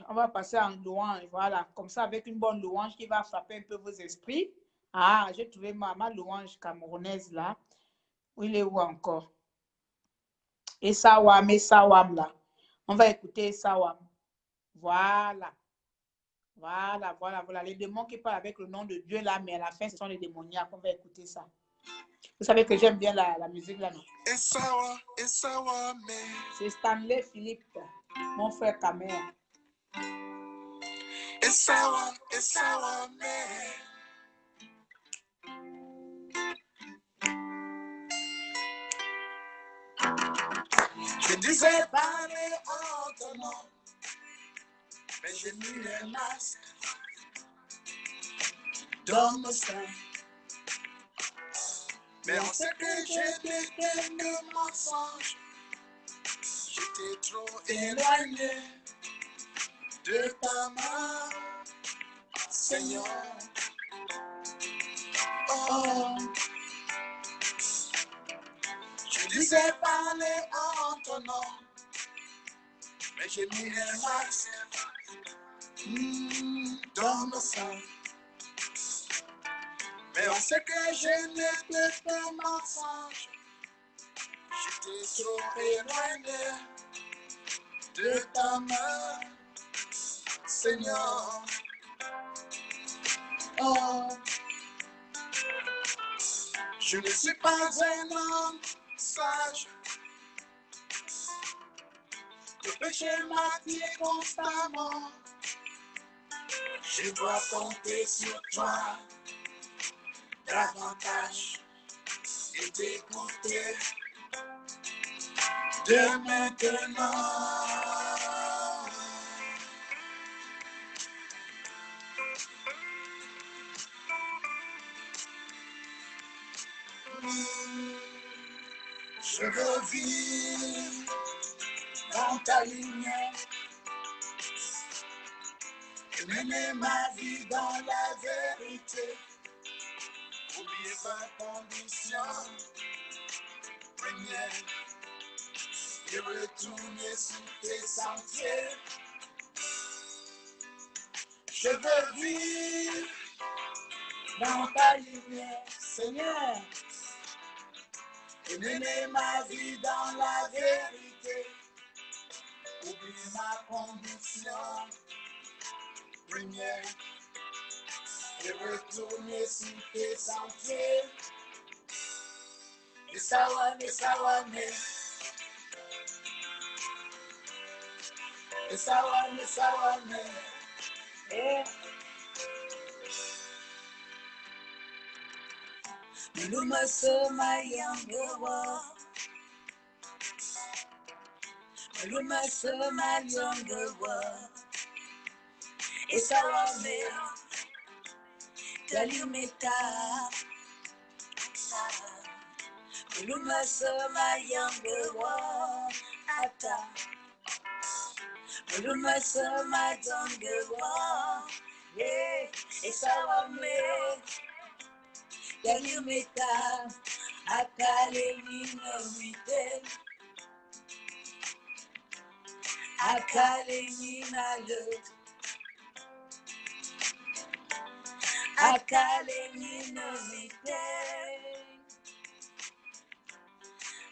On va passer en louange. Voilà. Comme ça, avec une bonne louange qui va frapper un peu vos esprits. Ah, j'ai trouvé ma louange camerounaise, là. Où il est où encore? Et Sawam, là. On va écouter Sawam. Voilà. Voilà, voilà, voilà. Les démons qui parlent avec le nom de Dieu là, mais à la fin, ce sont les démoniaques. On va écouter ça. Vous savez que j'aime bien la musique là, non? C'est Stanley Philippe, mon frère Kamer. Je disais parler en ton nom, mais j'ai mis le masque dans mon sein. Mais on sait que j'étais que mensonge. J'étais trop éloigné de ta main, Seigneur. Oh, je disais parler en ton nom, mais j'ai mis le masque dans mon sein. Mais on sait que je n'étais pas mensonge. J'étais trop éloigné de ta main, Seigneur. Oh, je ne suis pas un homme sage. Le péché m'attire constamment. Je dois compter sur toi davantage et t'écouter de maintenant. Je veux vivre dans ta lumière et mener ma vie dans la vérité. Oubliez ma condition première et retourner sur tes sentiers. Je veux vivre dans ta lumière, Seigneur, et mener ma vie dans la vérité. Oublie ma condition première et retourner sur tes sentiers. Et sawane, et sawane. Et sawane, et sawane. Eh. Miluma soma yangewa. Miluma soma yangewa. Et sawane. Kalumeta. Miluma soma yangewa. ata. Ulume sama tongewa. Esawa me. Yalimita. Akale nino mite. Akale nina le. Akale nino mite.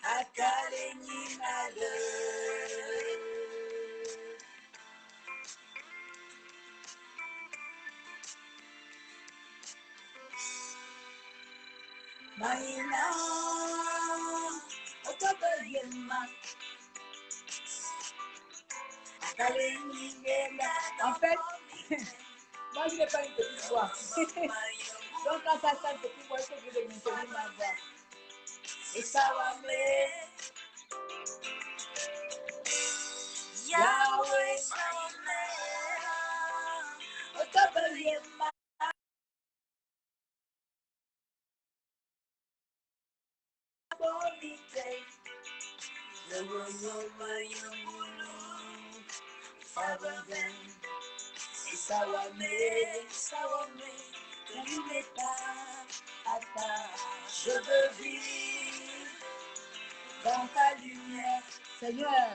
Akale nina le. Maina, otoba yema. Akale nina. En fait, moi, je n'ai pas une petite voix. Donc, quand ça chante petite voix, je suis obligée de maintenir ma voix. Esawa me. Yahweh sawa me. Otoba yema. Bonite. Yowo yowo yomulu. Favaven. Esawa me. Esawa me. Yalimeta. Ata. Je veux vivre dans ta lumière. Seigneur,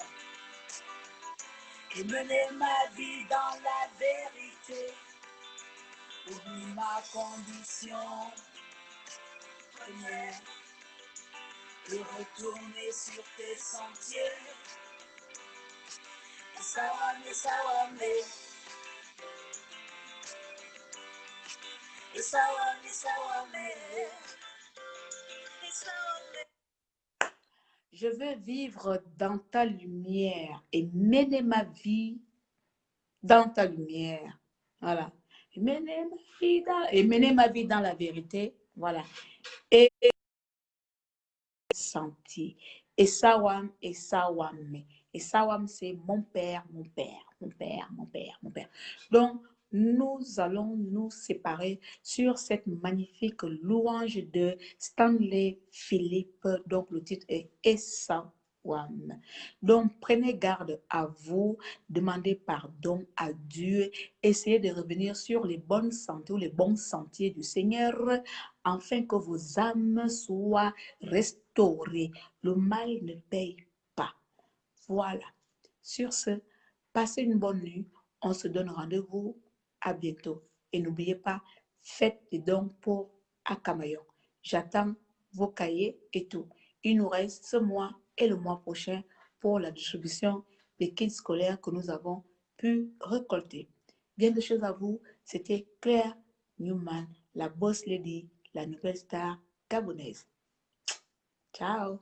Et mener ma vie dans la vérité. Oublie ma condition première et retourner sur tes sentiers. Sawame, sawame. Sawame, sawame. Sawame. je veux vivre dans ta lumière et mener ma vie dans ta lumière. Voilà. Et mener ma vie dans la vérité. Voilà. Et sentir. Et sawam, c'est mon père, mon père, mon père, mon père, mon père. Donc, nous allons nous séparer sur cette magnifique louange de Stanley Philippe. Donc, le titre est Esawam. Donc, prenez garde à vous, demandez pardon à Dieu, essayez de revenir sur les bonnes sentiers ou les bons sentiers du Seigneur, afin que vos âmes soient restaurées. Le mal ne paye pas. Voilà. Sur ce, passez une bonne nuit. On se donne rendez-vous à bientôt. Et n'oubliez pas, faites des dons pour Akamayon. J'attends vos cahiers et tout. Il nous reste ce mois et le mois prochain pour la distribution des kits scolaires que nous avons pu récolter. Bien de choses à vous, c'était Claire Newman, la boss lady, la nouvelle star gabonaise. Ciao.